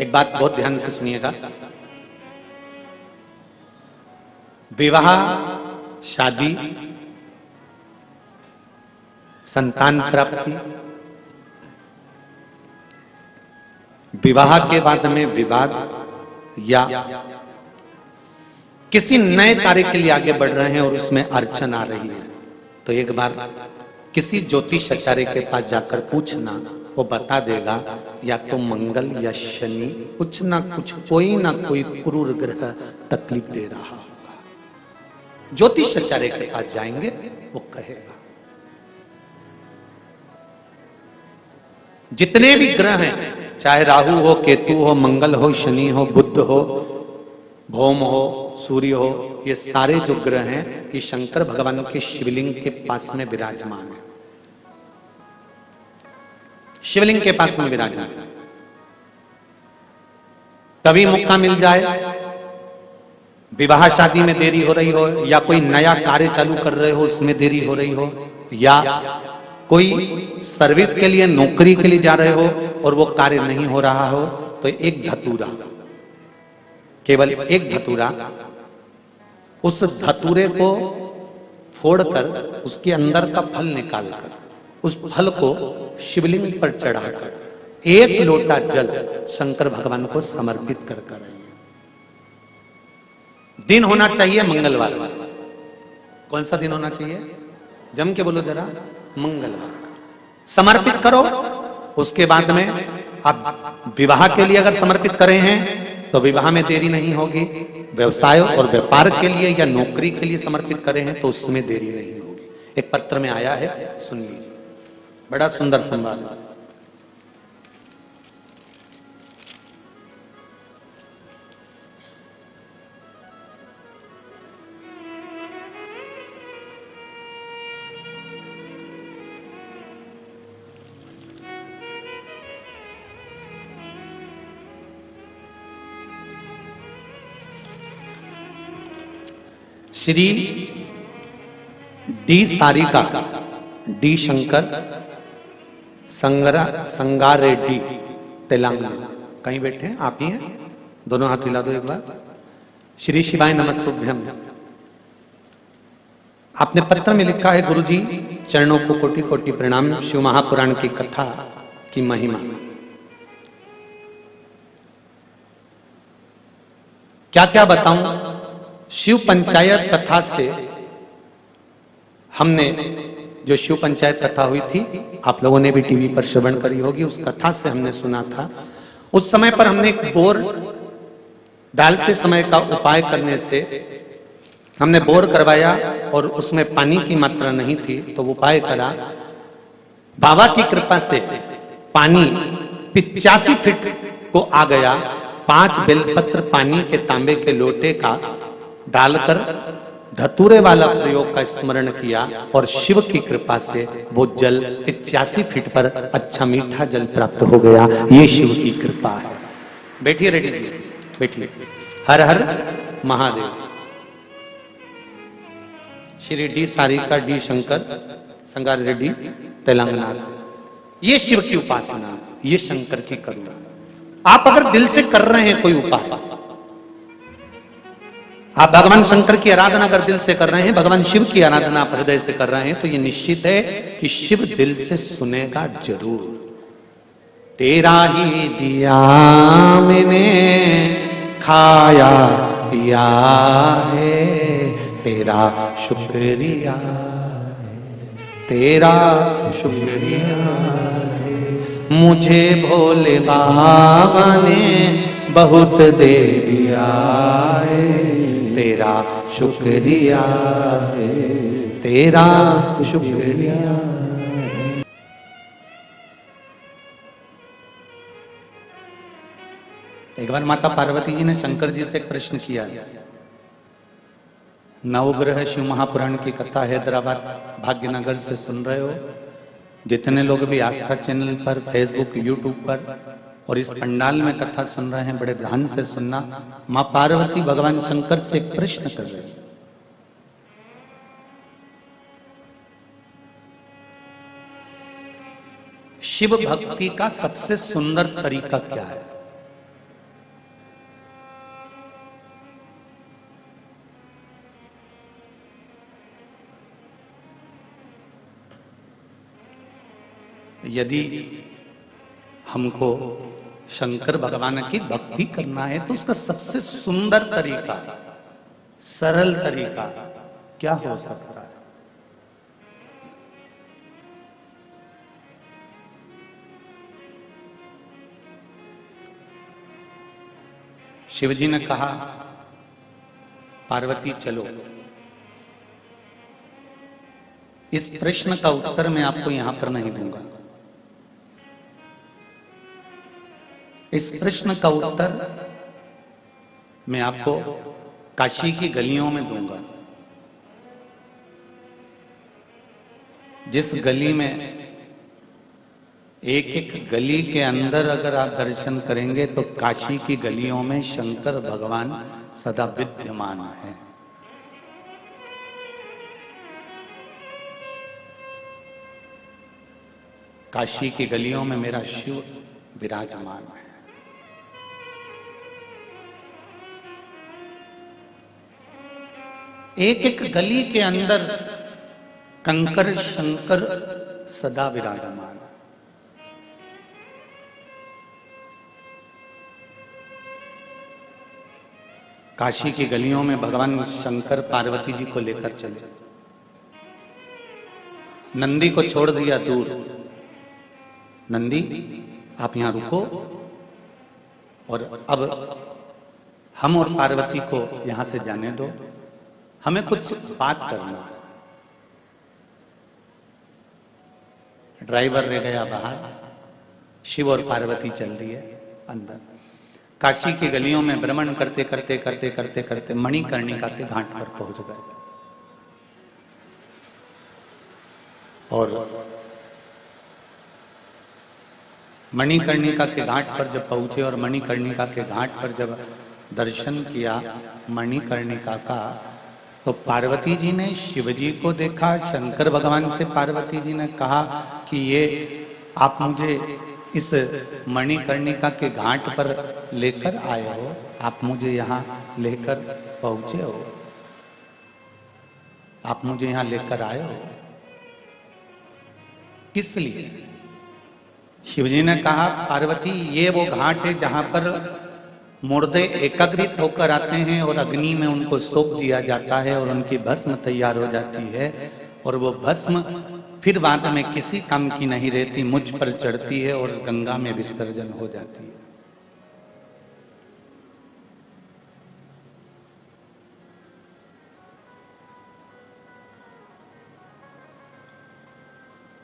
एक बात बहुत ध्यान से सुनिएगा। विवाह, शादी, संतान प्राप्ति, विवाह के बाद में विवाद या किसी नए कार्य के लिए आगे बढ़ रहे हैं और उसमें अड़चन आ रही है, तो एक बार किसी ज्योतिष आचार्य के पास जाकर पूछना, वो बता देगा या तो मंगल या शनि कुछ ना कुछ, कोई ना कोई क्रूर ग्रह तकलीफ दे रहा होगा। ज्योतिष आचार्य के पास जाएंगे, वो कहेगा। जितने भी ग्रह हैं, चाहे राहु हो, केतु हो, मंगल हो, शनि हो, बुध हो, भौम हो, सूर्य हो, ये सारे जो ग्रह हैं ये शंकर भगवान के शिवलिंग के पास में विराजमान है। शिवलिंग के पास में विराजमान है। कभी मौका मिल जाए, विवाह शादी में देरी हो रही हो, या कोई नया कार्य चालू कर रहे हो उसमें देरी हो रही हो, या कोई सर्विस के लिए, नौकरी के लिए जा रहे हो और वो कार्य नहीं हो रहा हो, तो एक धतूरा, केवल एक धतूरा, उस धतूरे को फोड़कर उसके अंदर का फल निकालकर उस फल को शिवलिंग पर चढ़ाकर एक लोटा जल शंकर भगवान को समर्पित कर कर आइए। दिन होना चाहिए मंगलवार का। कौन सा दिन होना चाहिए? जम के बोलो जरा, मंगलवार का समर्पित करो। उसके बाद में आप विवाह के लिए अगर समर्पित करें हैं तो विवाह में देरी नहीं होगी। व्यवसाय और व्यापार के लिए या नौकरी के लिए समर्पित करें हैं तो उसमें देरी नहीं होगी। एक पत्र में आया है, सुन लीजिए, बड़ा सुंदर संवाद। Shri D Sarika, D Shankar, Sangareddy, Telangana. कहीं बैठे हैं? आप ही हैं? दोनों हाथ हिला दो एक बार। श्री शिवाय नमस्तुभ्यम। आपने पत्र में लिखा है, गुरुजी चरणों को कोटि कोटि प्रणाम। शिव महापुराण की कथा की महिमा। क्या क्या बताऊं? शिव पंचायत कथा से हमने, जो शिव पंचायत कथा हुई थी, आप लोगों ने भी टीवी पर श्रवण करी होगी, उस कथा से हमने सुना था। उस समय पर हमने एक बोर डालते समय का उपाय करने से हमने बोर करवाया और उसमें पानी की मात्रा नहीं थी, तो उपाय करा। बाबा की कृपा से पानी 85 फीट को आ गया। 5 बेलपत्र पानी के तांबे के लोटे का डालकर धतूरे वाला प्रयोग का स्मरण किया और शिव की कृपा से वो जल 85 फीट पर अच्छा मीठा जल प्राप्त हो गया। ये शिव की कृपा है। बैठिए रेड्डी जी, बैठिए। हर हर महादेव। श्री डी सारिका, डी शंकर, संगार रेड्डी, तेलंगाना से। ये शिव की उपासना, ये शंकर की करुणा। आप अगर दिल से कर रहे हैं कोई उपाय, आप भगवान शंकर की आराधना अगर दिल से कर रहे हैं, भगवान शिव की आराधना आप हृदय से कर रहे हैं, तो ये निश्चित है कि शिव दिल से सुनेगा जरूर। तेरा ही दिया मैंने खाया पिया है, तेरा शुक्रिया है, तेरा शुक्रिया है। मुझे भोले बाबा ने बहुत दे दिया है, तेरा शुक्रिया है, तेरा शुक्रिया। एक बार माता पार्वती जी ने शंकर जी से एक प्रश्न किया। नवग्रह शिव महापुराण की कथा हैदराबाद भाग्यनगर से सुन रहे हो। जितने लोग भी आस्था चैनल पर, फेसबुक, यूट्यूब पर और इस पंडाल में कथा सुन रहे हैं, बड़े ध्यान से सुनना। मां पार्वती भगवान शंकर से एक प्रश्न कर रहे हैं। शिव भक्ति का सबसे सुंदर तरीका क्या है? यदि हमको शंकर भगवान की भक्ति करना है तो उसका सबसे सुंदर तरीका, सरल तरीका क्या हो सकता है? शिवजी ने कहा, पार्वती चलो। इस प्रश्न का उत्तर मैं आपको यहां पर नहीं दूंगा। इस प्रश्न का उत्तर मैं आपको काशी की गलियों में दूंगा। जिस गली में एक एक गली के अंदर अगर आप दर्शन करेंगे तो काशी की गलियों में शंकर भगवान सदा विद्यमान है। काशी की गलियों में मेरा शिव विराजमान है। एक एक गली के अंदर कंकर शंकर सदा विराजमान है। काशी की गलियों में भगवान शंकर पार्वती जी को लेकर चले। नंदी को छोड़ दिया दूर, नंदी आप यहां रुको और अब हम और पार्वती को यहां से जाने दो, हमें कुछ बात करना है। ड्राइवर रह गया बाहर, शिव और पार्वती चल रही है अंदर। काशी की गलियों में भ्रमण करते करते करते करते करते मणिकर्णिका के घाट पर पहुंच गए और मणिकर्णिका के घाट पर जब पहुंचे और मणिकर्णिका के घाट पर जब दर्शन किया मणिकर्णिका का, तो पार्वती जी ने शिवजी को देखा। शंकर भगवान से पार्वती जी ने कहा कि ये आप मुझे इस मणिकर्णिका के घाट पर लेकर आए हो, आप मुझे यहाँ लेकर पहुंचे हो, आप मुझे यहाँ लेकर आए हो, किस लिए? शिवजी ने कहा, पार्वती ये वो घाट है जहां पर मुर्दे एकाग्रित होकर आते हैं और अग्नि में उनको सौंप दिया जाता है और उनकी भस्म तैयार हो जाती है और वो भस्म फिर बाद में किसी काम की नहीं रहती, मुझ पर चढ़ती है और गंगा में विसर्जन हो जाती है।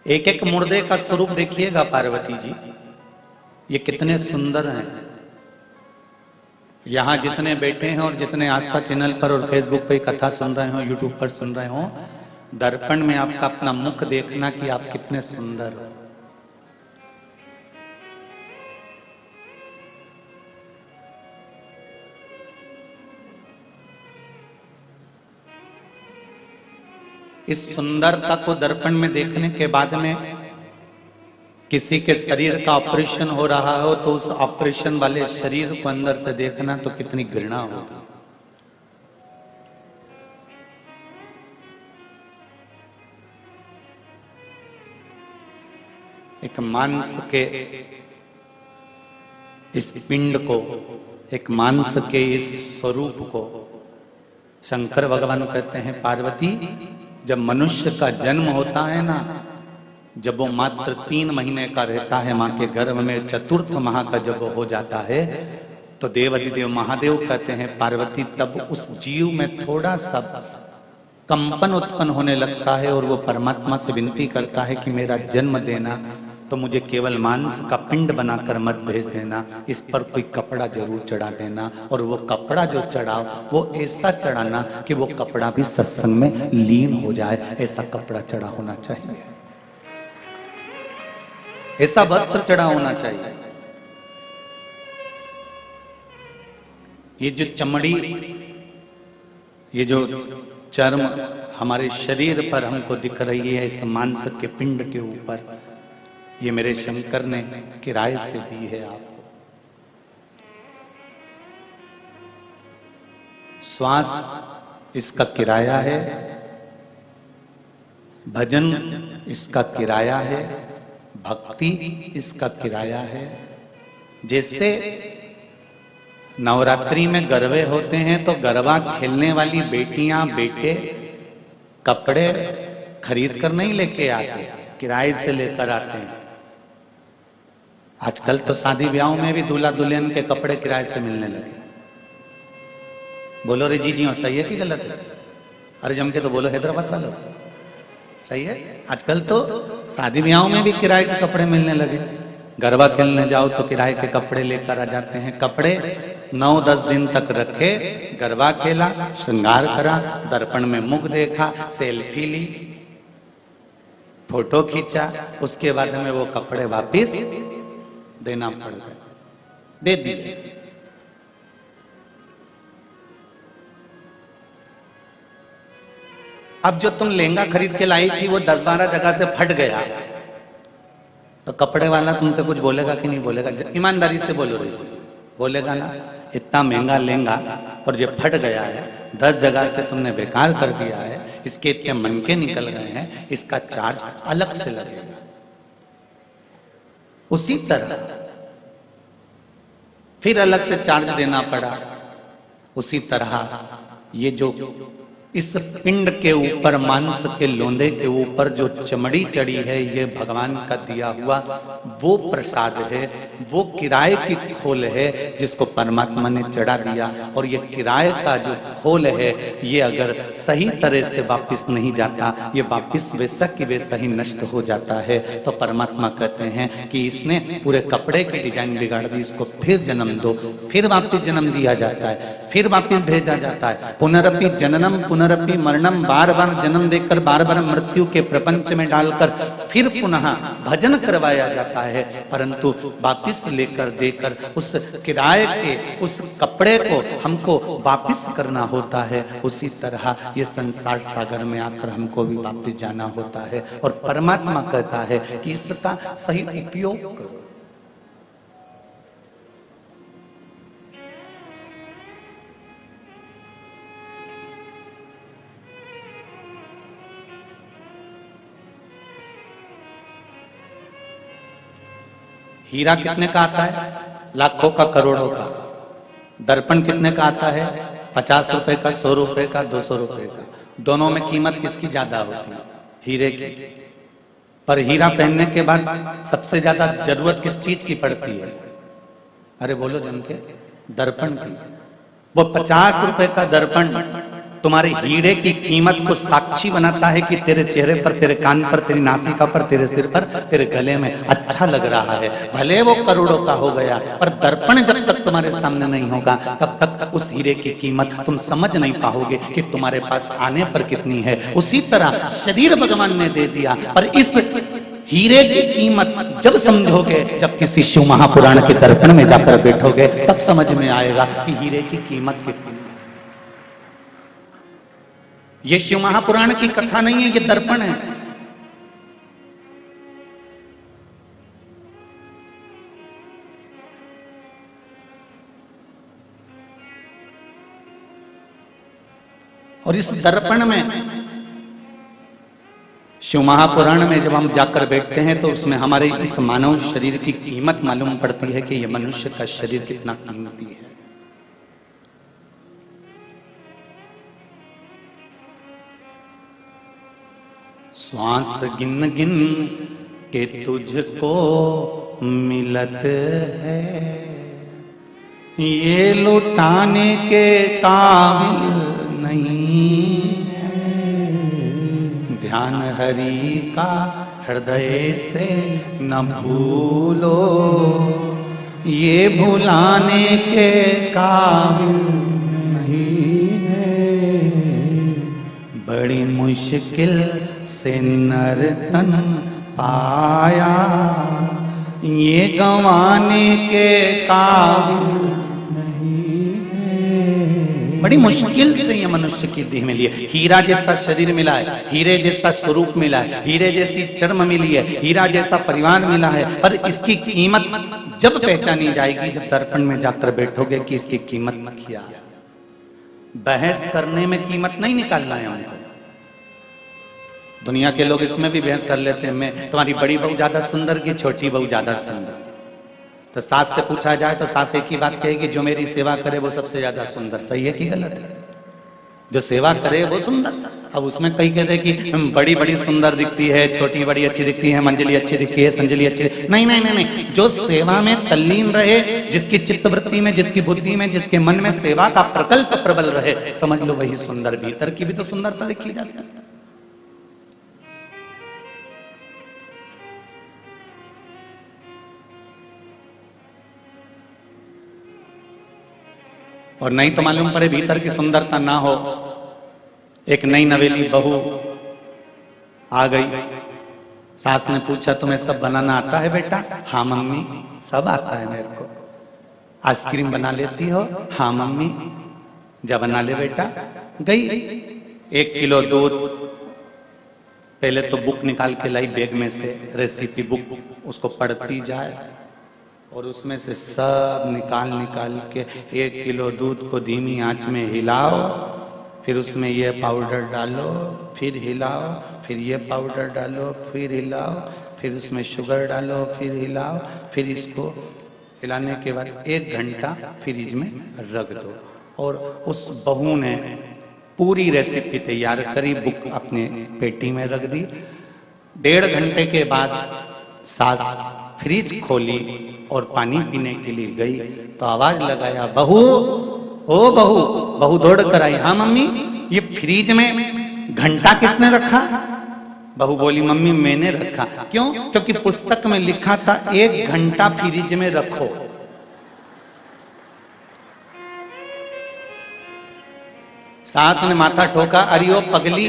एक एक मुर्दे का स्वरूप देखिएगा पार्वती जी, ये कितने सुंदर हैं। यहां जितने बैठे हैं और जितने आस्था चैनल पर और फेसबुक पे कथा सुन रहे हो, यूट्यूब पर सुन रहे हो, दर्पण में आपका अपना मुख देखना कि आप कितने सुंदर हो। इस सुंदरता को दर्पण में देखने के बाद में किसी के शरीर का ऑपरेशन हो रहा हो तो उस ऑपरेशन वाले शरीर को अंदर से देखना तो कितनी घृणा होगी। एक मांस के इस पिंड को, एक मांस के इस स्वरूप को शंकर भगवान कहते हैं, पार्वती जब मनुष्य का जन्म होता है ना, जब वो मात्र 3 महीने का रहता है मां के गर्भ में, चतुर्थ माह का जब वो हो जाता है तो देवाधिदेव महादेव कहते हैं, पार्वती तब उस जीव में थोड़ा सा कंपन उत्पन्न होने लगता है और वो परमात्मा से विनती करता है कि मेरा जन्म देना, तो मुझे केवल मांस का पिंड बनाकर मत भेज देना, इस पर कोई कपड़ा जरूर चढ़ा देना और वो कपड़ा जो चढ़ाओ वो ऐसा चढ़ाना कि वो कपड़ा भी सत्संग में लीन हो जाए, ऐसा कपड़ा चढ़ा होना चाहिए, ऐसा वस्त्र चढ़ा होना चाहिए। ये जो चमड़ी, ये जो चर्म हमारे शरीर पर हमको दिख रही है इस मांस के पिंड के ऊपर, ये मेरे शंकर ने किराए से दी है आपको। श्वास इसका किराया है, भजन इसका किराया है, भक्ति इसका किराया है। जैसे नवरात्रि में गरबे होते हैं तो गरबा खेलने वाली बेटियां बेटे कपड़े खरीद कर नहीं लेके आते, किराए से लेकर आते हैं। आजकल तो शादी ब्याहों में भी दूल्हा दुल्हन के कपड़े किराए से मिलने लगे। बोलो रे जी हो, सही है कि गलत है? अरे जम के तो बोलो हैदराबाद वालों, सही है। आजकल तो शादी ब्याहों में भी किराए के कपड़े मिलने लगे। गरबा खेलने जाओ तो किराए के कपड़े लेकर आ जाते हैं। कपड़े 9-10 दिन तक रखे, गरबा खेला, श्रृंगार करा, दर्पण में मुख देखा, सेल्फी ली, फोटो खींचा, उसके बाद में वो कपड़े वापिस देना पड़ गए, दे दिए। अब जो तुम लहंगा खरीद के लाई थी वो 10-12 जगह से फट गया, तो कपड़े वाला तुमसे कुछ बोलेगा कि नहीं बोलेगा? ईमानदारी से बोलो रे, बोलेगा ना? इतना महंगा लहंगा और ये फट गया है, 10 जगह से तुमने बेकार कर दिया है, इसके इतने मनके निकल गए हैं, इसका चार्ज अलग से लगेगा। उसी तरह फिर अलग से चार्ज देना पड़ा। उसी तरह ये जो इस पिंड के ऊपर, मांस के लोंदे के ऊपर जो चमड़ी चढ़ी है, ये भगवान का दिया हुआ वो प्रसाद है, वो किराए की खोल है जिसको परमात्मा ने चढ़ा दिया। और ये किराए का जो खोल है, ये अगर सही तरह से वापिस नहीं जाता, ये वापिस वैसा कि वैसा ही नष्ट हो जाता है। तो परमात्मा कहते हैं कि इसने पूरे कपड़े की डिजाइन बिगाड़ दी, इसको फिर जन्म दो, फिर वापिस जन्म दिया जाता है, फिर वापिस भेजा जाता है। पुनरपि जननम पुनरपि मरणम, बार बार जन्म देकर, बार बार मृत्यु के प्रपंच में डालकर फिर पुनः भजन करवाया जाता है। परंतु वापिस लेकर देकर उस किराए के उस कपड़े को हमको वापिस करना होता है। उसी तरह ये संसार सागर में आकर हमको भी वापिस जाना होता है। और परमात्मा कहता है कि इसका सही उपयोग करो। हीरा कितने का आता है? लाखों का, करोड़ों का। दर्पण कितने का आता है? 50 रुपए का, 100 रुपए का, 200 रुपए का। दोनों में कीमत किसकी ज्यादा होती है? हीरे की। पर हीरा पहनने के बाद सबसे ज्यादा जरूरत किस चीज की पड़ती है? अरे बोलो जम के, दर्पण की। वो 50 रुपए का दर्पण तुम्हारे हीरे की कीमत को साक्षी बनाता है कि तेरे चेहरे पर, तेरे कान पर, तेरी नासिका पर, तेरे सिर पर, तेरे गले में अच्छा लग रहा है। भले वो करोड़ों का हो गया, पर दर्पण जब तक तुम्हारे सामने नहीं होगा तब तक उस हीरे की कीमत तुम समझ नहीं पाओगे कि तुम्हारे पास आने पर कितनी है। उसी तरह शरीर भगवान ने दे दिया, पर इस हीरे की कीमत जब समझोगे, जब किसी शिव महापुराण के दर्पण में जाकर बैठोगे, तब समझ में आएगा कि हीरे की कीमत कितनी। ये शिव महापुराण की कथा नहीं है, ये दर्पण है। और इस दर्पण में, शिव महापुराण में जब हम जाकर बैठते हैं तो उसमें हमारे इस मानव शरीर की कीमत मालूम पड़ती है कि यह मनुष्य का शरीर कितना कीमती है। श्वास गिन गिन के तुझको मिलत है, ये लुटाने के काबिल नहीं है। ध्यान हरि का हृदय से न भूलो, ये भुलाने के काबिल नहीं है। बड़ी मुश्किल से नर्तन पाया, ये गंवाने के काबिल नहीं है। बड़ी मुश्किल से ये मनुष्य की देह मिली है। हीरा जैसा शरीर मिला है, हीरे जैसा स्वरूप मिला है, हीरे जैसी चर्म मिली है, हीरा जैसा परिवार मिला है। पर इसकी कीमत जब पहचानी जाएगी, जब दर्पण में जाकर बैठोगे कि इसकी कीमत क्या है। बहस करने में कीमत नहीं निकालना है हमको, दुनिया के लोग इसमें भी बहस कर लेते हैं, मैं तुम्हारी बड़ी बहू ज्यादा सुंदर की छोटी बहू ज्यादा सुंदर। तो सास से पूछा जाए तो सास एक ही बात कहेगी, जो मेरी सेवा करे वो सबसे ज्यादा सुंदर। सही है कि गलत है? जो सेवा करे वो सुंदर। अब उसमें कई कहते हैं कि बड़ी बड़ी सुंदर दिखती है, छोटी बड़ी अच्छी दिखती है, मंजली अच्छी दिखती है, संजली अच्छी। नहीं नहीं नहीं नहीं, जो सेवा में तल्लीन रहे, जिसकी चित्तवृत्ति में, जिसकी बुद्धि में, जिसके मन में सेवा का प्रकल्प प्रबल रहे, समझ लो वही सुंदर। भीतर की भी तो सुंदरता दिखी जाती है। और नहीं तो मालूम पड़े भीतर की सुंदरता ना हो। एक नई नवेली बहू आ गई, सास ने पूछा तुम्हें सब बनाना आता है बेटा? हाँ मम्मी सब आता है मेरे को। आइसक्रीम बना लेती हो? हाँ मम्मी। जा बना ले बेटा। गई 1 किलो दूध, पहले तो बुक निकाल के लाई बैग में से, रेसिपी बुक, उसको पढ़ती जाए और उसमें से सब निकाल के 1 किलो दूध को धीमी आंच में हिलाओ, फिर उसमें ये पाउडर डालो, फिर हिलाओ, फिर ये पाउडर डालो, फिर हिलाओ, फिर उसमें शुगर डालो, फिर हिलाओ, फिर इसको हिलाने के बाद 1 घंटा फ्रिज में रख दो। और उस बहू ने पूरी रेसिपी तैयार करी, बुक अपने पेटी में रख दी। 1.5 घंटे के बाद सास फ्रिज खोली और पानी पीने के लिए गई तो आवाज लगाया, बहू ओ बहू। बहू दौड़ कर आई, हाँ मम्मी ये फ्रिज में घंटा किसने रखा? बहू बोली, मम्मी मैंने रखा। क्यों? क्योंकि पुस्तक में लिखा था 1 घंटा फ्रिज में रखो। सास ने माथा ठोका, अरे ओ पगली,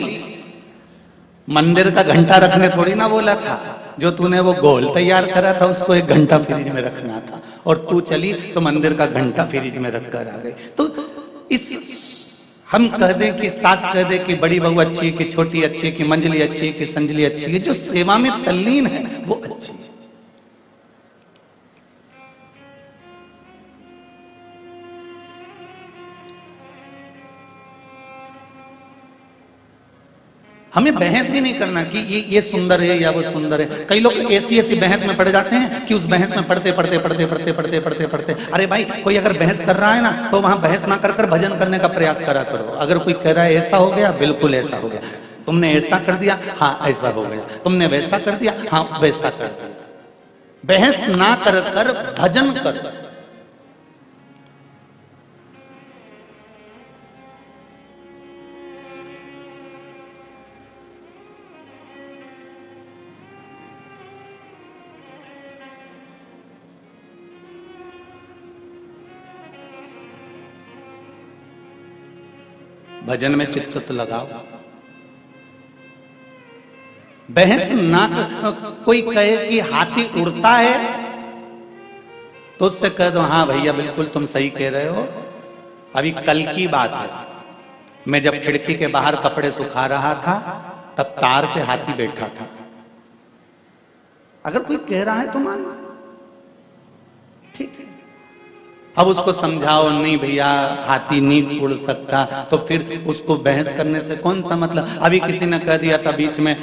मंदिर का घंटा रखने थोड़ी ना बोला था, जो तूने वो गोल तैयार करा था उसको 1 घंटा फ्रिज में रखना था, और तू चली तो मंदिर का घंटा फ्रिज में रखकर आ गई। तो इस हम कह दें कि सास कह दे कि बड़ी बहू अच्छी है, कि छोटी अच्छी है, कि मंजली अच्छी है, कि संजली अच्छी है, जो सेवा में तल्लीन है वो अच्छी है। हमें बहस भी नहीं करना कि ये सुंदर है या वो सुंदर है। कई लोग ऐसी बहस में पड़ जाते हैं कि उस बहस में पढ़ते, अरे भाई कोई अगर बहस कर रहा है ना तो वहां बहस ना कर भजन करने का प्रयास करा करो। अगर कोई कह रहा है ऐसा हो गया, बिल्कुल ऐसा हो गया, तुमने ऐसा कर दिया, हाँ ऐसा हो गया, तुमने वैसा कर दिया, हाँ वैसा कर दिया। बहस ना कर भजन कर। भजन में चित्त लगाओ, बहस ना। कोई कहे कि हाथी उड़ता है तो उससे कह दो, हाँ भैया बिल्कुल तुम सही कह रहे हो। अभी कल की बात है, मैं जब खिड़की के बाहर कपड़े सुखा रहा था तब तार पे हाथी बैठा था। अगर कोई कह रहा है तो मान, ठीक है। अब उसको समझाओ, नहीं भैया हाथी नहीं उड़ सकता, तो फिर उसको बहस करने से कौन सा मतलब। अभी किसी ने कह दिया था बीच में,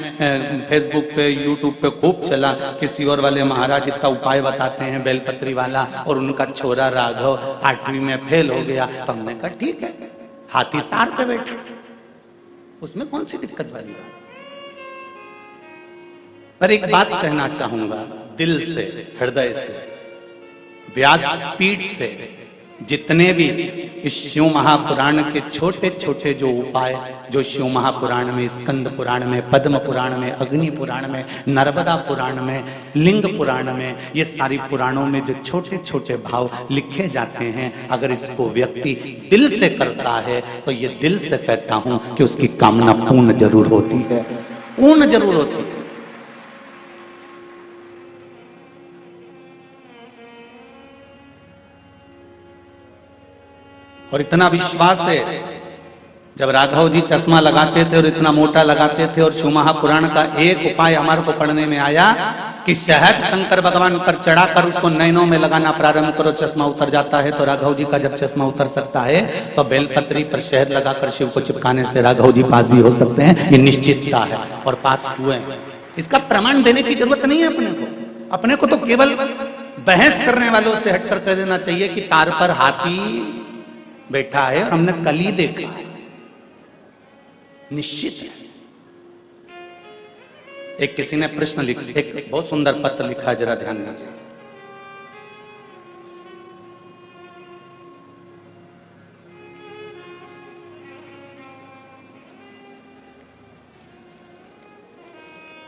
फेसबुक पे यूट्यूब पे खूब चला, किसी और वाले महाराज इतना उपाय बताते हैं बेलपत्री वाला, और उनका छोरा राघव 8वीं में फेल हो गया। तो हमने कहा ठीक है, हाथी तार पे बैठा, उसमें कौन सी दिक्कत वाली बात। पर एक बात कहना चाहूंगा दिल से, हृदय से, व्यासपीठ से जितने भी इस शिव महापुराण के छोटे छोटे जो उपाय, जो शिव महापुराण में, स्कंद पुराण में, पद्म पुराण में, अग्नि पुराण में, नर्मदा पुराण में, लिंग पुराण में, ये सारी पुराणों में जो छोटे छोटे भाव लिखे जाते हैं, अगर इसको व्यक्ति दिल से करता है तो ये दिल से कहता हूं कि उसकी कामना पूर्ण जरूर होती है, पूर्ण जरूर होती है। और इतना विश्वास है, जब राघव जी चश्मा लगाते थे और इतना मोटा लगाते थे, और शिव महापुराण का एक उपाय हमारे को पढ़ने में आया कि शहद शंकर भगवान पर चढ़ाकर उसको नैनों में लगाना प्रारंभ करो, चश्मा उतर जाता है। तो राघव जी का जब चश्मा उतर सकता है तो बेलपत्री पर शहद लगाकर शिव को चिपकाने से राघव जी पास भी हो सकते हैं। ये निश्चितता है और पास हुए हैं। इसका प्रमाण देने की जरूरत नहीं है अपने को तो केवल बहस करने वालों से हटकर कह देना चाहिए कि तार पर हाथी बैठा है और हमने कल ही देखा है, निश्चित है। एक किसी ने प्रश्न लिखा, एक बहुत सुंदर पत्र लिखा, जरा ध्यान दीजिए।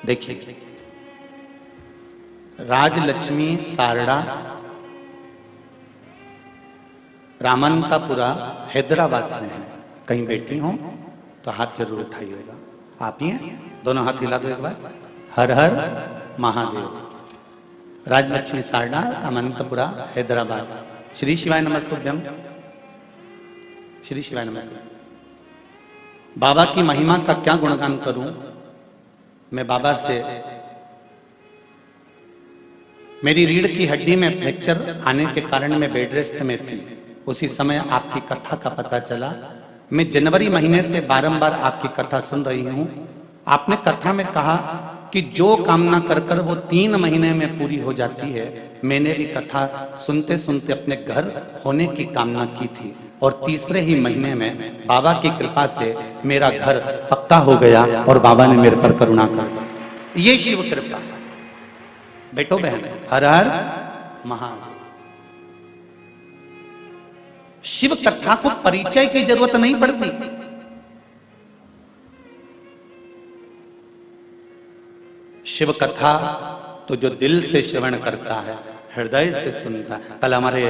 देखिए, राजलक्ष्मी सारड़ा, रामंतापुरा, हैदराबाद से हैं। कहीं बैठी हो तो हाथ जरूर उठाइएगा। आप ही हैं? दोनों हाथ हिला दो एक बार। हर हर महादेव। राजलक्ष्मी सारड़ा, रामंतपुरा, हैदराबाद। श्री शिवाय नमस्तुभ्यम। श्री शिवाय नमस्तुभ्यम। बाबा की महिमा का क्या गुणगान करूं मैं। बाबा से मेरी रीढ़ की हड्डी में फ्रैक्चर आने के कारण मैं बेड रेस्ट में थी। उसी समय आपकी कथा का पता चला। मैं जनवरी महीने से बारंबार आपकी कथा सुन रही हूं। आपने कथा में कहा कि जो कामना कर कर वो 3 महीने में पूरी हो जाती है। मैंने भी कथा सुनते सुनते अपने घर होने की कामना की थी और तीसरे ही महीने में बाबा की कृपा से मेरा घर पक्का हो गया और बाबा ने मेरे पर करुणा कर दी। ये शिव कृपा। बेटो बहन, हर हर महादेव। शिव कथा को परिचय की जरूरत नहीं पड़ती। शिव कथा तो जो दिल से श्रवण करता है, हृदय से सुनता है। कल हमारे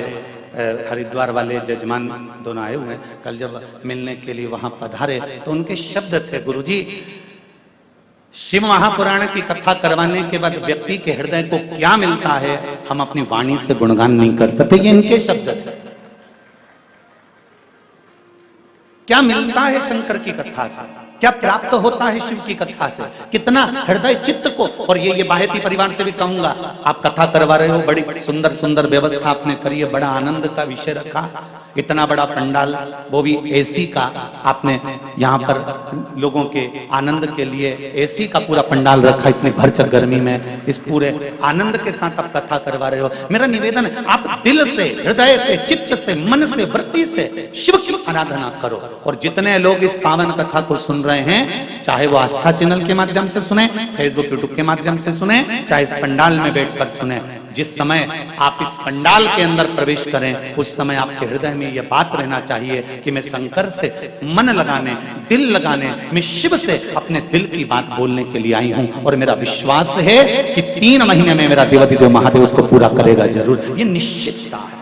हरिद्वार वाले जजमान दोनों आए हुए हैं। कल जब मिलने के लिए वहां पधारे तो उनके शब्द थे, गुरुजी शिव महापुराण की कथा करवाने के बाद व्यक्ति के हृदय को क्या मिलता है हम अपनी वाणी से गुणगान नहीं कर सकते। ये इनके शब्द थे। क्या मिलता है शंकर की कथा से, क्या प्राप्त होता है शिव की कथा से, कितना हृदय चित्त को। और ये बाहेती परिवार से भी कहूंगा, आप कथा करवा रहे हो, बड़ी सुंदर सुंदर व्यवस्था आपने करी है, बड़ा आनंद का विषय रखा। इतना बड़ा पंडाल, वो भी एसी का, आपने यहाँ पर लोगों के आनंद के लिए एसी का पूरा पंडाल रखा इतनी भरचक गर्मी में। इस पूरे आनंद के साथ आप कथा करवा रहे हो। मेरा निवेदन है, आप दिल से, हृदय से, चित्त से, मन से, वृत्ति से शिव की आराधना करो। और जितने लोग इस पावन कथा को सुन रहे हैं, चाहे वो आस्था चैनल के माध्यम से सुने, फेसबुक यूट्यूब के माध्यम से सुने, चाहे इस पंडाल में बैठकर सुने, जिस समय आप इस पंडाल के अंदर प्रवेश करें उस समय आपके हृदय में यह बात रहना चाहिए कि मैं शंकर से मन लगाने, दिल लगाने, मैं शिव से अपने दिल की बात बोलने के लिए आई हूं। और मेरा विश्वास है कि 3 महीने में मेरा देवाधिदेव महादेव उसको पूरा करेगा जरूर। ये निश्चितता है।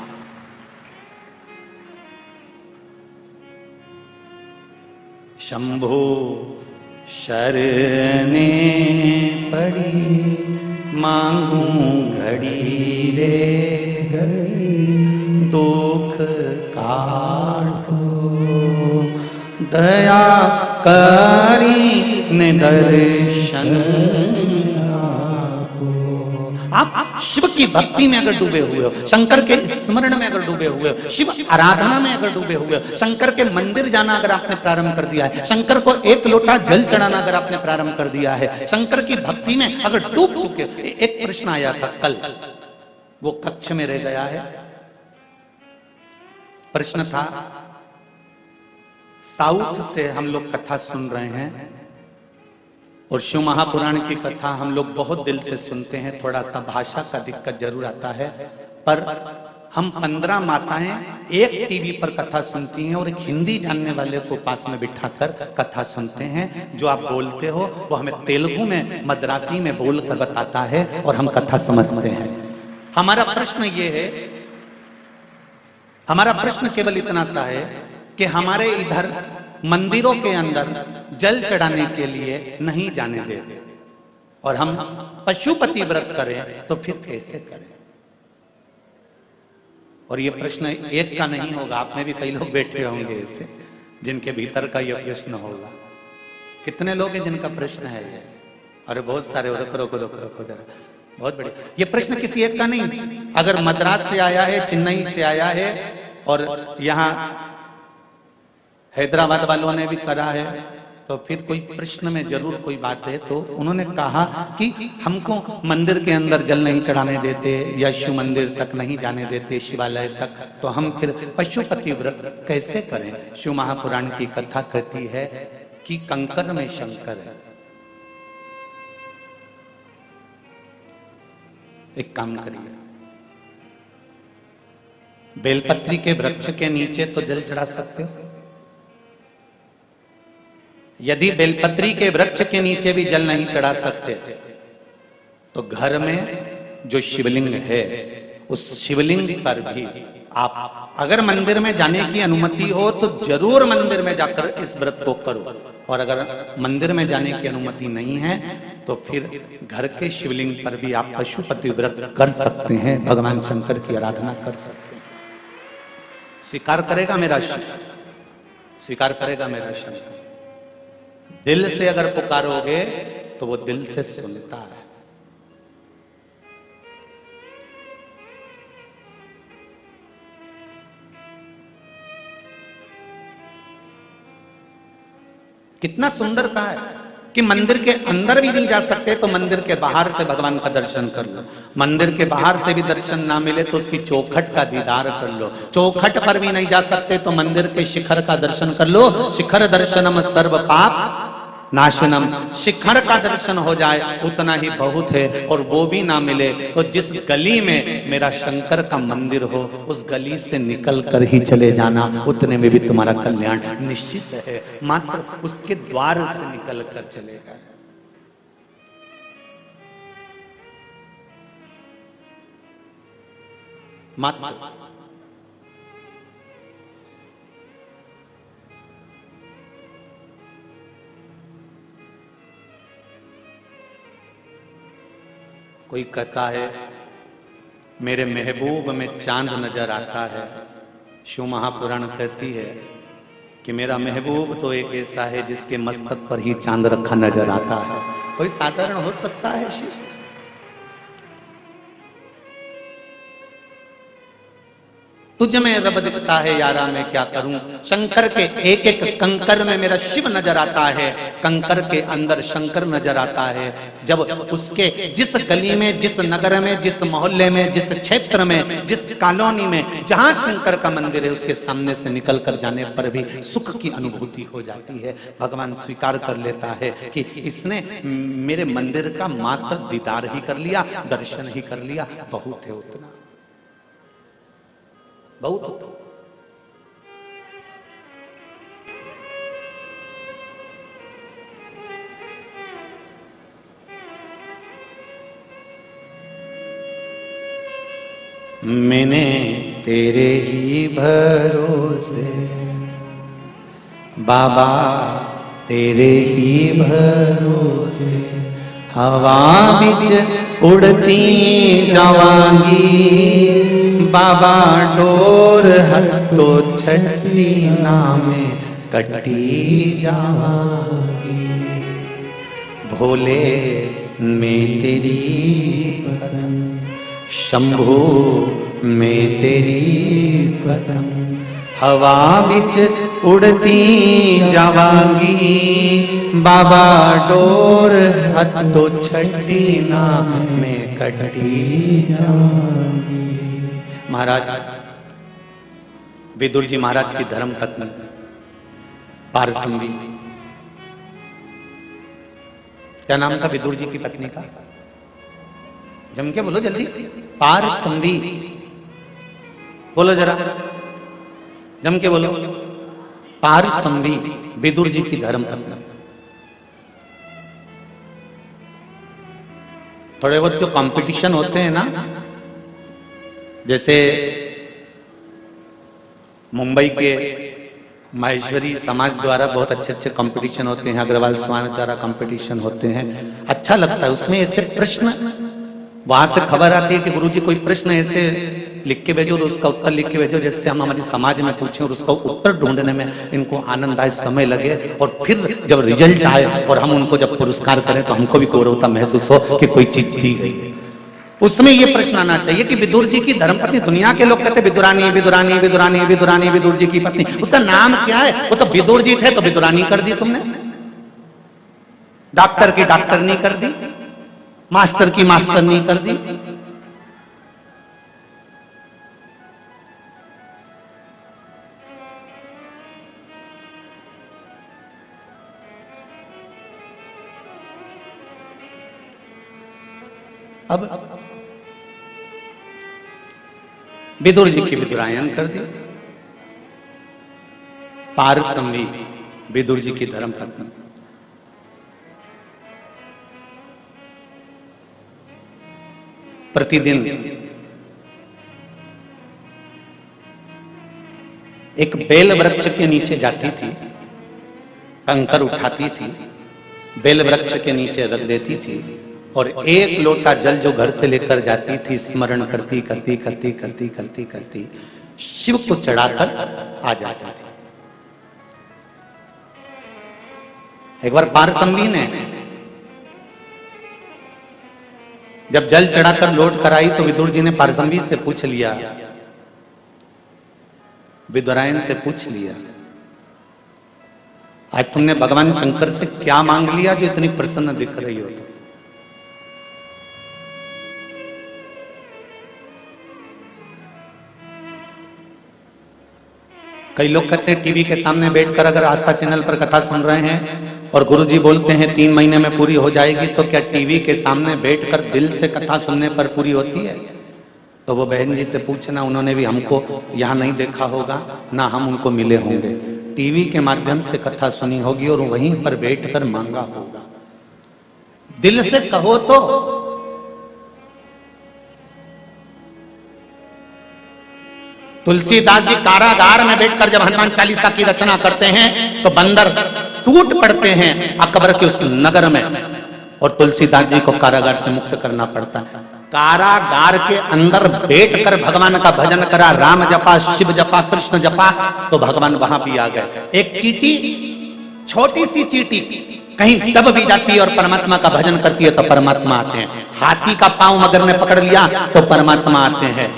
शंभो शरणे पड़ी मांगू घड़ी रे घड़ी, दुख काटो दया करी ने दर्शन। आप शिव की भक्ति में अगर डूबे हुए हो, शंकर के स्मरण में अगर डूबे हुए हो, शिव आराधना में अगर डूबे हुए हो, शंकर के मंदिर जाना अगर आपने प्रारंभ कर दिया है, शंकर को 1 लोटा जल चढ़ाना अगर आपने प्रारंभ कर दिया है, शंकर की भक्ति में अगर डूब चुके हो। एक प्रश्न आया था कल, वो कक्ष में रह गया है। प्रश्न था, साउथ से हम लोग कथा सुन रहे हैं और शिव महापुराण की कथा हम लोग बहुत दिल से सुनते हैं। थोड़ा सा भाषा का दिक्कत जरूर आता है, पर हम 15 माताएं एक टीवी पर कथा सुनती हैं और एक हिंदी जानने वाले को पास में बिठाकर कथा सुनते हैं। जो आप बोलते हो वो हमें तेलुगु में, मद्रासी में बोलकर बताता है और हम कथा समझते हैं। हमारा प्रश्न ये है, हमारा प्रश्न केवल इतना सा है कि हमारे इधर मंदिरों के अंदर जल चढ़ाने के लिए नहीं जाने देते और हम पशुपति व्रत करें तो फिर कैसे करें। और ये प्रश्न एक का नहीं होगा, आप में भी कई लोग बैठे होंगे ऐसे जिनके भीतर का ये प्रश्न होगा। कितने लोग हैं जिनका प्रश्न है ये? अरे बहुत सारे। रुको रुको रुको रुको जरा, बहुत बढ़िया। ये प्रश्न किसी एक का नहीं, अगर मद्रास से आया है, चेन्नई से आया है और यहाँ हैदराबाद वालों ने भी करा है, तो फिर कोई प्रश्न में जरूर कोई बात है। तो उन्होंने कहा कि हमको मंदिर के अंदर जल नहीं चढ़ाने देते या शिव मंदिर तक नहीं जाने देते, शिवालय तक, तो हम फिर पशुपति व्रत कैसे करें? शिव महापुराण की कथा कहती है कि कंकर में शंकर है। एक काम करिए, बेलपत्री के वृक्ष के नीचे तो जल चढ़ा सकते हो। यदि बेलपत्री के वृक्ष के नीचे भी जल नहीं चढ़ा सकते तो घर में जो शिवलिंग है उस शिवलिंग पर भी आप, अगर मंदिर में जाने की अनुमति हो तो जरूर मंदिर में जाकर इस व्रत को करो, और अगर मंदिर में जाने की अनुमति नहीं है तो फिर घर के शिवलिंग पर भी आप पशुपति व्रत कर सकते हैं, भगवान शंकर की आराधना कर सकते हैं। स्वीकार करेगा मेरा शिव, स्वीकार करेगा मेरा शंकर। दिल से अगर पुकारोगे तो वो दिल से सुनता है। कितना सुंदर कहा है कि मंदिर के अंदर भी नहीं जा सकते तो मंदिर के बाहर से भगवान का दर्शन कर लो। मंदिर के बाहर से भी दर्शन ना मिले तो उसकी चौखट का दीदार कर लो। चौखट पर भी नहीं जा सकते तो मंदिर के शिखर का दर्शन कर लो। शिखर दर्शनम सर्व पाप नाशनम, शिखर का दर्शन हो जाए उतना ही बहुत है। और वो भी ना मिले तो जिस गली में मेरा शंकर का मंदिर हो उस गली से निकल कर ही चले जाना, उतने में भी तुम्हारा कल्याण निश्चित है। मात्र उसके द्वार से निकल कर चलेगा। मात्र कोई कहता है मेरे महबूब में चांद नजर आता है। शिव महापुराण कहती है कि मेरा महबूब तो एक ऐसा है जिसके मस्तक पर ही चांद रखा नजर आता है। कोई साधारण हो सकता है शिव? तुझ में रब दिखता है यारा मैं क्या करूं। शंकर के एक एक कंकर में मेरा शिव नजर आता है, कंकर के अंदर शंकर नजर आता है। जब उसके जिस गली में, जिस नगर में, जिस मोहल्ले में, जिस क्षेत्र में, जिस कॉलोनी में जहां शंकर का मंदिर है उसके सामने से निकल कर जाने पर भी सुख की अनुभूति हो जाती है। भगवान स्वीकार कर लेता है कि इसने मेरे मंदिर का मात्र दीदार ही कर लिया, दर्शन ही कर लिया, बहुत है उतना, बहुत। मैंने तेरे ही भरोसे बाबा, तेरे ही भरोसे हवा बिच उड़ती जावांगी। बाबा डोर हत्तो छटनी नामे कटी जावांगी। भोले में तेरी पतंग, शंभू में तेरी पतंग हवा बिच उड़ती जावांगी। बाबा डोर हत्तो छठी ना में कटी जावांगी। महाराज विदुर जी महाराज की धर्म पत्नी पारसंवी, क्या नाम था विदुर जी की पत्नी का? जम के बोलो जल्दी। पारसंवी बोलो जरा, जम के बोलो। पारसंवी विदुर जी की धर्म पत्नी। थोड़े बहुत जो कंपटीशन होते हैं ना, जैसे मुंबई के माहेश्वरी समाज द्वारा बहुत अच्छे अच्छे कंपटीशन होते हैं, अग्रवाल समाज द्वारा कंपटीशन होते हैं, अच्छा लगता है। उसमें ऐसे प्रश्न, वहां से खबर आती है कि गुरुजी कोई प्रश्न ऐसे लिख के भेजो और उसका उत्तर लिख के भेजो जैसे हम हमारी समाज में पूछें और उसका उत्तर ढूंढने में इनको आनंद आए, समय लगे, और फिर जब रिजल्ट आए और हम उनको जब पुरस्कार करें तो हमको भी गौरवता महसूस हो कि कोई चीज दी गई। उसमें ये प्रश्न आना चाहिए कि विदुर जी की धर्मपत्नी, दुनिया के लोग कहते विदुरानी विदुरानी विदुरानी विदुरानी विदुर जी की पत्नी, उसका नाम क्या है? वो तो विदुर जी थे तो विदुरानी कर दी तुमने, डॉक्टर की डॉक्टरनी कर दी, मास्टर की मास्टरनी कर दी। अब विदुर जी की विदुरायन कर दी, पारसमणी विदुर जी की धर्मपत्नी। प्रतिदिन एक बेल वृक्ष के नीचे जाती थी, कंकर उठाती थी, बेल वृक्ष के नीचे रख देती थी और एक लोटा जल जो घर से लेकर जाती थी, स्मरण करती करती करती करती करती करती शिव को चढ़ाकर आ जाती थी। एक बार पारसमणी ने जब जल चढ़ाकर लौट कर आई तो विदुर जी ने पारसमणी से पूछ लिया, विदुरायन से पूछ लिया, आज तुमने भगवान शंकर से क्या मांग लिया जो इतनी प्रसन्न दिख रही हो? तो कई लोग कहते हैं टीवी के सामने बैठकर अगर आस्था चैनल पर कथा सुन रहे हैं और गुरुजी बोलते हैं 3 महीने में पूरी हो जाएगी, तो क्या टीवी के सामने बैठकर दिल से कथा सुनने पर पूरी होती है? तो वो बहन जी से पूछना, उन्होंने भी हमको यहाँ नहीं देखा होगा, ना हम उनको मिले होंगे। टीवी के माध्यम से कथा सुनी होगी और वहीं पर बैठकर मांगा होगा। दिल से कहो तो तुलसीदास जी कारागार में बैठकर जब हनुमान चालीसा की रचना करते हैं तो बंदर टूट पड़ते हैं अकबर के उस नगर में और तुलसीदास जी को कारागार से मुक्त करना पड़ता है। कारागार के अंदर बैठकर भगवान का भजन करा, राम जपा, शिव जपा, कृष्ण जपा, तो भगवान वहां भी आ गए। एक चींटी, छोटी सी चींटी कहीं दब भी जाती है और परमात्मा का भजन करती है तो परमात्मा आते हैं। हाथी का पांव मगर ने पकड़ लिया तो परमात्मा आते हैं।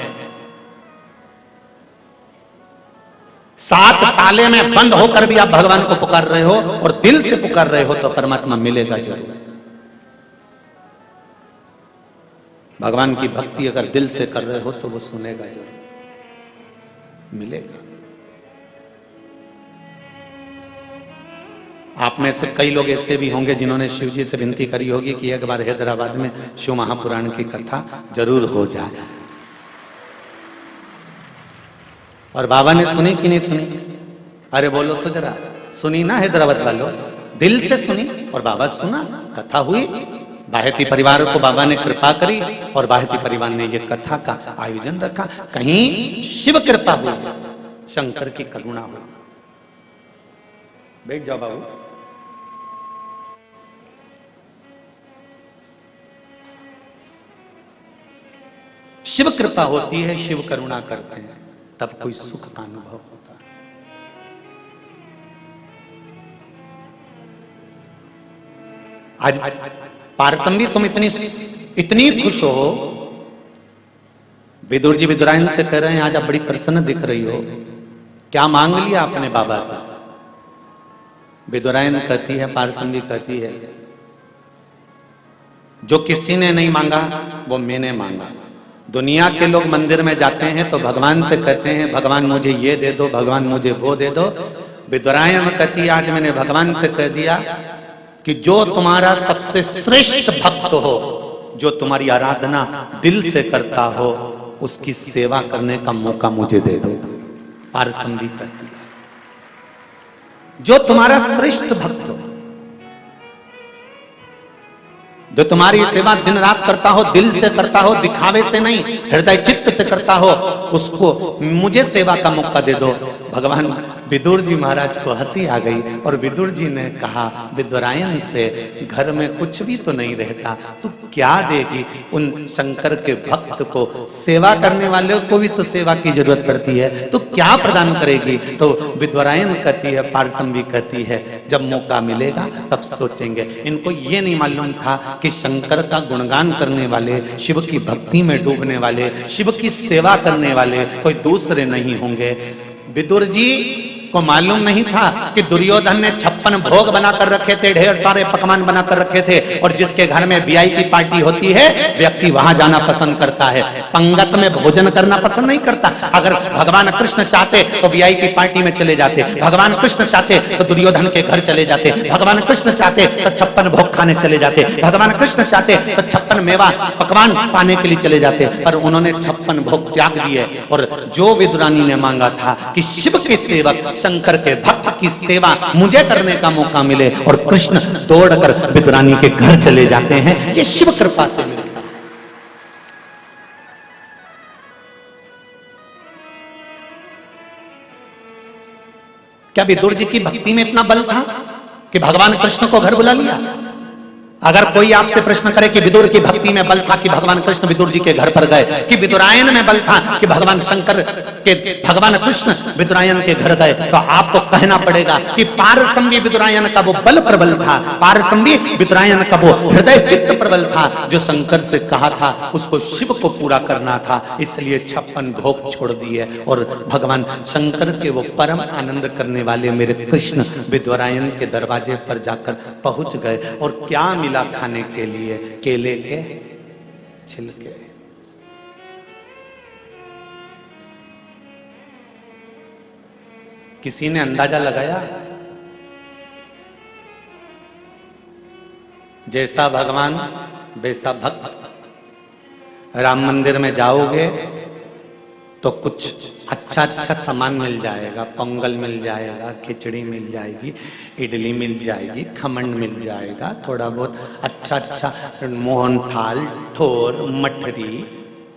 7 ताले में बंद होकर भी आप भगवान को पुकार रहे हो और दिल से पुकार रहे हो तो परमात्मा मिलेगा जरूर। भगवान की भक्ति अगर दिल से कर रहे हो तो वो सुनेगा जरूर, मिलेगा। आप में से कई लोग ऐसे भी होंगे जिन्होंने शिव जी से विनती करी होगी कि एक बार हैदराबाद में शिव महापुराण की कथा जरूर हो जाए। और बाबा ने सुनी कि नहीं सुनी? अरे बोलो तो जरा, सुनी ना हैदराबाद वालों? दिल से सुनी और बाबा सुना, कथा हुई। बाहेती परिवार को बाबा ने कृपा करी और बाहेती परिवार ने ये कथा का आयोजन रखा। कहीं शिव कृपा हुई, शंकर की करुणा हुई। बैठ जाओ बाबू। शिव कृपा होती है, शिव करुणा करते हैं, तब कोई सुख का अनुभव होता है। आज पारसमणी तुम इतनी खुश हो, विदुर जी विदुरायन से कह रहे हैं आज आप बड़ी प्रसन्न दिख रही हो, क्या मांग लिया आपने बाबा से? विदुरायन कहती है, पारसमणी कहती है, जो किसी ने नहीं मांगा वो मैंने मांगा। दुनिया के लोग मंदिर में जाते हैं तो भगवान से कहते हैं भगवान मुझे ये दे दो, भगवान मुझे वो दे दो। विदुरायन कहती है आज मैंने भगवान से कह दिया कि जो तुम्हारा सबसे श्रेष्ठ भक्त हो, जो तुम्हारी आराधना दिल से करता हो, उसकी सेवा करने का मौका मुझे दे दो। पारसमणी कहती है जो तुम्हारा श्रेष्ठ भक्त हो, जो तुम्हारी सेवा दिन रात करता हो, दिल से करता हो, दिखावे से नहीं, हृदय चित्त से करता हो, उसको मुझे सेवा का मौका दे दो। भगवान विदुर जी महाराज को हंसी आ गई और विदुर जी ने कहा विदुरायन से, घर में कुछ भी तो नहीं रहता, तू क्या देगी उन शंकर के भक्त को? सेवा करने वाले को भी तो सेवा की जरूरत पड़ती है, तो क्या प्रदान करेगी? तो विदुरायन कहती है, पारसमणी कहती है, जब मौका मिलेगा तब सोचेंगे। इनको ये नहीं मालूम था कि कि शंकर का गुणगान करने वाले, शिव की भक्ति में डूबने वाले, शिव की सेवा करने वाले कोई दूसरे नहीं होंगे। विदुर जी को मालूम नहीं था कि दुर्योधन ने 56 भोग बनाकर रखे थे, ढेर सारे पकवान बनाकर रखे थे, और जिसके घर में वीआईपी पार्टी होती है व्यक्ति वहां जाना पसंद करता है, पंगत में भोजन करना पसंद नहीं करता। अगर भगवान कृष्ण चाहते तो वीआईपी पार्टी में चले जाते, भगवान कृष्ण चाहते तो दुर्योधन के घर चले जाते, भगवान कृष्ण चाहते तो 56 भोग खाने चले जाते, भगवान कृष्ण चाहते तो 56 मेवा पकवान पाने के लिए चले जाते। पर उन्होंने 56 भोग त्याग दिए, और जो विदुरानी ने मांगा था कि शिव के सेवक शंकर के भक्त की सेवा मुझे करने का मौका मिले, और कृष्ण दौड़कर विदुरानी के घर चले जाते हैं, ये शिव कृपा से मिलता। क्या विदुर जी की भक्ति में इतना बल था कि भगवान कृष्ण को घर बुला लिया? अगर कोई आपसे प्रश्न करे कि विदुर की भक्ति में बल था कि भगवान कृष्ण विदुर जी के घर पर गए, कि विदुरायन में बल था कि भगवान शंकर के भगवान कृष्ण विदुरायन के घर गए, तो आपको कहना पड़ेगा कि पारसंवी विदुरायन का वो बल प्रबल था, पारसंवी विदुरायन का वो हृदय चित्त प्रबल था, जो शंकर से कहा था उसको शिव को पूरा करना था, इसलिए 56 भोग छोड़ दिए और भगवान शंकर के वो परम आनंद करने वाले मेरे कृष्ण विदुरायन के दरवाजे पर जाकर पहुंच गए। और क्या मिला खाने के लिए? केले के छिलके। किसी ने अंदाजा लगाया? जैसा भगवान वैसा भक्त। राम मंदिर में जाओगे तो कुछ अच्छा अच्छा सामान मिल जाएगा, पोंगल मिल जाएगा, खिचड़ी मिल जाएगी, इडली मिल जाएगी, खमन मिल जाएगा, थोड़ा बहुत अच्छा अच्छा मोहन थाल, ठोर, मठरी,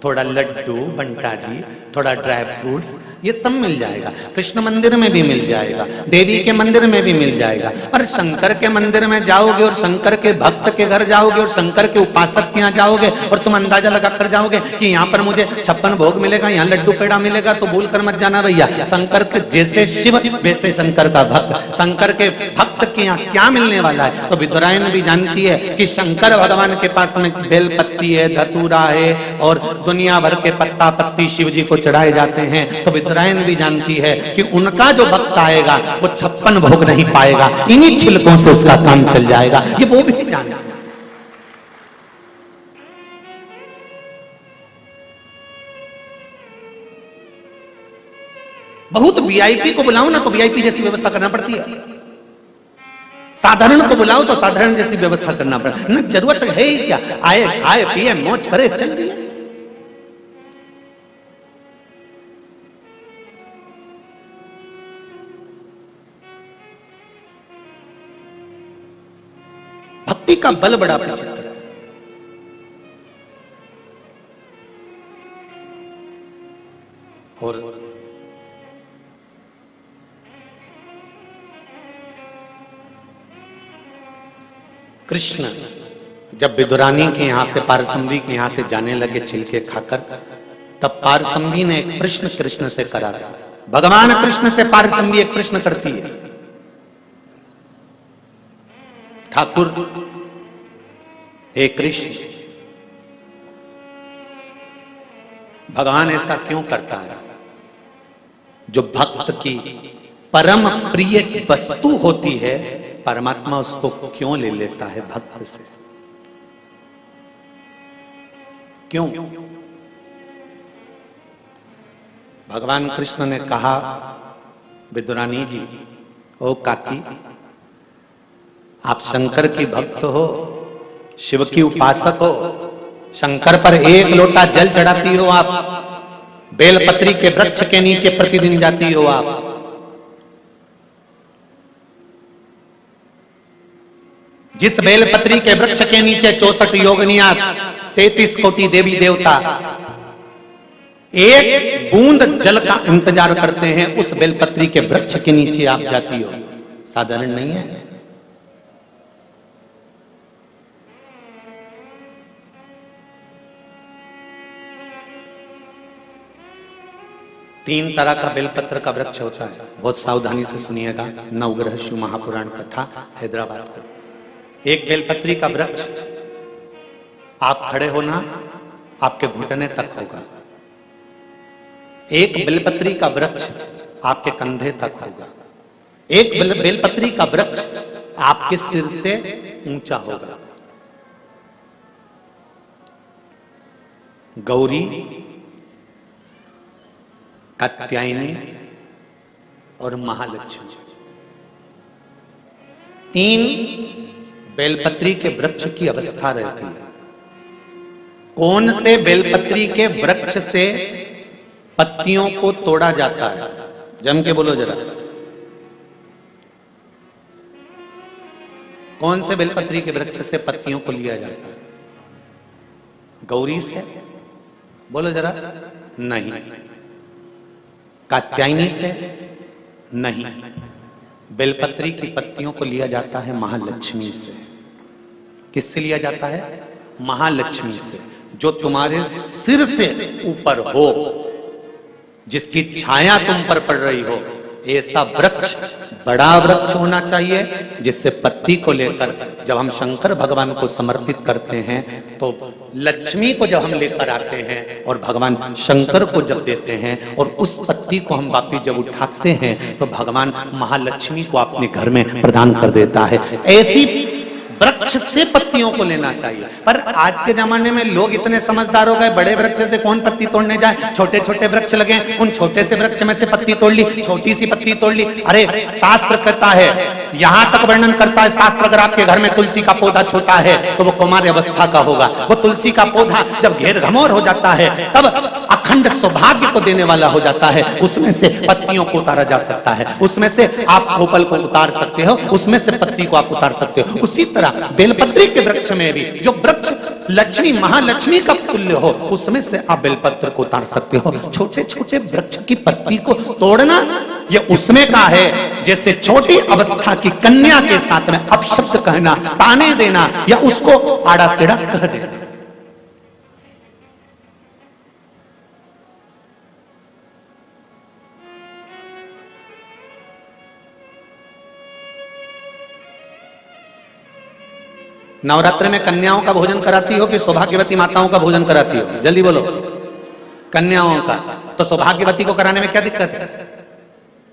थोड़ा लड्डू, बंटा जी, थोड़ा ड्राई फ्रूट्स, ये सब मिल जाएगा। कृष्ण मंदिर में भी मिल जाएगा, देवी के मंदिर में भी मिल जाएगा। और शंकर के मंदिर में जाओगे और शंकर के भक्त के घर जाओगे और शंकर के उपासक के यहाँ जाओगे और तुम अंदाजा लगा कर जाओगे कि यहाँ पर मुझे 56 भोग मिलेगा, यहाँ लड्डू पेड़ा मिलेगा, तो भूल कर मत जाना भैया। शंकर के जैसे शिव वैसे शंकर का भक्त, शंकर के भक्त के यहाँ क्या मिलने वाला है? तो विदुरायन भी जानती है कि शंकर भगवान के पास में बेलपत्ती है, धतूरा है और दुनिया भर के पत्ता पत्ती शिव जी को चढ़ाए जाते हैं। तो विदुरायन भी जानती है कि उनका जो भक्त आएगा वो 56 भोग नहीं पाएगा, इन्हीं छिलकों से उसका काम चल जाएगा, ये वो भी जानती है। बहुत वीआईपी को बुलाओ ना तो वीआईपी जैसी व्यवस्था करना पड़ती है, साधारण को बुलाओ तो साधारण जैसी व्यवस्था करना पड़ता है। ना जरूरत है ही क्या, आए खाए पिए मौज करे चल जाए। भक्ति का बल बड़ा विचित्र है। और कृष्ण जब विदुरानी के यहां से पारसंवी के यहां से जाने लगे छिलके खाकर, तब पारसंवी ने एक प्रश्न कृष्ण से करा था। भगवान कृष्ण से पारसंवी एक प्रश्न करती है, ठाकुर हे कृष्ण, भगवान ऐसा क्यों करता है? जो भक्त की परम प्रिय वस्तु होती है परमात्मा उसको क्यों ले लेता है भक्त से? क्यों? भगवान कृष्ण ने कहा, विदुरानी जी, ओ काकी, आप शंकर की भक्त हो, शिव की उपासक हो, शंकर पर एक लोटा जल चढ़ाती हो आप, बेलपत्री के वृक्ष के नीचे प्रतिदिन जाती हो आप, जिस बेलपत्री के वृक्ष के नीचे 64 योगिनियां, 33 कोटि देवी देवता एक बूंद जल का इंतजार करते हैं, उस बेलपत्री के वृक्ष के नीचे आप जाती हो, साधारण नहीं है। तीन तरह का बेलपत्र का वृक्ष होता है, बहुत सावधानी से सुनिएगा, नवग्रह शिव महापुराण कथा हैदराबाद को। एक बेलपत्री का वृक्ष आप खड़े होना आपके घुटने तक होगा। एक बेलपत्री का वृक्ष आपके कंधे तक होगा। एक बेलपत्री का वृक्ष आपके सिर से ऊंचा होगा। गौरी, कात्यायनी और महालक्ष्मी, तीन बेलपत्री के वृक्ष की अवस्था रहती है। कौन से बेलपत्री के वृक्ष से पत्तियों को तोड़ा जाता है? जम के बोलो जरा। कौन से बेलपत्री के वृक्ष से पत्तियों को लिया जाता है? गौरी से? बोलो जरा। नहीं। कात्यायनी से? नहीं। बेलपत्री की पत्तियों को लिया जाता है महालक्ष्मी से। किससे लिया जाता है? महालक्ष्मी से, जो तुम्हारे सिर से ऊपर हो, जिसकी छाया तुम पर पड़ रही हो। ऐसा वृक्ष बड़ा वृक्ष होना चाहिए, जिससे पत्ती को लेकर जब हम शंकर भगवान को समर्पित करते हैं तो लक्ष्मी को जब हम लेकर आते हैं और भगवान शंकर को जब देते हैं और उस पत्ती को हम वापिस जब उठाते हैं तो भगवान महालक्ष्मी को अपने घर में प्रदान कर देता है। ऐसी वृक्ष से पत्तियों को लेना चाहिए। पर आज के जमाने में लोग इतने समझदार हो गए, बड़े वृक्ष से कौन पत्ती तोड़ने जाए, छोटे छोटे वृक्ष लगे, उन छोटे से वृक्ष में से पत्ती तोड़ ली, छोटी सी पत्ती तोड़ ली। अरे शास्त्र कहता है, यहां तक वर्णन करता है शास्त्र, अगर आपके घर में तुलसी का पौधा छोटा है तो वो कुमार अवस्था का होगा। वो तुलसी का पौधा जब घेर घमोर हो जाता है तब अखंड सौभाग्य को देने वाला हो जाता है। उसमें से पत्तियों को उतारा जा सकता है, उसमें से आप कोपल को उतार सकते हो, उसमें से पत्ती को आप उतार सकते हो। उसी तरह बेलपत्री के वृक्ष में भी जो वृक्ष लक्ष्मी महालक्ष्मी का तुल्य हो, उसमें से आप बेलपत्र को उतार सकते हो। छोटे छोटे वृक्ष की पत्ती को तोड़ना ये उसमें का है जैसे छोटी अवस्था की कन्या के साथ में अपशब्द कहना, ताने देना या उसको आड़ा टेढ़ा कह देना। नवरात्र में कन्याओं का भोजन कराती हो कि सौभाग्यवती माताओं का भोजन कराती हो? जल्दी बोलो। कन्याओं का। तो सौभाग्यवती को कराने में क्या दिक्कत है?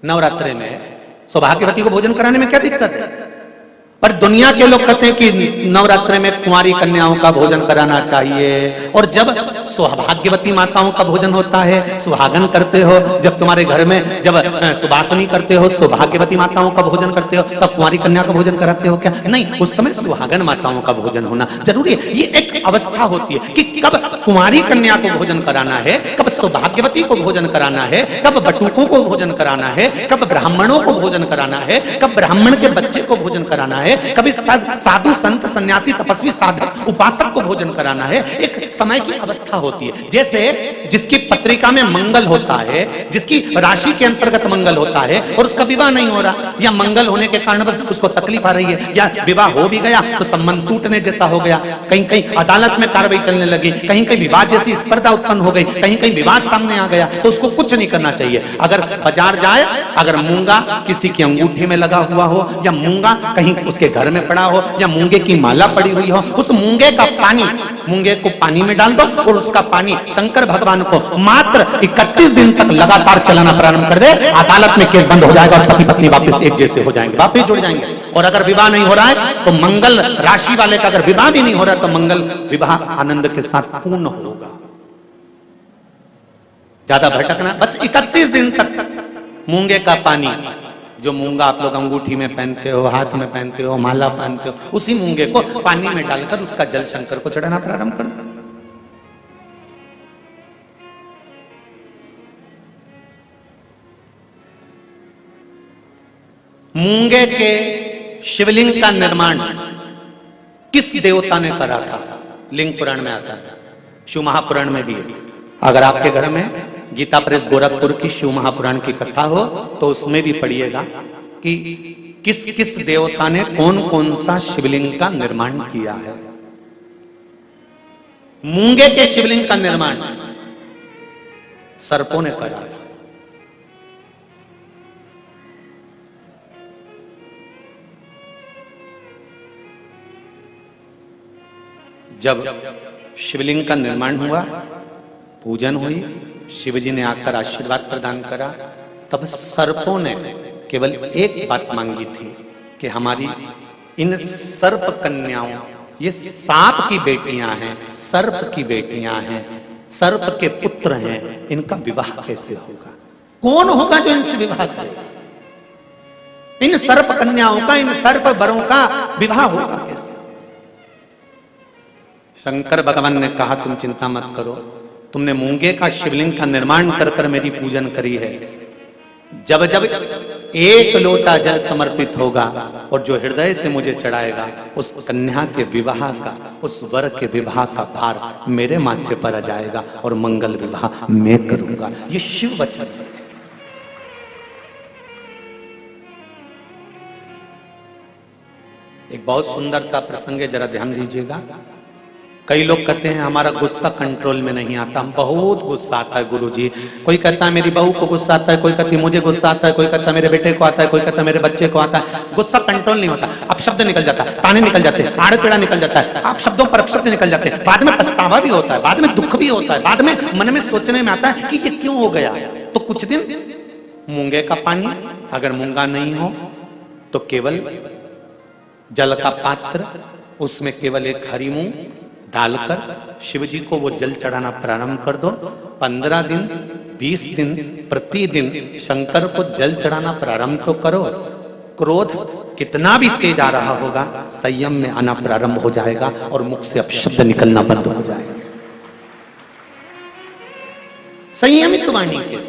नवरात्र में सौभाग्यवती को भोजन कराने में क्या दिक्कत है? पर दुनिया के लोग कहते हैं कि नवरात्र में कुंवारी कन्याओं का भोजन कराना चाहिए। और जब सौभाग्यवती माताओं का भोजन होता है, सुहागन करते हो, जब तुम्हारे घर में जब सुबासनी करते हो, सौभाग्यवती माताओं का भोजन करते हो, तब कुंवारी कन्या का भोजन कराते हो क्या? नहीं, उस समय सुहागन माताओं का भोजन होना जरूरी है। ये एक अवस्था होती है कि कब कुंवारी कन्या को भोजन कराना है, कब सौभाग्यवती को भोजन कराना है, कब बटुकों को भोजन कराना है, कब ब्राह्मणों को भोजन कराना है, कब ब्राह्मण के बच्चे को भोजन कराना है, कभी साधु संत सन्यासी तपस्वी साधक उपासक को भोजन कराना है। एक समय की अवस्था होती है। जैसे जिसकी पत्रिका में मंगल होता है, जिसकी राशि के अंतर्गत मंगल होता है और उसका विवाह नहीं हो रहा, या मंगल होने के कारण बस उसको तकलीफ आ रही है, या विवाह हो भी गया तो संबंध टूटने जैसा हो गया, कहीं कहीं अदालत में कार्रवाई चलने लगी, कहीं कहीं विवाद जैसी स्पर्धा उत्पन्न हो गई, कहीं कहीं विवाद सामने आ गया, तो उसको कुछ नहीं करना चाहिए। अगर बाजार जाए, अगर मूंगा किसी की अंगूठी में लगा हुआ हो, या मूंगा कहीं उसके घर में पड़ा हो, या मूंगे की माला पड़ी हुई हो, उस मूंगे का पानी, मूंगे को पानी में डाल दो और उसका पानी शंकर भगवान को मात्र 31 दिन तक लगातार चलाना प्रारंभ कर दे। अदालत में केस बंद हो जाएगा और पति पत्नी वापस एक जैसे हो जाएंगे, वापस जुड़ जाएंगे। और अगर विवाह नहीं हो रहा है तो मंगल राशि वाले का अगर विवाह भी नहीं हो रहा तो मंगल विवाह आनंद के साथ पूर्ण होगा। ज्यादा भटकना, बस 31 दिन तक मूंगे का पानी, जो मूंगा आप लोग अंगूठी में पहनते हो, हाथ में पहनते हो, माला पहनते हो, उसी मूंगे को पानी में डालकर उसका जल शंकर को चढ़ाना प्रारंभ कर दो। मूंगे के शिवलिंग का निर्माण किस देवता ने करा था? लिंग पुराण में आता है, शिव महापुराण में भी है। अगर आपके घर में गीता प्रेस गोरखपुर की शिव महापुराण की कथा हो तो उसमें भी पढ़िएगा कि किस किस देवता ने कौन कौन सा शिवलिंग का निर्माण किया है। मूंगे के शिवलिंग का निर्माण सर्पों ने करा था। जब शिवलिंग का निर्माण हुआ, पूजन हुई, शिवजी ने आकर आशीर्वाद प्रदान करा। तब सर्पों ने केवल एक बात मांगी थी कि हमारी इन सर्प कन्याओं, ये सांप की बेटियां हैं, सर्प की बेटियां हैं, सर्प के पुत्र हैं, इनका विवाह कैसे होगा? कौन होगा जो इनसे विवाह करे? इन सर्प कन्याओं का, इन सर्प वरों का विवाह होगा कैसे? शंकर भगवान ने कहा तुम चिंता मत करो, तुमने मूंगे का शिवलिंग का निर्माण कर कर मेरी पूजन करी है। जब जब एक लोटा जल समर्पित होगा और जो हृदय से मुझे चढ़ाएगा, उस कन्या के विवाह का, उस वर के विवाह का भार मेरे माथे पर आ जाएगा और मंगल विवाह मैं करूंगा। ये शिव वचन है। एक बहुत सुंदर सा प्रसंग है, जरा ध्यान दीजिएगा। कई लोग कहते हैं हमारा गुस्सा कंट्रोल में नहीं आता, हम बहुत गुस्सा आता है गुरुजी। कोई कहता है मेरी बहू को गुस्सा आता है, कोई कहती है मुझे गुस्सा आता है, कोई कहता है मेरे बेटे को आता है, कोई कहता है मेरे बच्चे को आता है। गुस्सा कंट्रोल नहीं होता, अब शब्द निकल जाता है, ताने निकल जाते हैं, आड़े टेढ़ा निकल जाता है, आप शब्दों पर अपशब्द निकल जाते हैं, बाद में पछतावा भी होता है, बाद में दुख भी होता है, बाद में मन में सोचने में आता है कि ये क्यों हो गया। तो कुछ दिन मूंगे का पानी, अगर मूंगा नहीं हो तो केवल जल का पात्र, उसमें केवल एक हरी मूंग डालकर शिव जी को वो जल चढ़ाना प्रारंभ कर दो। 15 दिन 20 दिन प्रतिदिन शंकर को जल चढ़ाना प्रारंभ तो करो। क्रोध कितना भी तेज आ रहा होगा, संयम में आना प्रारंभ हो जाएगा और मुख से अपशब्द निकलना बंद हो जाएगा। संयमित वाणी के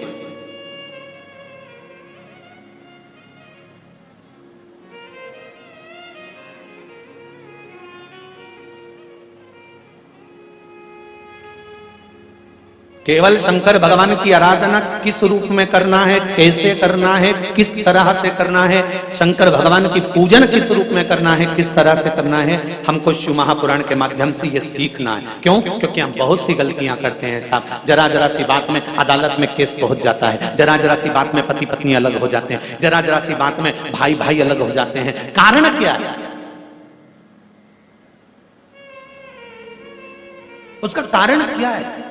केवल शंकर भगवान की आराधना किस रूप में करना है, कैसे करना है, किस तरह से करना है, शंकर भगवान की पूजन किस रूप में करना है, किस तरह से करना है, हमको शिव महापुराण के माध्यम से ये सीखना है। क्यों? क्योंकि हम बहुत सी गलतियां करते हैं साहब। जरा जरा सी बात में अदालत में केस पहुंच जाता है, जरा जरा सी बात में पति पत्नी अलग हो जाते हैं, जरा जरा सी बात में भाई भाई अलग हो जाते हैं। कारण क्या है? उसका कारण क्या है?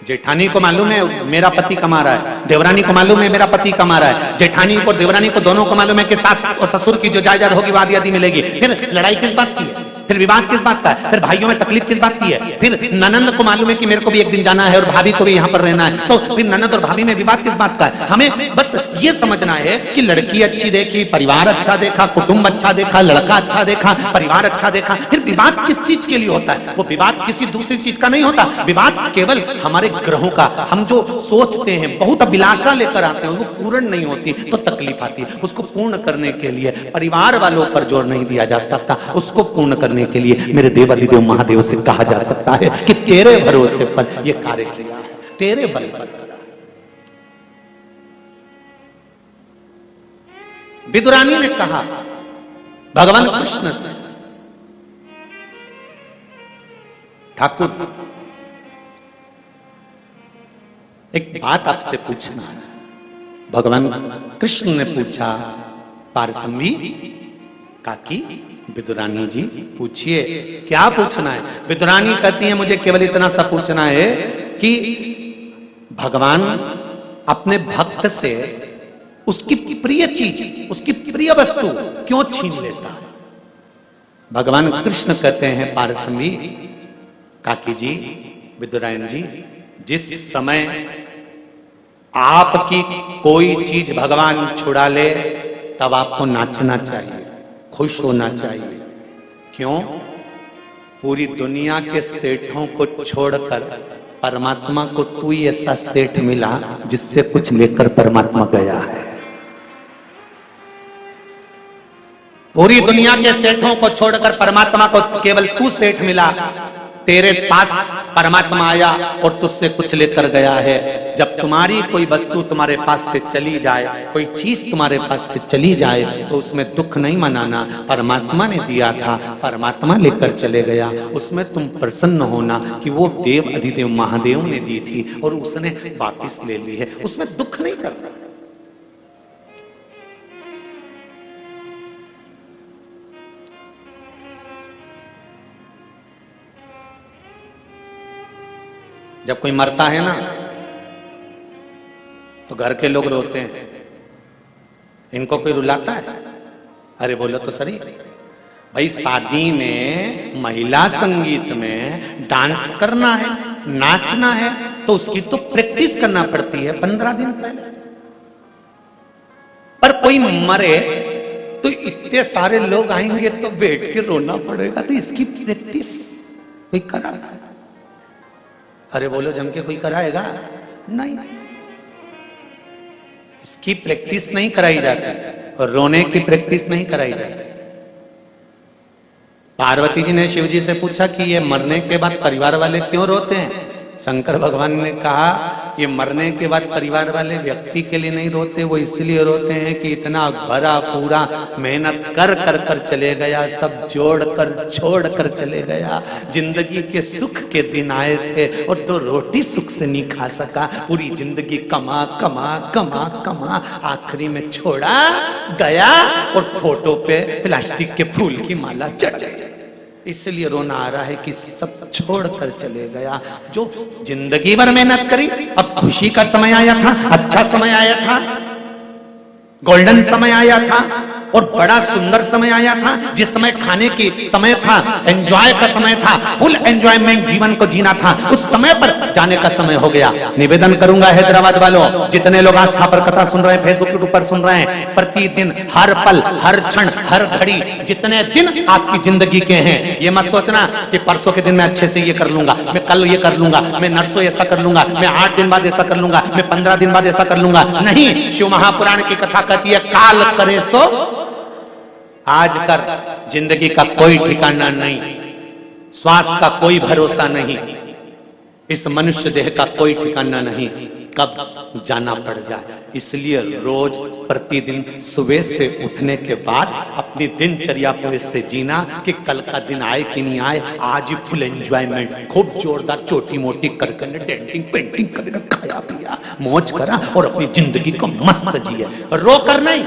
जेठानी को मालूम है मेरा पति कमा रहा है, देवरानी को मालूम है मेरा पति कमा रहा है, जेठानी को देवरानी को दोनों को मालूम है कि सास और ससुर की जो जायदाद होगी वो आधी आधी मिलेगी। फिर लड़ाई किस बात की है? फिर विवाद किस बात का है? फिर भाइयों में तकलीफ किस बात की है? फिर ननंद को मालूम है कि मेरे को भी एक दिन जाना है और भाभी को भी यहाँ पर रहना है, तो फिर ननंद और भाभी में विवाद किस बात का है? हमें बस ये समझना है कि लड़की अच्छी देखी, परिवार अच्छा देखा, कुटुंब अच्छा देखा, लड़का अच्छा देखा, परिवार अच्छा देखा। फिर विवाद किस चीज के लिए होता है? वो विवाद किसी दूसरी चीज का नहीं होता। विवाद केवल हमारे ग्रहों का, हम जो सोचते हैं, बहुत अभिलाषा लेकर आते हैं, वो पूर्ण नहीं होती तो तकलीफ आती है। उसको पूर्ण करने के लिए परिवार वालों पर जोर नहीं दिया जा सकता, उसको पूर्ण करने के लिए मेरे देवाधिदेव महादेव से कहा जा सकता है कि तेरे भरोसे पर यह कार्य किया है, तेरे बल पर। विदुरानी ने कहा भगवान कृष्ण से, ठाकुर एक बात आपसे पूछना है। भगवान कृष्ण ने पूछा, पारसमवी काकी विदुरानी जी पूछिए, क्या पूछना है? विदुरानी कहती है मुझे केवल इतना सा पूछना है कि भगवान अपने भक्त से उसकी प्रिय चीज, उसकी प्रिय वस्तु क्यों छीन लेता है? भगवान कृष्ण कहते हैं, पारसमवी काकी जी, विदुरानी जी, जिस समय आपकी कोई चीज भगवान छुड़ा ले तब आपको नाचना चाहिए, खुश होना चाहिए। क्यों? पूरी दुनिया के सेठों को छोड़कर परमात्मा को तू ही ऐसा सेठ मिला जिससे कुछ लेकर परमात्मा गया है। पूरी दुनिया के सेठों को छोड़कर परमात्मा को केवल तू सेठ मिला, तेरे पास परमात्मा आया और तुझसे कुछ लेकर गया है। जब तुम्हारी कोई वस्तु तुम्हारे पास से चली जाए, कोई चीज तुम्हारे पास से चली जाए, तो उसमें दुख नहीं मनाना, परमात्मा ने दिया था, परमात्मा लेकर चले गया, उसमें तुम प्रसन्न होना कि वो देव अधिदेव महादेव ने दी थी और उसने वापिस ले ली है, उसमें दुख नहीं करना। जब कोई मरता है ना तो घर के लोग रोते हैं, इनको कोई रुलाता है? अरे बोलो तो सही भाई, शादी में महिला संगीत में डांस करना है, नाचना है तो उसकी तो प्रैक्टिस करना पड़ती है 15 दिन पहले। पर कोई मरे तो इतने सारे लोग आएंगे तो बैठ के रोना पड़ेगा, तो इसकी प्रैक्टिस कोई कराता है? अरे बोलो जम के कोई कराएगा? नहीं, इसकी प्रैक्टिस नहीं कराई जाती और रोने की प्रैक्टिस नहीं कराई जाती। पार्वती जी ने शिव जी से पूछा कि ये मरने के बाद परिवार वाले क्यों रोते हैं? शंकर भगवान ने कहा ये मरने के बाद परिवार वाले व्यक्ति के लिए नहीं रोते, वो इसलिए रोते हैं कि इतना भरा पूरा मेहनत कर कर कर चले गया, सब जोड़ कर छोड़ कर चले गया, जिंदगी के सुख के दिन आए थे और 2 रोटी सुख से नहीं खा सका, पूरी जिंदगी कमा कमा कमा कमा आखिरी में छोड़ा गया और फोटो पे प्लास्टिक के फूल की माला चढ़ गई। इसलिए रोना आ रहा है कि सब छोड़ कर चले गया, जो जिंदगी भर मेहनत करी। अब खुशी का समय आया था, अच्छा समय आया था, गोल्डन समय आया था और बड़ा सुंदर समय आया था, जिस समय खाने की समय था, एंजॉय का समय था, फुल एंजॉयमेंट जीवन को जीना था, उस समय पर जाने का समय हो गया। निवेदन करूंगा हैदराबाद वालों, जितने लोग आस्था पर कथा सुन रहे हैं, फेसबुक यूट्यूब पर सुन रहे हैं, प्रतिदिन हर पल हर क्षण हर घड़ी जितने दिन आपकी जिंदगी के हैं, ये मत सोचना कि परसों के दिन मैं अच्छे से ये कर लूंगा, मैं कल ये कर लूंगा, मैं नरसों ऐसा कर लूंगा, मैं 8 दिन बाद ऐसा कर लूंगा, मैं 15 दिन बाद ऐसा कर लूंगा। नहीं, शिव महापुराण की कथा कहती है काल करे सो आज कर। जिंदगी का कोई ठिकाना नहीं, श्वास का कोई भरोसा नहीं, इस मनुष्य देह का कोई ठिकाना नहीं, कब जाना पड़ जाए। इसलिए रोज प्रतिदिन सुबह से उठने के बाद अपनी दिनचर्या को इससे जीना कि कल का दिन आए कि नहीं आए, आज ही फुल एंजॉयमेंट, खूब जोरदार छोटी मोटी करके डेंटिंग पेंटिंग करके खाया पिया मौज करा और अपनी जिंदगी को मस्त जिए, रो कर नहीं।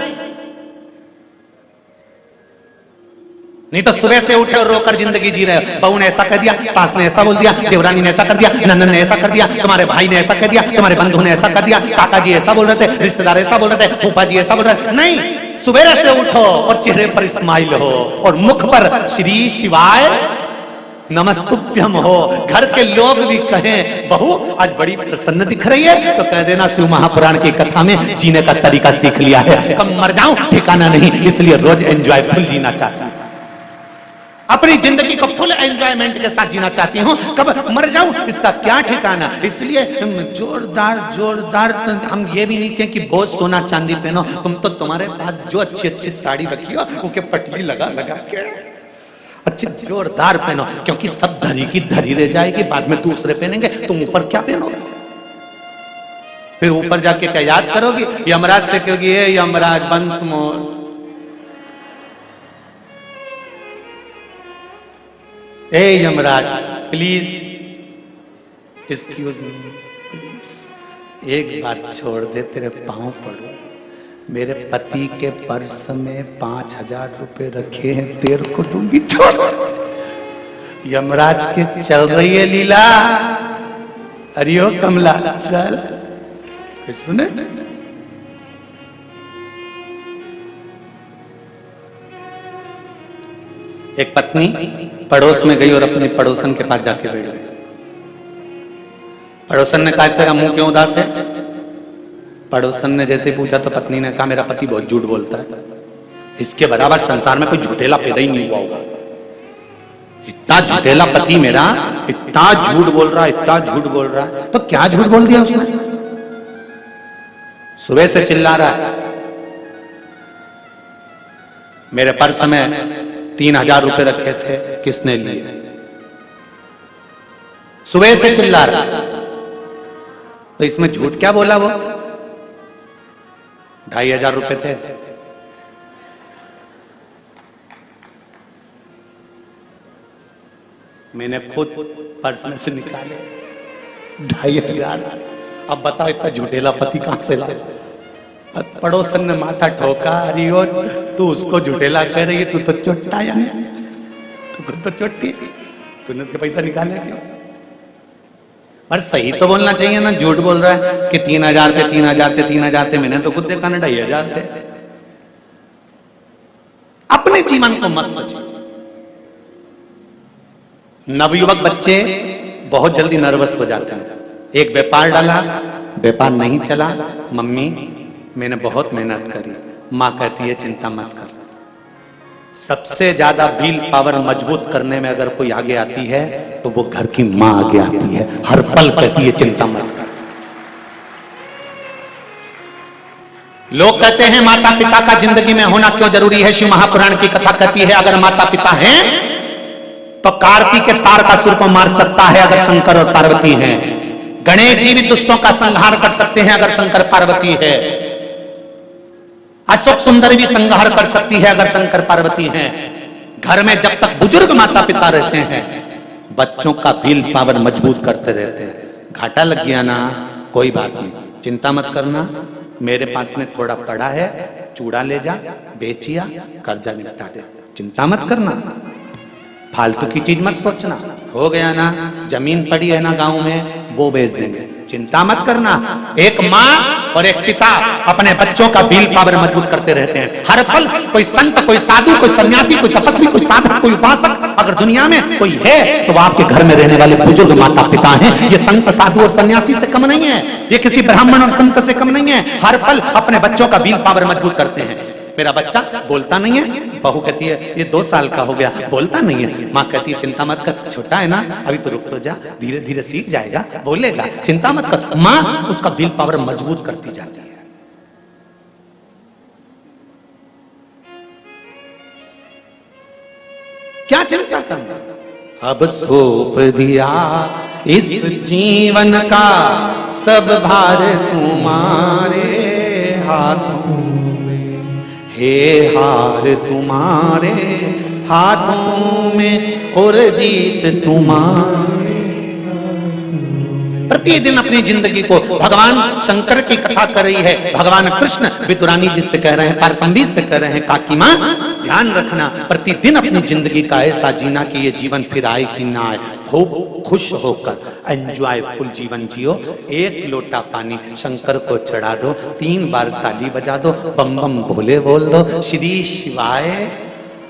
नहीं तो सुबह से उठे और रोकर जिंदगी जी रहे हो। बहू ने ऐसा कर दिया, सास ने ऐसा बोल दिया, देवरानी ने ऐसा कर दिया, नंदन ने ऐसा कर दिया, तुम्हारे भाई ने ऐसा कर दिया, तुम्हारे बंधु ने ऐसा कर दिया, काका जी ऐसा बोल रहे थे, रिश्तेदार ऐसा बोल रहे थे, फूफा जी ऐसा बोल रहे थे। नहीं, सुबह से उठो और चेहरे पर स्माइल हो और मुख पर श्री शिवाय नमस्तुभ्यम हो। घर के लोग भी कहें बहू आज बड़ी प्रसन्न दिख रही है, तो कह देना शिव महापुराण की कथा में जीने का तरीका सीख लिया है, कब मर जाऊं ठिकाना नहीं, इसलिए रोज एंजॉयफुल जीना चाहती हूं, अपनी जिंदगी को फुल एंजॉयमेंट के साथ जीना चाहती हूँ, कब मर जाऊं इसका क्या ठिकाना। इसलिए जोरदार जोरदार हम ये भी नहीं कहें कि बहुत सोना चांदी पहनो, तुम तो तुम्हारे पास जो अच्छी अच्छी साड़ी रखी हो उनके पटली लगा लगा के अच्छी जोरदार पहनो, क्योंकि सब धरी की धरी रह जाएगी, बाद में दूसरे पहनेंगे, तुम ऊपर क्या पहनोगे? फिर ऊपर जाके क्या याद करोगी? यमराज से कहोगी यमराज वंश मोर, ए Yamraj please excuse me, please एक बार छोड़ दे, तेरे पांव पड़ो, मेरे पति के पर्स में 5000 रुपए रखे हैं, तेरे को दूंगी, छोड़। यमराज के चल रही है लीला, अरियो कमला चल, सुने एक पत्नी पड़ोस में गई और अपने पड़ोसन के पास जाके बैठ गई। पड़ोसन ने कहा तेरा मुंह क्यों उदास है? पड़ोसन ने जैसे पूछा तो पत्नी ने कहा मेरा पति बहुत झूठ बोलता है, इसके बराबर संसार में कोई झूठेला पैदा ही नहीं हुआ होगा, इतना झूठेला पति मेरा, इतना झूठ बोल रहा है, इतना झूठ बोल रहा है। तो क्या झूठ बोल दिया उसने? सुबह से चिल्ला रहा है मेरे पर्स में 3000 रुपए रखे थे, किसने लिए? सुबह से चिल्ला रहा, तो इसमें झूठ क्या बोला? वो 2500 रुपए थे, मैंने खुद पर्स में से निकाले 2500। अब बताओ इतना झूठेला पति कहां से ला? पड़ोसन ने माथा ठोका, अरे तू उसको झूठेला कह रही है, तू तो चोटा या तू खुद तो चोटी, तूने उसके पैसा निकाले क्यों? पर सही तो बोलना चाहिए ना, झूठ बोल रहा है कि 3000 थे 3000 थे 3000 थे, मैंने तो खुद देखा ना 2500 थे। अपने जीवन को मस्त जी। नवयुवक बच्चे बहुत जल्दी नर्वस हो जाते हैं। एक व्यापार डाला, व्यापार नहीं चला, मम्मी मैंने बहुत मेहनत करी, मां कहती है चिंता मत कर। सबसे ज्यादा विल पावर मजबूत करने में अगर कोई आगे आती है तो वो घर की मां आगे आती है, हर पल कहती है चिंता मत कर। लोग कहते हैं माता पिता का जिंदगी में होना क्यों जरूरी है। शिव महापुराण की कथा कहती है अगर माता पिता हैं तो कार्तिक के तारकासुर को मार सकता है अगर शंकर और पार्वती हैं। गणेश जी भी दुष्टों का संहार कर सकते हैं अगर शंकर पार्वती है। अशोक सुंदर भी संहार कर सकती है अगर शंकर पार्वती हैं। घर में जब तक बुजुर्ग माता पिता रहते हैं बच्चों का विल पावर मजबूत करते रहते हैं। घाटा लग गया ना कोई बात नहीं, चिंता मत करना, मेरे पास में थोड़ा पड़ा है, चूड़ा ले जा, बेचिया, कर्जा निपटा दे, चिंता मत करना, फालतू की चीज मत सोचना। हो गया ना, जमीन पड़ी है ना गांव में, वो बेच देंगे, चिंता मत करना। एक माँ और एक पिता अपने बच्चों का विल पावर मजबूत करते रहते हैं। हर पल कोई संत, कोई साधु, कोई सन्यासी, कोई तपस्वी, कोई साधक, कोई उपासक अगर दुनिया में कोई है तो वो आपके घर में रहने वाले बुजुर्ग माता पिता हैं। ये संत साधु और सन्यासी से कम नहीं है, ये किसी ब्राह्मण और संत से कम नहीं है। हर पल अपने बच्चों का विल पावर मजबूत करते हैं। मेरा बच्चा बोलता नहीं है, बहू कहती है ये 2 साल का हो गया बोलता नहीं है, माँ कहती है चिंता मत कर, छोटा है ना अभी तो रुक तो जा, धीरे धीरे सीख जाएगा, बोलेगा, चिंता मत कर। माँ उसका विल पावर मजबूत करती जाती है। क्या चिंता करना, अब सौंप दिया इस जीवन का सब भार तुम्हारे हाथों, हे हार तुम्हारे हाथों में और जीत तुम्हारे। प्रतिदिन अपनी जिंदगी को भगवान शंकर की कथा कर रही है। भगवान कृष्ण विदुरानी जी से कह रहे हैं, पारसंबीज से कह रहे हैं, काकी मां ध्यान रखना, प्रतिदिन अपनी जिंदगी का ऐसा जीना कि ये जीवन फिर आए कि ना आए, खूब खुश होकर एंजॉयफुल जीवन जियो। 1 लोटा पानी शंकर को चढ़ा दो, 3 बार ताली बजा दो, बम बम भोले बोल दो, श्री शिवाय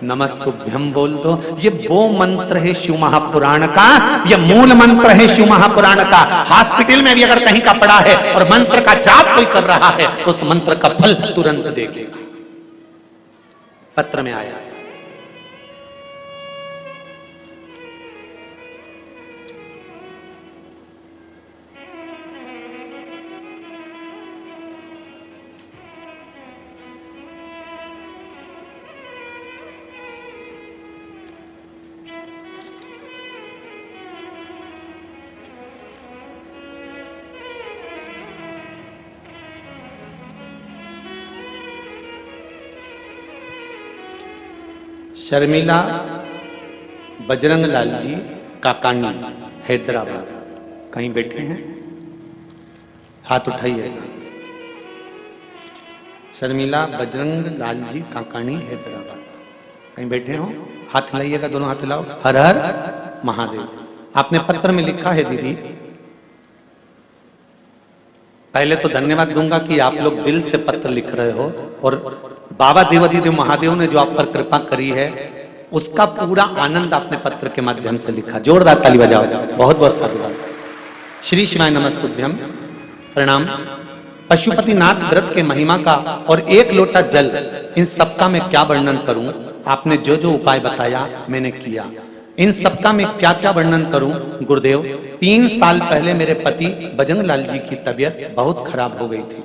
नमस्तुभ्यम बोल दो। ये वो मंत्र है शिव महापुराण का, ये मूल मंत्र है शिव महापुराण का। हॉस्पिटल में भी अगर कहीं का पड़ा है और मंत्र का जाप कोई कर रहा है तो उस मंत्र का फल तुरंत देखेगा। पत्र में आया है। शर्मिला बजरंग लाल जी काकानी हैदराबाद, कहीं बैठे हैं? हाथ उठाइएगा। शर्मिला बजरंग लाल जी काकानी हैदराबाद, कहीं बैठे हो? हाथ हिलाइएगा, दोनों हाथ हिलाओ। हर हर महादेव। आपने पत्र में लिखा है दीदी, पहले तो धन्यवाद दूंगा कि आप लोग दिल से पत्र लिख रहे हो और बाबा देवाधिदेव महादेव ने जो आप पर कृपा करी है उसका पूरा आनंद आपने पत्र के माध्यम से लिखा। जोरदार ताली बजाओ, बहुत बहुत साधुवाद। श्री शिवाय नमस्तुभ्यम, प्रणाम। पशुपतिनाथ व्रत के महिमा का और 1 लोटा जल, इन सबका मैं क्या वर्णन करूं। आपने जो जो उपाय बताया मैंने किया, इन सबका मैं क्या क्या वर्णन करूं। गुरुदेव, 3 साल पहले मेरे पति बजरंग लाल जी की तबीयत बहुत खराब हो गई थी।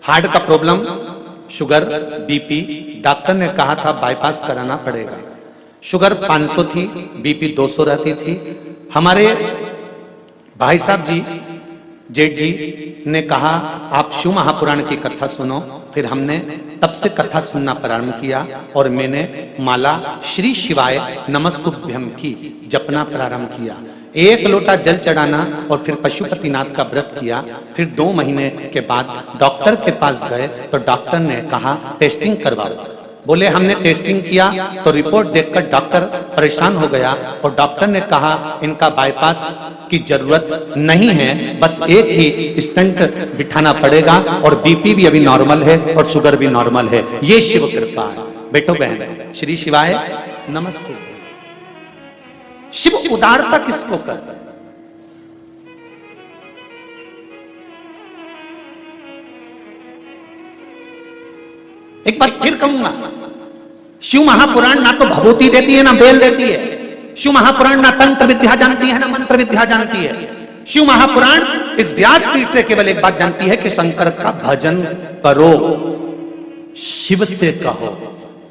हार्ट का प्रॉब्लम, शुगर, बीपी, डॉक्टर ने कहा था बाईपास कराना पड़ेगा। शुगर 500 थी, बीपी 200 रहती थी। हमारे भाई साहब जी, जेठ जी ने कहा आप शिव महापुराण की कथा सुनो। फिर हमने तब से कथा सुनना प्रारंभ किया और मैंने माला श्री शिवाय नमस्तुभ्यम की जपना प्रारंभ किया। 1 लोटा जल चढ़ाना और फिर पशुपतिनाथ का व्रत किया। फिर 2 महीने के बाद डॉक्टर के पास गए तो डॉक्टर ने कहा टेस्टिंग करवाओ। बोले हमने टेस्टिंग किया तो रिपोर्ट देखकर डॉक्टर परेशान हो गया और डॉक्टर ने कहा इनका बाईपास की जरूरत नहीं है, बस एक ही स्टंट बिठाना पड़ेगा और बीपी भी अभी नॉर्मल है और शुगर भी नॉर्मल है। ये शिव कृपा है। बेटो बहन, श्री शिवाय नमस्ते। शिव उदारता किसको कहते हैं? एक बार फिर कहूंगा, शिव महापुराण ना तो भभूति देती है ना बेल देती है। शिव महापुराण ना तंत्र विद्या जानती है ना मंत्र विद्या जानती है। शिव महापुराण इस व्यासपीठ से केवल एक बात जानती है कि शंकर का भजन करो। शिव से कहो,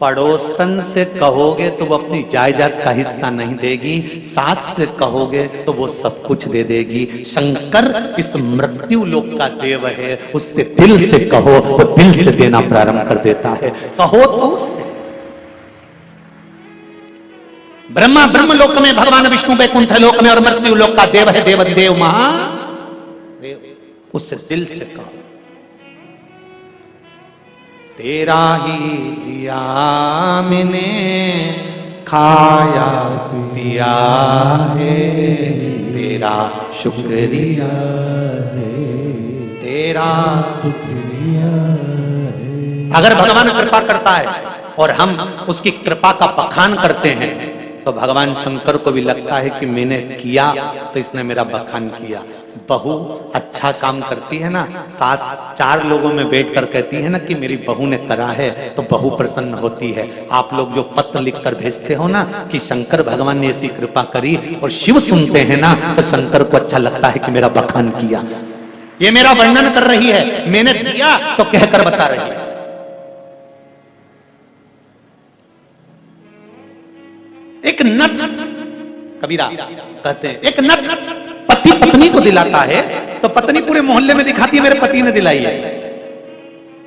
पड़ोसन से कहोगे तो वो अपनी जायदाद का हिस्सा नहीं देगी, सास से कहोगे तो वो सब कुछ दे देगी। शंकर इस मृत्यु लोक का देव है, उससे दिल से कहो वो दिल से देना प्रारंभ कर देता है। कहो तो उससे। ब्रह्मा ब्रह्म लोक में, भगवान विष्णु वैकुंठ लोक में और मृत्यु लोक का देव है देवाधिदेव महादेव, उससे दिल से कहो। तेरा ही दिया मैंने खाया पिया है, तेरा शुक्रिया है, तेरा शुक्रिया है। अगर भगवान कृपा करता है और हम उसकी कृपा का बखान करते हैं तो भगवान शंकर को भी लगता है कि मैंने किया तो इसने मेरा बखान किया। बहू अच्छा काम करती है ना, सास चार लोगों में बैठकर कहती है ना कि मेरी बहू ने करा है, तो बहू प्रसन्न होती है। आप लोग जो पत्र लिखकर भेजते हो ना कि शंकर भगवान ने ऐसी कृपा करी और शिव सुनते हैं ना तो शंकर को अच्छा लगता है कि मेरा बखान किया, ये मेरा वर्णन कर रही है, मैंने दिया तो कहकर बता रही है। एक नट, कबीरा कहते हैं, एक नट पति पत्नी को दिलाता है तो पत्नी पूरे मोहल्ले में दिखाती है मेरे पति ने दिलाई है,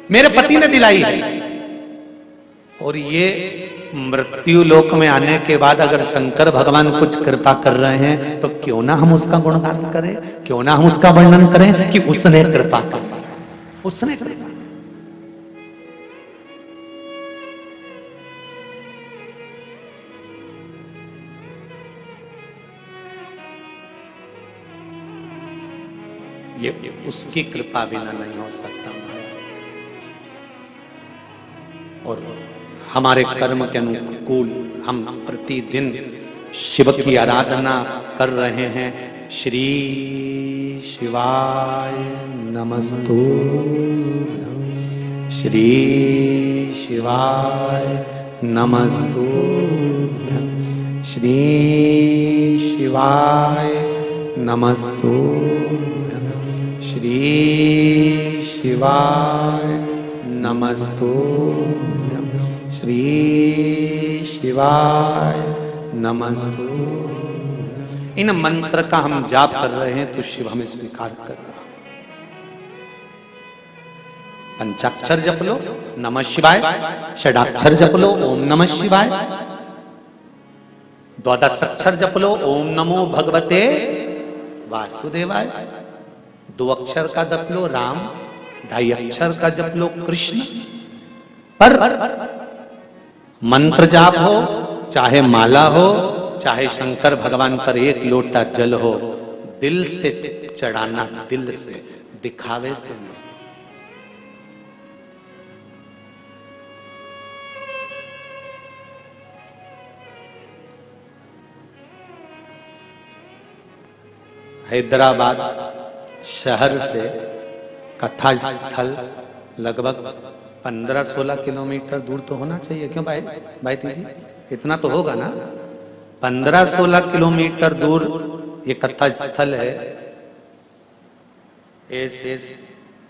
मेरे पति ने दिलाई है। और ये मृत्यु लोक में आने के बाद अगर शंकर भगवान कुछ कृपा कर रहे हैं तो क्यों ना हम उसका गुणगान करें, क्यों ना हम उसका वर्णन करें कि उसने कृपा करी, उसने कृपा। ये उसकी कृपा बिना नहीं हो सकता। और हमारे कर्म के अनुकूल हम प्रतिदिन शिव की आराधना कर रहे हैं। श्री शिवाय नमस्तु, श्री शिवाय नमस्तु, श्री शिवाय नमस्तु, श्री शिवाय नमस्तु, श्री शिवाय नमस्तु। इन मंत्र का हम जाप कर रहे हैं तो शिव हमें स्वीकार कर रहा। पंचाक्षर जप लो नमः शिवाय, षडाक्षर जप लो ओम नमः शिवाय, द्वादशाक्षर जप लो ओम नमो भगवते वासुदेवाय, 2 अक्षर का जप लो राम, 2.5 अक्षर का जप लो कृष्ण। पर मंत्र जाप हो, चाहे माला हो, चाहे शंकर भगवान पर 1 लोटा जल हो, दिल से चढ़ाना, दिल से, दिखावे से नहीं। हैदराबाद शहर से कथा स्थल लगभग 15-16 किलोमीटर दूर तो होना चाहिए, क्यों भाई जी इतना तो होगा ना। 15-16 किलोमीटर दूर ये कथा स्थल है। एस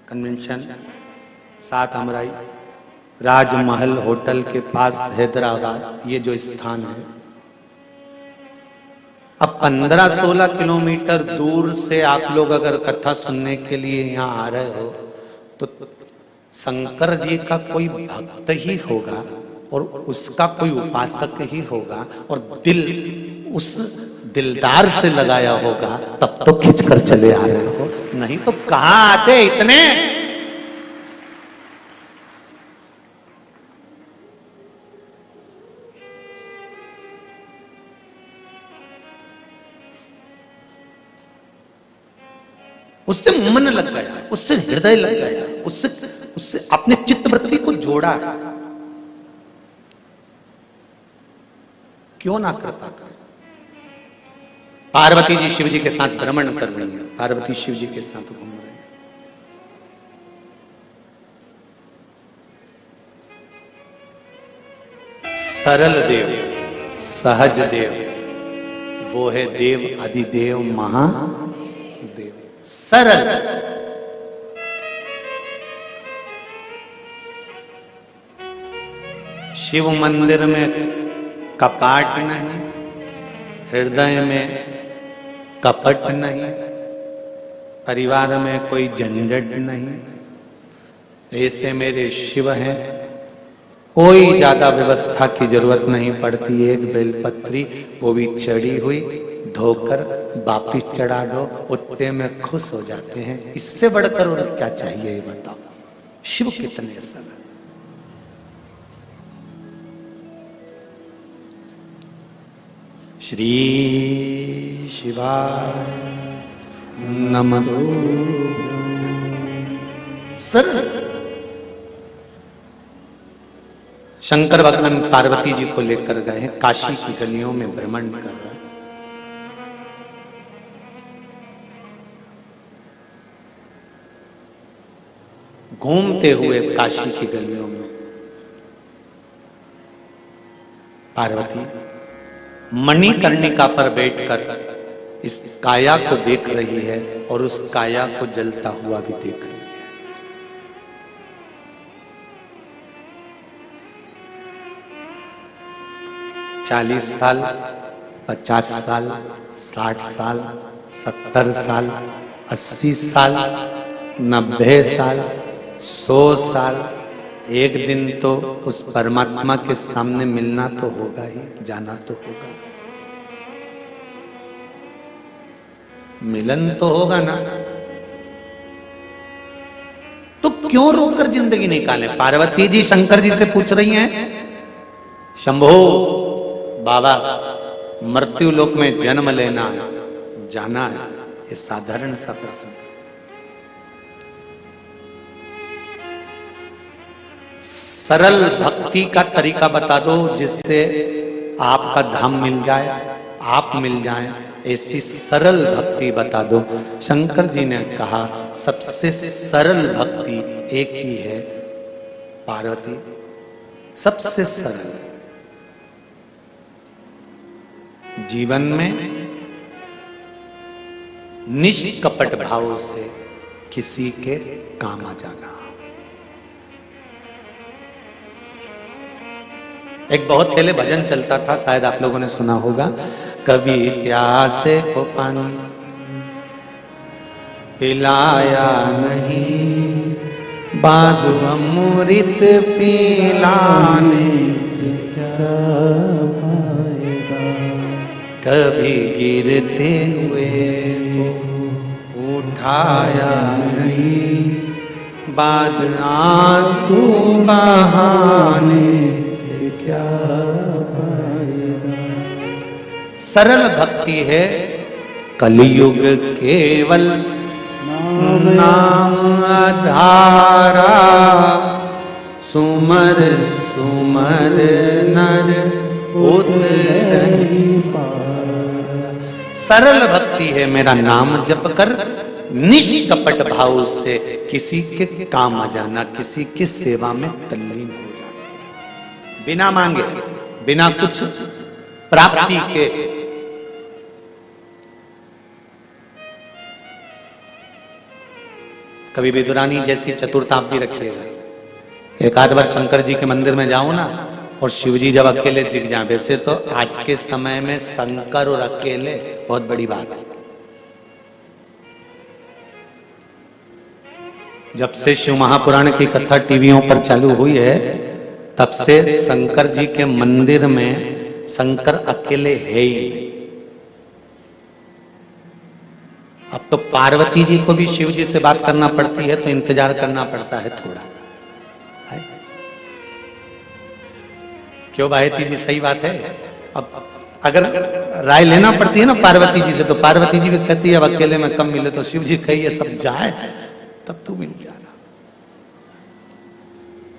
कन्वेंशन 7 अमराई राजमहल होटल के पास हैदराबाद, ये जो स्थान है। अब 15-16 किलोमीटर दूर से आप लोग अगर कथा सुनने के लिए यहाँ आ रहे हो तो शंकर जी का कोई भक्त ही होगा और उसका कोई उपासक ही होगा और दिल उस दिलदार से लगाया होगा, तब तो खिंचकर चले आ रहे हो, नहीं तो कहां आते इतने। उससे मन लग गया, उससे हृदय लग गया, उससे अपने चित्तवृत्ति को जोड़ा है। क्यों ना कृपा करे। पार्वती जी शिव जी के साथ भ्रमण कर रही है, पार्वती शिव जी के साथ घूम रहे हैं। सरल देव, सहज देव, वो है देव अधिदेव महादेव। सरल, शिव मंदिर में कपाट नहीं, हृदय में कपट नहीं, परिवार में कोई झंझट नहीं। ऐसे मेरे शिव हैं, कोई ज्यादा व्यवस्था की जरूरत नहीं पड़ती। एक बेलपत्री वो भी चढ़ी हुई, धोकर वापिस चढ़ा दो, उतने में खुश हो जाते हैं। इससे बढ़कर और क्या चाहिए ये बताओ। शिव कितने सरल। श्री शिवाय नमस्तु। सरल। शंकर भगवान पार्वती जी को लेकर गए, काशी की गलियों में भ्रमण कर रहे। घूमते हुए काशी की गलियों में पार्वती मणिकर्णिका पर बैठकर इस काया को देख रही है और उस काया को जलता हुआ भी देख रही है। 40 साल, 50 साल, 60 साल, 70 साल, 80 साल, 90 साल, 100 साल, एक दिन तो उस परमात्मा के सामने मिलना तो होगा ही, जाना तो होगा, मिलन तो होगा ना। तो क्यों रोकर जिंदगी निकालें। पार्वती जी शंकर जी से पूछ रही हैं, शंभो बाबा मृत्यु लोक में जन्म लेना है, जाना है, ये साधारण सा प्रश्न। सरल भक्ति का तरीका बता दो जिससे आपका धाम मिल जाए, आप मिल जाएं, ऐसी सरल भक्ति बता दो। शंकर जी ने कहा सबसे सरल भक्ति एक ही है पार्वती, सबसे सरल। जीवन में निष्कपट भाव से किसी के काम आ जाना। एक बहुत पहले भजन चलता था, शायद आप लोगों ने सुना होगा, कभी प्यासे को पानी पिलाया नहीं, बाधु अमृत पिलाने से क्या पाएगा, कभी गिरते हुए को उठाया नहीं, बाद आंसू बहाने से क्या फायदा। सरल भक्ति है कलयुग केवल नाम आधारा, सुमर सुमर नर उतरहि पारा। सरल भक्ति है मेरा नाम जप कर निष्कपट भाव से किसी के काम आ जाना, किसी की सेवा में तल्लीन हो जाना, बिना मांगे, बिना कुछ प्राप्ति के। कभी विदुरानी जैसी चतुरता आप भी रखिएगा। एक आध बार शंकर जी के मंदिर में जाओ ना और शिव जी जब अकेले दिख जाए, वैसे तो आज के समय में शंकर और अकेले बहुत बड़ी बात है। जब से शिव महापुराण की कथा टीवियों पर चालू हुई है तब से शंकर जी के मंदिर में शंकर अकेले है ही नहीं। अब तो पार्वती जी को भी शिव जी से बात करना पड़ती है तो इंतजार करना पड़ता है थोड़ा। क्यों भाई जी, सही बात है। अब अगर राय लेना पड़ती है ना पार्वती जी से, तो पार्वती जी भी कहती है अब अकेले में कम मिले तो शिव जी कहिए सब जाए तब तू मिल जाना।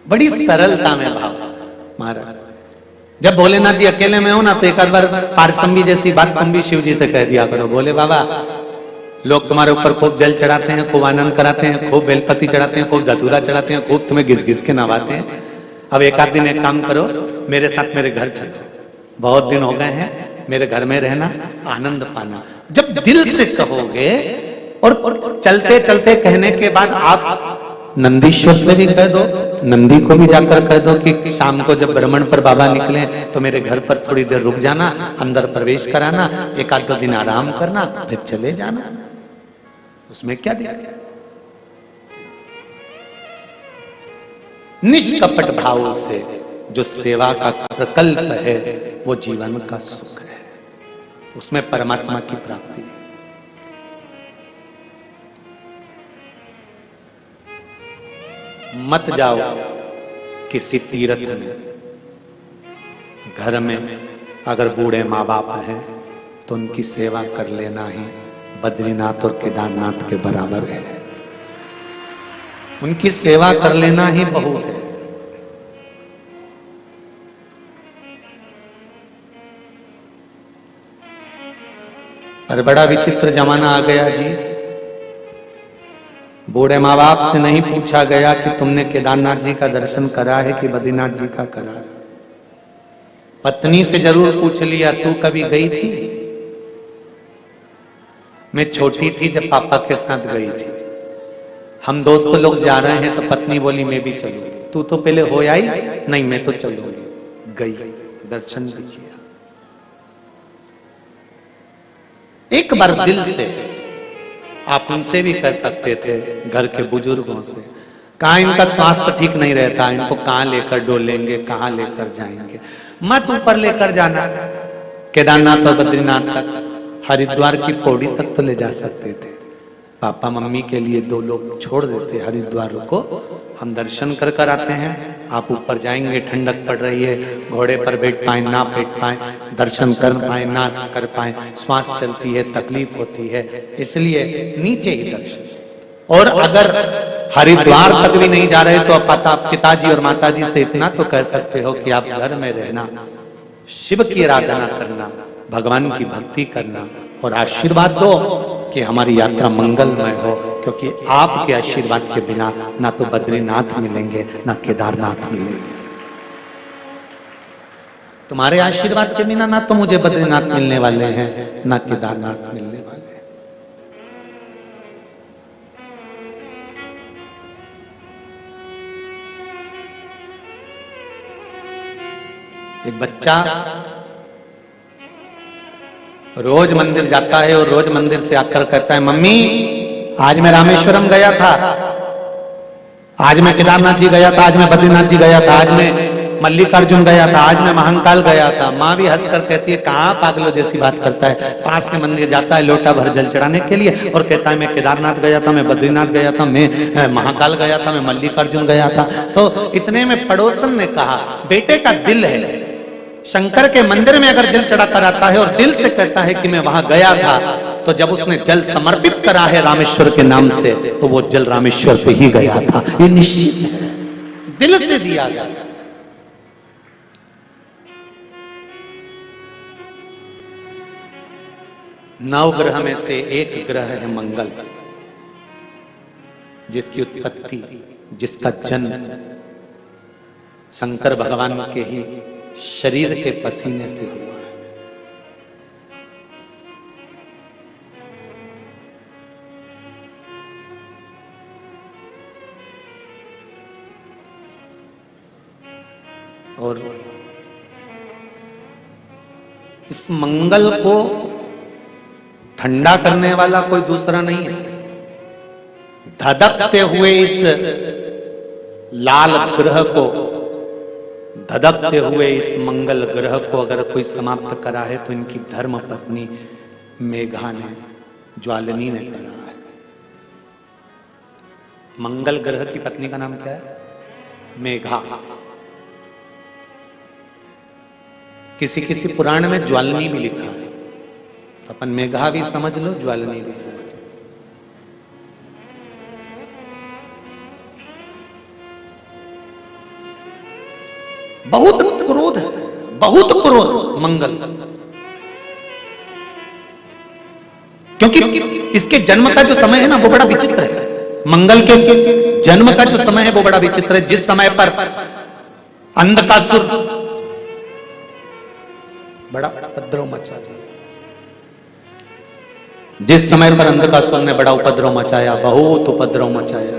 बड़ी सरलता में भाव महाराज। जब भोलेनाथ जी अकेले में हो ना तो एक आध बार पारसम्बी जैसी बात तुम भी शिव जी से कह दिया करो, बोले बाबा लोग तुम्हारे ऊपर खूब जल चढ़ाते हैं, खूब आनंद कराते हैं, खूब बेलपत्ती चढ़ाते हैं, खूब धतूरा चढ़ाते हैं, खूब तुम्हें घिस घिस के नहवाते हैं। अब एक आध दिन एक काम करो, मेरे साथ मेरे घर चलो, बहुत दिन हो गए हैं, मेरे घर में रहना, आनंद पाना। जब दिल से कहोगे और चलते चलते कहने के बाद आप नंदीश्वर से भी कह दो, नंदी को भी जाकर कह दो कि शाम को जब भ्रमण पर बाबा निकले तो मेरे घर पर थोड़ी देर रुक जाना, अंदर प्रवेश कराना, एक आध दो दिन आराम करना, फिर चले जाना, उसमें क्या दिक्कत। निष्कपट भाव से जो सेवा का प्रकल्प है वो जीवन का सुख है, उसमें परमात्मा की प्राप्ति है। मत जाओ किसी तीर्थ में, घर में अगर बूढ़े माँ बाप हैं तो उनकी सेवा कर लेना ही बद्रीनाथ और केदारनाथ के बराबर है। उनकी सेवा कर लेना ही बहुत है। पर बड़ा विचित्र जमाना आ गया जी, बूढ़े माँ बाप से नहीं पूछा गया कि तुमने केदारनाथ जी का दर्शन करा है कि बद्रीनाथ जी का करा है। पत्नी से जरूर पूछ लिया तू कभी गई थी? मैं छोटी थी जब पापा के साथ गई थी, हम दोस्त लोग जा रहे हैं तो पत्नी बोली मैं भी चलूंगी। तू तो पहले हो आई? नहीं मैं तो चलूंगी। गई, दर्शन भी किया। एक बार दिल से आप उनसे भी कह सकते थे, घर के बुजुर्गों से, कहा इनका स्वास्थ्य ठीक नहीं रहता, इनको कहां लेकर डोलेंगे, कहां लेकर जाएंगे। मत ऊपर लेकर जाना, केदारनाथ और बद्रीनाथ तक, हरिद्वार की पौड़ी तक तो ले जा सकते थे। पापा मम्मी के लिए 2 लोग छोड़ देते हरिद्वार को, हम दर्शन कर कर आते हैं, आप ऊपर जाएंगे, ठंडक पड़ रही है, घोड़े पर बैठ पाए ना बैठ पाए, दर्शन कर पाए ना कर पाए, श्वास चलती है, तकलीफ होती है, इसलिए नीचे ही दर्शन। और अगर हरिद्वार तक भी नहीं जा रहे तो आप पिताजी और माताजी से इतना तो कह सकते हो कि आप घर में रहना, शिव की आराधना करना, भगवान की भक्ति करना और आशीर्वाद दो कि हमारी यात्रा मंगलमय हो, क्योंकि आपके आशीर्वाद के बिना ना तो बद्रीनाथ मिलेंगे ना केदारनाथ मिलेंगे। तुम्हारे आशीर्वाद के बिना ना तो मुझे बद्रीनाथ मिलने वाले हैं ना केदारनाथ मिलने वाले हैं। एक बच्चा रोज मंदिर जाता है और रोज मंदिर से आकर कहता है मम्मी आज मैं रामेश्वरम गया था, आज मैं केदारनाथ जी गया था, आज मैं बद्रीनाथ जी गया था, आज मैं मल्लिकार्जुन गया था, आज मैं महाकाल गया था। माँ भी हंसकर कहती है कहाँ पागलों जैसी बात करता है, पास के मंदिर जाता है लोटा भर जल चढ़ाने के लिए और कहता है मैं केदारनाथ गया था, मैं बद्रीनाथ गया था, मैं महाकाल गया था, मैं मल्लिकार्जुन गया था। तो इतने में पड़ोसन ने कहा बेटे का दिल है, शंकर के मंदिर में अगर जल चढ़ा कर आता है और दिल से कहता है कि मैं वहां गया था, तो जब उसने जल समर्पित करा है रामेश्वर के नाम से तो वो जल रामेश्वर पे ही गया था, ये निश्चित है, दिल से दिया गया। नवग्रह में से एक ग्रह है मंगल, जिसकी उत्पत्ति, जिसका जन्म शंकर भगवान के ही शरीर के पसीने से हुआ है। और इस मंगल को ठंडा करने वाला कोई दूसरा नहीं है। धधकते हुए इस लाल ग्रह को, धधकते हुए इस मंगल ग्रह को अगर कोई समाप्त करा है तो इनकी धर्म पत्नी मेघा ने, ज्वालिनी ने करा है। मंगल ग्रह की पत्नी का नाम क्या है? मेघा। किसी किसी पुराण में ज्वालनी भी लिखा है, अपन मेघा भी समझ लो, ज्वालनी भी समझ लो। बहुत क्रोध है, बहुत क्रोध मंगल, क्योंकि इसके जन्म का जो समय है ना वो बड़ा विचित्र है। मंगल के जन्म का जो समय है वो बड़ा विचित्र है। जिस समय पर अंधकासुर बड़ा उपद्रव मचा दिया, जिस समय पर अंधकासुर ने बड़ा उपद्रव मचाया, बहुत उपद्रव मचाया,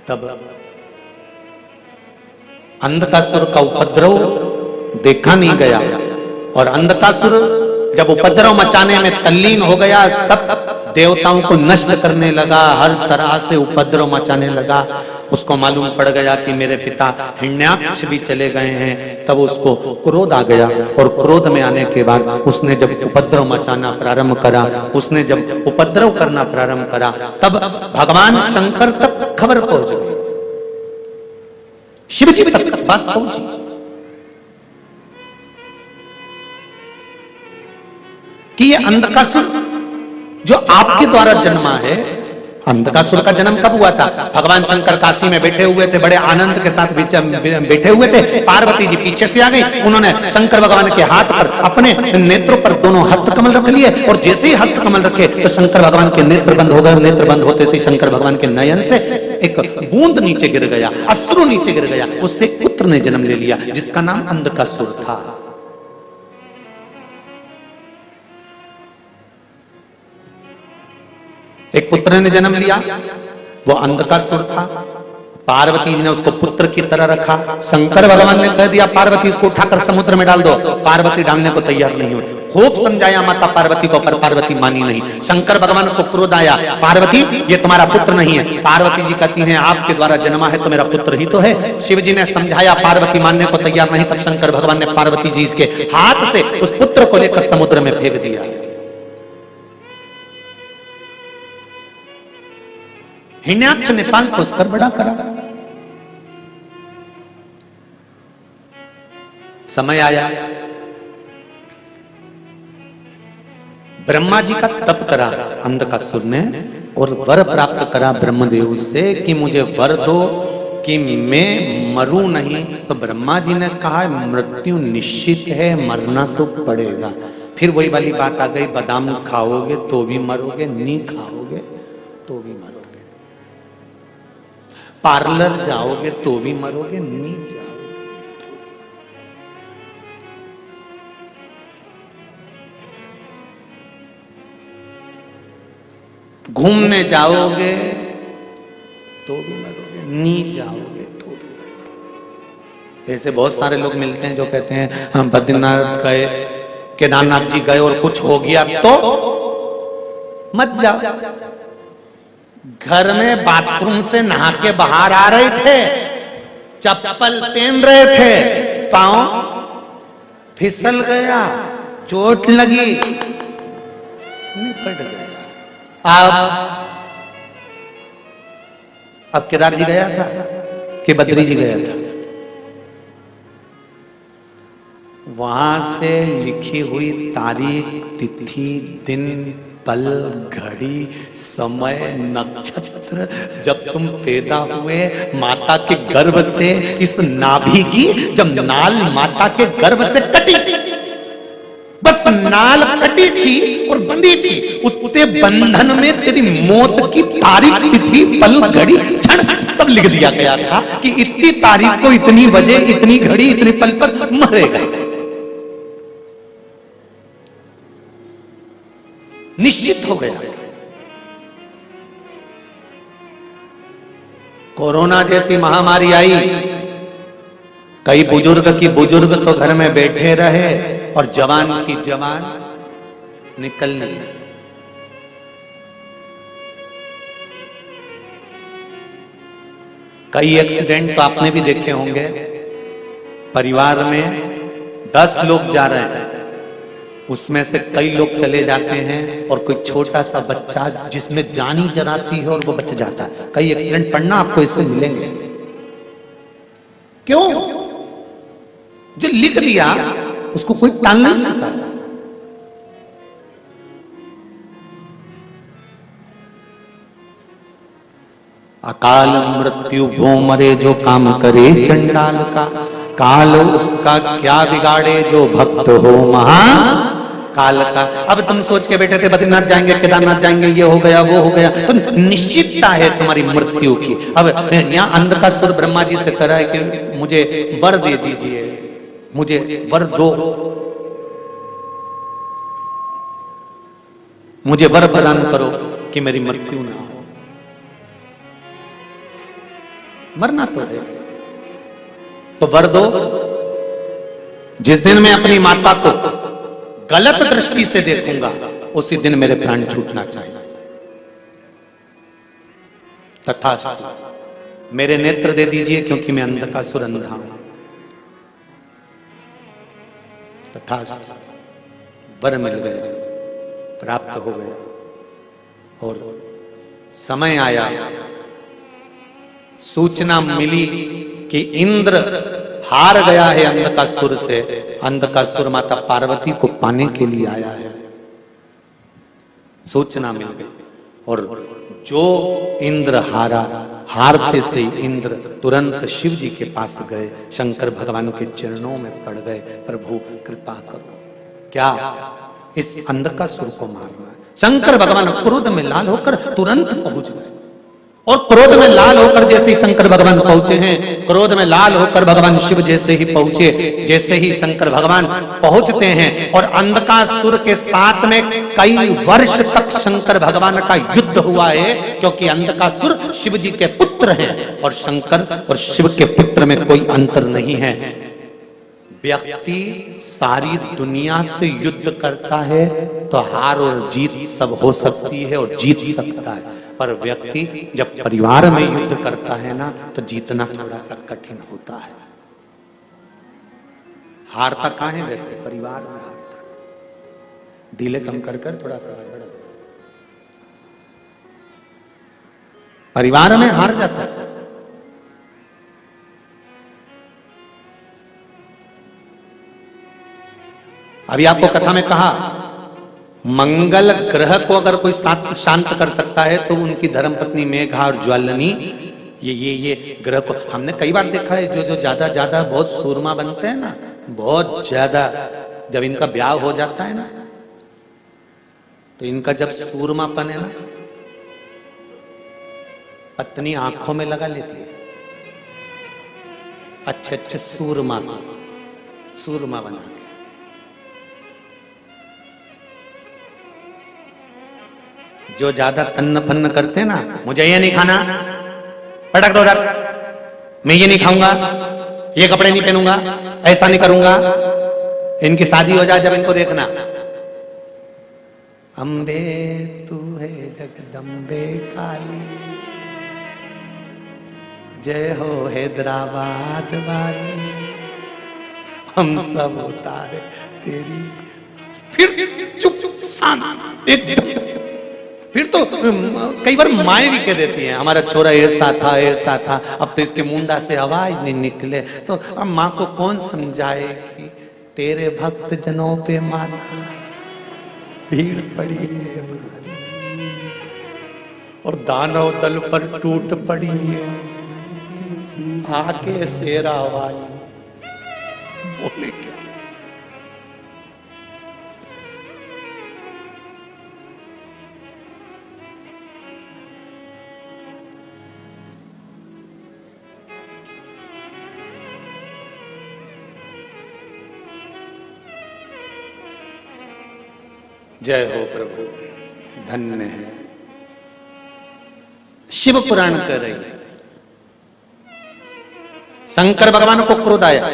तब अंधकासुर का उपद्रव देखा नहीं गया, और अंधकासुर जब उपद्रव मचाने में तल्लीन हो गया, सब देवताओं को नष्ट करने लगा, हर तरह से उपद्रव मचाने लगा। उसको मालूम पड़ गया कि मेरे पिता हिरण्याक्ष भी चले गए हैं, तब उसको क्रोध आ गया, और क्रोध में आने के बाद उसने जब उपद्रव मचाना प्रारंभ करा, उसने जब उपद्रव करना प्रारंभ करा, तब भगवान शंकर तक खबर पहुंच गई, शिव जी तक बात पहुंची। कि ये अंधकासुर जो आपके द्वारा जन्मा है, अंधकासुर का जन्म कब हुआ था? भगवान शंकर काशी में बैठे हुए थे, बड़े आनंद के साथ बैठे हुए थे। पार्वती जी पीछे से आ गई, उन्होंने शंकर भगवान के हाथ पर, अपने नेत्रों पर दोनों हस्तकमल रख लिए, और जैसे ही हस्तकमल रखे तो शंकर भगवान के नेत्र बंद हो गए। नेत्र बंद होते से शंकर भगवान के नयन से एक बूंद नीचे गिर गया, अश्रु नीचे गिर गया, उससे पुत्र ने जन्म ले लिया, जिसका नाम अंधकासुर था। एक पुत्र ने जन्म लिया, वो अंधकासुर था। पार्वती जी ने उसको पुत्र की तरह रखा। शंकर भगवान ने कह दिया पार्वती इसको उठाकर समुद्र में डाल दो, पार्वती डालने को तैयार नहीं हुई। खूब समझाया माता पार्वती को, पर पार्वती मानी नहीं। शंकर भगवान को क्रोध आया, पार्वती ये तुम्हारा पुत्र नहीं है। पार्वती जी कहती हैं आपके द्वारा जन्मा है तो मेरा पुत्र ही तो है। शिव जी ने समझाया, पार्वती मानने को तैयार नहीं। तब शंकर भगवान ने पार्वती जी के हाथ से उस पुत्र को लेकर समुद्र में फेंक दिया। हिरण्याक्ष ने पाल पोसकर बड़ा करा। समय आया, ब्रह्मा जी का तप करा अंधकासुर ने, और वर प्राप्त करा ब्रह्मदेव से कि मुझे वर दो कि मैं मरूं नहीं। तो ब्रह्मा जी ने कहा मृत्यु निश्चित है, मरना तो पड़ेगा। फिर वही वाली बात आ गई, बादाम खाओगे तो भी मरोगे, नहीं खाओगे तो भी मरोगे, पार्लर जाओगे तो भी मरोगे, नहीं जाओगे। घूमने जाओगे तो भी मरोगे, नहीं जाओगे तो भी मरोगे। ऐसे बहुत सारे लोग मिलते हैं जो कहते हैं हम बद्रीनाथ गए, केदारनाथ जी गए और कुछ हो गया तो मत जाओ। घर में बाथरूम से नहा के बाहर आ रहे थे, चप्पल पहन रहे थे, पांव फिसल गया, चोट लगी, निपट गया। अब केदार जी गया था कि बद्री जी गया था? वहां से लिखी हुई तारीख, तिथि, दिन, पल, घड़ी, समय, नक्षत्र, जब तुम पैदा हुए माता के गर्भ से, इस नाभि की जब नाल माता के गर्भ से कटी, बस नाल कटी थी और बंधी थी, उतने बंधन में तेरी मौत की तारीख, तिथि, पल, घड़ी, क्षण सब लिख दिया गया था कि इतनी तारीख को, इतनी बजे, इतनी घड़ी, इतने पल पर मरेगा। निश्चित हो गया। कोरोना जैसी महामारी आई, कई बुजुर्ग की बुजुर्ग तो घर में बैठे रहे और जवान की जवान निकल नहीं। कई एक्सीडेंट तो आपने भी देखे होंगे, परिवार में 10 लोग जा रहे हैं, उसमें से कई लोग चले जाते हैं और कोई छोटा सा बच्चा जिसमें जानी जरा सी है और वो बच जाता है। कई एक्सीडेंट पढ़ना आपको इससे मिलेंगे। क्यों? जो लिख दिया उसको कोई टाल नहीं सकता। अकाल मृत्यु वो मरे जो काम करे चंडाल का, काल उसका क्या बिगाड़े जो भक्त हो महा काल का। अब तुम सोच के बैठे थे बद्रीनाथ जाएंगे, केदारनाथ जाएंगे, ये हो गया वो हो गया, तो निश्चितता है तुम्हारी मृत्यु की। अब यहाँ अंधकासुर ब्रह्मा जी से कह रहा है कि मुझे वर दे दीजिए, मुझे वर दो, मुझे वर प्रदान करो कि मेरी मृत्यु ना हो। मरना तो है तो वर दो। जिस दिन मैं अपनी माता को गलत दृष्टि से देखूंगा उसी दिन मेरे प्राण छूटना चाहिए। तथास्तु, मेरे नेत्र दे दीजिए क्योंकि मैं अंधकासुर अंधा हूं। तथास्तु, वर मिल गए, प्राप्त हो गया। और समय आया, सूचना मिली कि इंद्र हार गया है अंधकासुर से। अंधकासुर माता पार्वती को पाने के लिए आया है। सूचना मिल गई और जो इंद्र हारा, हारते से इंद्र तुरंत शिव जी के पास गए, शंकर भगवान के चरणों में पड़ गए, प्रभु कृपा करो, क्या इस अंधकासुर को मारना है। शंकर भगवान क्रोध में लाल होकर तुरंत पहुंच गए। और क्रोध में लाल होकर जैसे ही शंकर भगवान पहुंचे हैं, क्रोध में लाल होकर भगवान शिव जैसे ही पहुंचे, जैसे ही शंकर भगवान पहुंचते हैं और अंधकासुर के साथ में कई वर्ष तक शंकर भगवान का युद्ध हुआ है, क्योंकि अंधकासुर शिव जी के पुत्र हैं और शंकर और शिव के पुत्र में कोई अंतर नहीं है। व्यक्ति सारी दुनिया से युद्ध करता है तो हार और जीत सब हो सकती है और जीत सकता है, पर व्यक्ति जब परिवार में युद्ध करता है ना तो जीतना थोड़ा सा कठिन होता है। हारता कहां है व्यक्ति? परिवार में हारता। ढीले कम कर थोड़ा सा बढ़ा, परिवार में हार जाता है। अभी आपको कथा में कहा मंगल ग्रह को अगर कोई शांत कर सकता है तो उनकी धर्मपत्नी मेघा और ज्वालनी ये ग्रह को हमने कई बार देखा है। जो ज्यादा बहुत सूरमा बनते हैं ना, बहुत ज्यादा, जब इनका ब्याह हो जाता है ना तो इनका जब सूरमापन है ना, पत्नी आंखों में लगा लेती है, अच्छे सूरमा बना के। जो ज्यादा तन्न फन्न करते हैं ना, मुझे ये नहीं खाना, पटक दो उधर, मैं ये नहीं खाऊंगा, ये कपड़े नहीं पहनूंगा, ऐसा नहीं करूंगा, इनकी शादी हो जाए जब इनको देखना, अम्बे तू है जगदम्बे काली, जय हो हैदराबाद वाली, हम सब उतारे तेरी। फिर चुप शांत एकदम। फिर तो कई बार माएँ भी कह देती हैं हमारा छोरा ऐसा था, अब तो इसके मुंडा से आवाज नहीं निकले। तो अब माँ को कौन समझाए कि तेरे भक्त जनों पे माता भीड़ पड़ी है और दानव दल पर टूट पड़ी है, आके शेरा वाली बोले क्या। जय हो प्रभु, धन्य है। शिव पुराण कर रही है, शंकर भगवान को क्रोध आया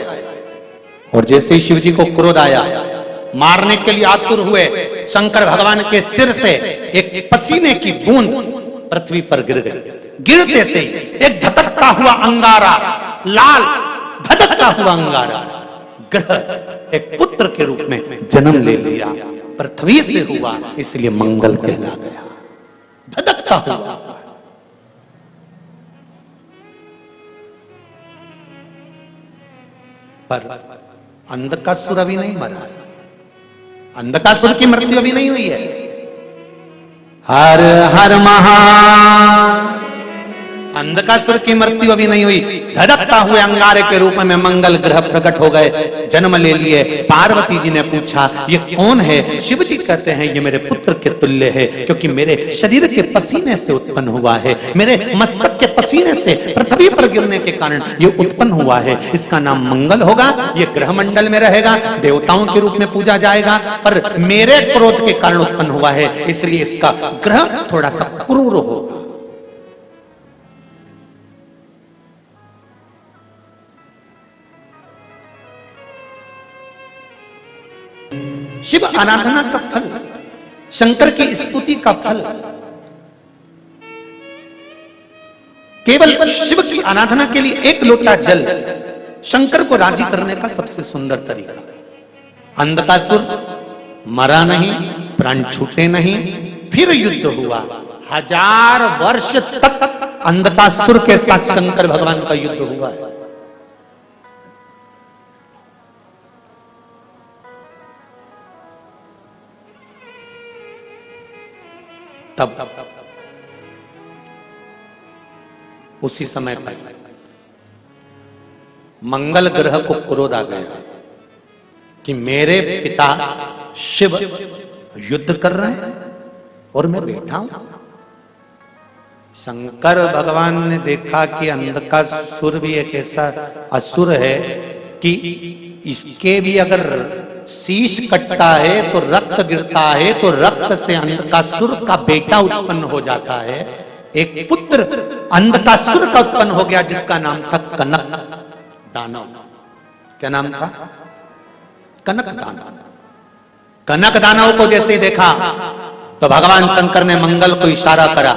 और जैसे ही शिव जी को क्रोध आया, मारने के लिए आतुर हुए, शंकर भगवान के सिर से एक पसीने की बूंद पृथ्वी पर गिर गई। गिरते से एक धधकता हुआ अंगारा, लाल धधकता हुआ अंगारा ग्रह एक पुत्र के रूप में जन्म ले लिया, पृथ्वी से हुआ, इसलिए मंगल कहला गया, धधकता हुआ। पर अंधकासुर अभी नहीं मरा है, अंधकासुर की मृत्यु अभी नहीं हुई है। हर हर महा, अंधकासुर की मृत्यु अभी नहीं हुई। धड़कता हुए अंगारे के रूप में मंगल ग्रह प्रकट हो गए, जन्म ले लिए। पार्वती जी ने पूछा ये कौन है? शिव जी कहते हैं ये मेरे पुत्र के तुल्य है, क्योंकि मेरे शरीर के पसीने से उत्पन्न हुआ है, मेरे मस्तक के पसीने से पृथ्वी पर गिरने के कारण ये उत्पन्न हुआ है। इसका नाम मंगल होगा, ये ग्रह मंडल में रहेगा, देवताओं के रूप में पूजा जाएगा, पर मेरे क्रोध के कारण उत्पन्न हुआ है, इसलिए इसका ग्रह थोड़ा सा क्रूर होगा। शिव आराधना का फल, शंकर की स्तुति का फल, केवल शिव की आराधना के लिए एक लोटा जल शंकर को राजी करने का सबसे सुंदर तरीका। अंधकासुर मरा नहीं, प्राण छूटे नहीं, फिर युद्ध हुआ। 1000 वर्ष तक अंधकासुर के साथ शंकर भगवान का युद्ध हुआ है। तब उसी समय पर मंगल ग्रह को क्रोध आ गया कि मेरे पिता शिव युद्ध कर रहे हैं और मैं बैठा हूं। शंकर भगवान ने देखा कि अंधकासुर भी एक ऐसा असुर है कि इसके भी अगर शीश कटता है तो रक्त गिरता है, तो रक्त से अंधकासुर का बेटा उत्पन्न हो जाता है। एक पुत्र अंधकासुर का उत्पन्न हो गया जिसका नाम था कनक दानव। क्या नाम था? कनक दानव। कनक दानव को जैसे देखा तो भगवान शंकर ने मंगल को इशारा करा,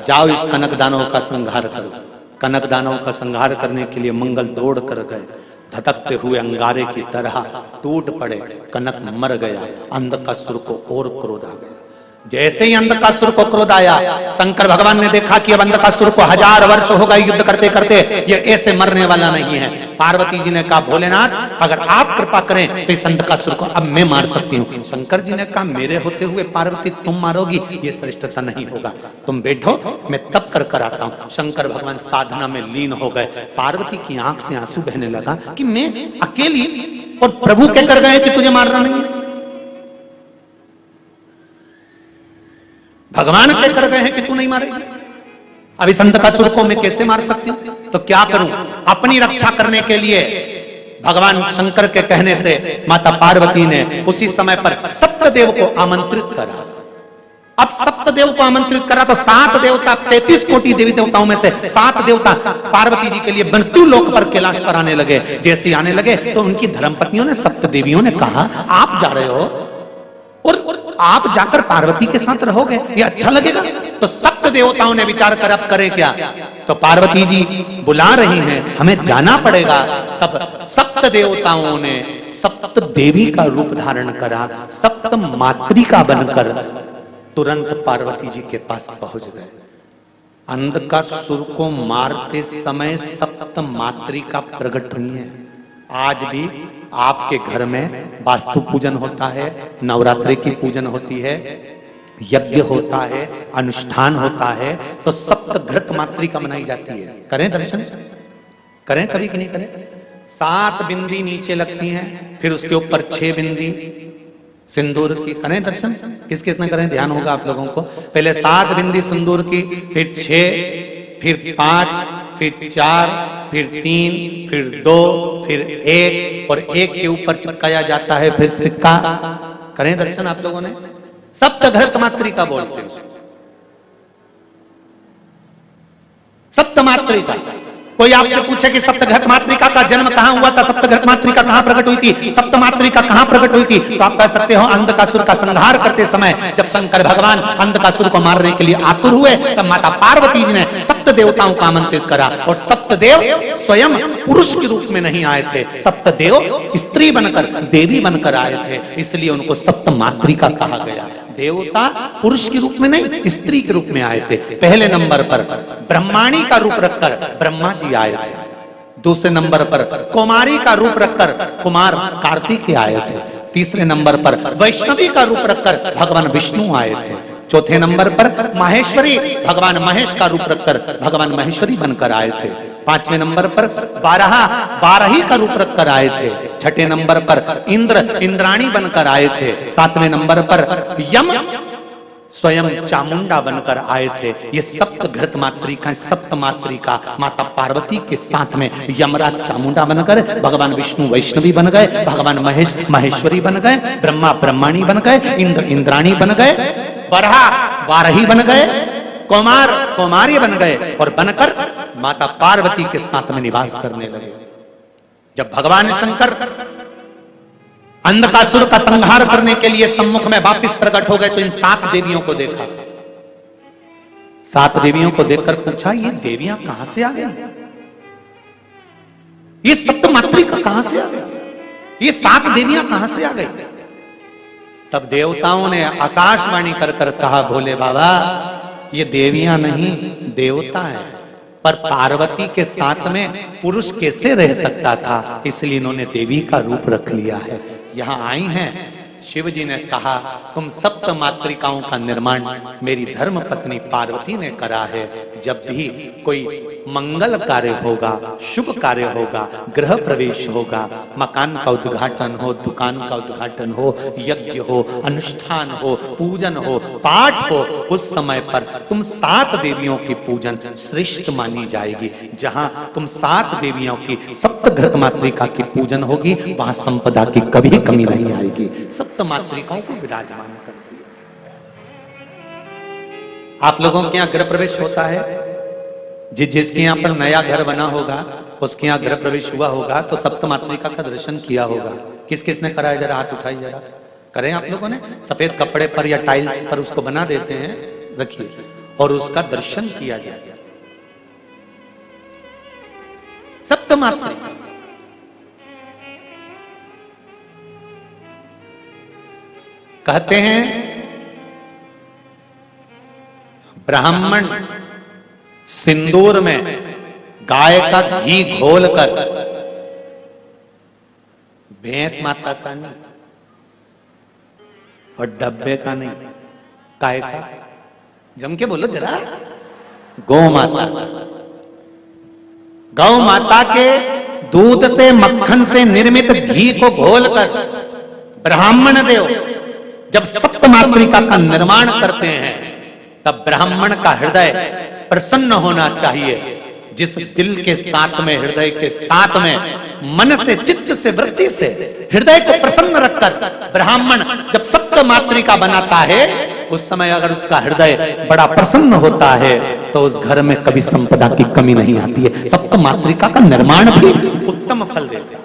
जाओ इस कनक दानव का संहार करो। कनक दानव का संहार करने के लिए मंगल दौड़ कर गए, धधकते हुए अंगारे की तरह टूट पड़े, कनक मर गया। अंधकासुर को और क्रोध आ गया। जैसे ही अंधकासुर को क्रोध आया, शंकर भगवान ने देखा कि अब अंधकासुर को 1000 वर्ष हो गए युद्ध करते करते, ये ऐसे मरने वाला नहीं है। पार्वती जी ने कहा भोलेनाथ अगर आप कृपा करें तो इस अंधकासुर को अब मैं मार सकती हूँ। शंकर जी ने कहा मेरे होते हुए पार्वती तुम मारोगी, ये श्रेष्ठता नहीं होगा, तुम बैठो मैं तब कर आता हूँ। शंकर भगवान साधना में लीन हो गए। पार्वती की आंख से आंसू बहने लगा कि मैं अकेली, और प्रभु कहकर गए कि तुझे मारना नहीं है। भगवान कहकर गए हैं कि तू नहीं मारेगी, अब इस अंधकासुर को मैं कैसे मार सकती हूं? तो क्या करूं? अपनी रक्षा करने के लिए भगवान शंकर के कहने से माता पार्वती ने उसी समय पर सप्तदेव को आमंत्रित करा। अब सप्तदेव को आमंत्रित करा तो 7 देवता, 33 कोटि देवी देवताओं में से 7 देवता पार्वती जी के लिए मृत्यु लोक पर कैलाश पर आने लगे। जैसे आने लगे तो उनकी धर्मपत्नियों ने, सप्तदेवियों ने कहा आप जा रहे हो और आप जाकर पार्वती के साथ रहोगे, ये अच्छा लगेगा? तो सप्त देवताओं ने विचार कर अब करे क्या? तो पार्वती जी बुला रही हैं, हमें जाना पड़ेगा। तब सप्त देवताओं ने सप्त देवी का रूप धारण करा, सप्त मातृका बनकर तुरंत पार्वती जी के पास पहुंच गए। अंधकासुर को मारते समय सप्त मातृका प्रकट हुई है। आज भी आपके घर में वास्तु पूजन होता है, नवरात्रि की पूजन होती है, यज्ञ होता है, अनुष्ठान होता है, तो सप्तघृत मातृका मनाई जाती है। करें दर्शन, करें कभी कि नहीं करें? 7 बिंदी नीचे लगती हैं, फिर उसके ऊपर 6 बिंदी सिंदूर की। करें दर्शन, किस किस ने करें? ध्यान होगा आप लोगों को। पहले 7 बिंदी सिंदूर की, फिर 6, फिर 5, फिर 4, फिर 3, फिर 2, फिर 1, और 1 के ऊपर चिपकाया जाता है फिर सिक्का। करें दर्शन आप लोगों ने? सप्तघृत मातृका बोलते हैं, सप्त मातृका। कोई आपसे पूछे कि सप्तघृत मातृका का जन्म कहां हुआ था, सप्तघृत मातृका कहां प्रकट हुई थी, सप्त मातृका कहां प्रकट हुई थी, तो आप कह सकते हो अंधकासुर का संहार करते समय जब शंकर भगवान अंधकासुर को मारने के लिए आतुर हुए, तब माता पार्वती जी ने सप्त देवताओं को आमंत्रित करा। और सप्त देव स्वयं पुरुष के रूप में नहीं आए थे, सप्त देव स्त्री बनकर, देवी बनकर आए थे, इसलिए उनको सप्त मातृका कहा गया। देवता पुरुष के रूप में नहीं, स्त्री के रूप में आए थे। पहले नंबर पर ब्रह्माणी का रूप रखकर ब्रह्मा जी आए थे। दूसरे नंबर पर कुमारी का रूप रखकर कुमार कार्तिक आए थे। तीसरे नंबर पर वैष्णवी का रूप रखकर भगवान विष्णु आए थे। चौथे नंबर पर माहेश्वरी, भगवान महेश का रूप रखकर भगवान महेश्वरी बनकर आए थे। पांचवें नंबर पर बारही का रूप रखकर आए थे। छठे नंबर पर इंद्राणी बनकर आए थे। सातवें नंबर पर यम स्वयं चामुंडा बनकर आए थे। ये सप्त घृत मातृका, सप्त मातृका माता पार्वती के साथ में यमराज चामुंडा बनकर, भगवान विष्णु वैष्णवी बन गए, भगवान महेश महेश्वरी बन गए, ब्रह्मा ब्रह्माणी बन गए, इंद्र इंद्राणी बन गए, बरहा वारही बन गए, कुमार कुमारी बन गए और बनकर माता पार्वती के साथ में निवास करने लगे। जब भगवान शंकर अंधकासुर का संहार करने के लिए सम्मुख में वापिस प्रकट हो गए तो इन 7 देवियों को देखा। 7 देवियों को देखकर पूछा, ये देवियां कहां से आ गई, ये सप्त मातृका कहां से आ गई, ये 7 देवियां कहां से आ गई। तब देवताओं ने आकाशवाणी कर कर कहा, भोले बाबा ये देवियां नहीं देवता है, पर पार्वती के साथ में पुरुष कैसे रह सकता था, इसलिए इन्होंने देवी का रूप रख लिया है। यहां आई हैं, शिव जी ने कहा तुम सप्त मातृकाओं का निर्माण मेरी धर्म पत्नी पार्वती ने करा है। जब भी कोई मंगल कार्य होगा, शुभ कार्य होगा, गृह प्रवेश होगा, मकान का उद्घाटन हो, दुकान का उद्घाटन हो, यज्ञ हो, अनुष्ठान हो, पूजन हो, पाठ हो, उस समय पर तुम 7 देवियों की पूजन श्रेष्ठ मानी जाएगी। जहां तुम 7 देवियों की सप्त घृत मातृका की पूजन होगी, वहां संपदा की कभी कमी नहीं आएगी। सप्त मातृकाओं को विराजमान करती है। आप लोगों के यहां गृह प्रवेश होता है, जिसके यहां पर नया घर बना होगा, उसके यहां गृह प्रवेश हुआ होगा तो सप्त मातृका का दर्शन किया होगा। किस किस ने करा है, जरा हाथ उठाइए, जरा करें आप लोगों ने। सफेद कपड़े पर या टाइल्स पर उसको बना देते हैं, रखिए और उसका दर्शन किया जाए। सप्त मातृका कहते हैं ब्राह्मण सिंदूर में गाय का घी घोलकर, भैंस माता का नहीं और डब्बे का नहीं, गाय का, जम के बोलो जरा, गौ माता, गौ माता के दूध से मक्खन से निर्मित घी को घोलकर ब्राह्मण देव जब सप्त मातृका का निर्माण करते हैं, तब ब्राह्मण का हृदय प्रसन्न होना चाहिए। जिस दिल के साथ में, हृदय के साथ में, मन से, चित्त से, वृत्ति से हृदय को प्रसन्न रखकर ब्राह्मण जब सप्त मातृका बनाता है, उस समय अगर उसका हृदय बड़ा प्रसन्न होता है तो उस घर में कभी संपदा की कमी नहीं आती है। सप्त मातृका का निर्माण भी उत्तम फल देता है।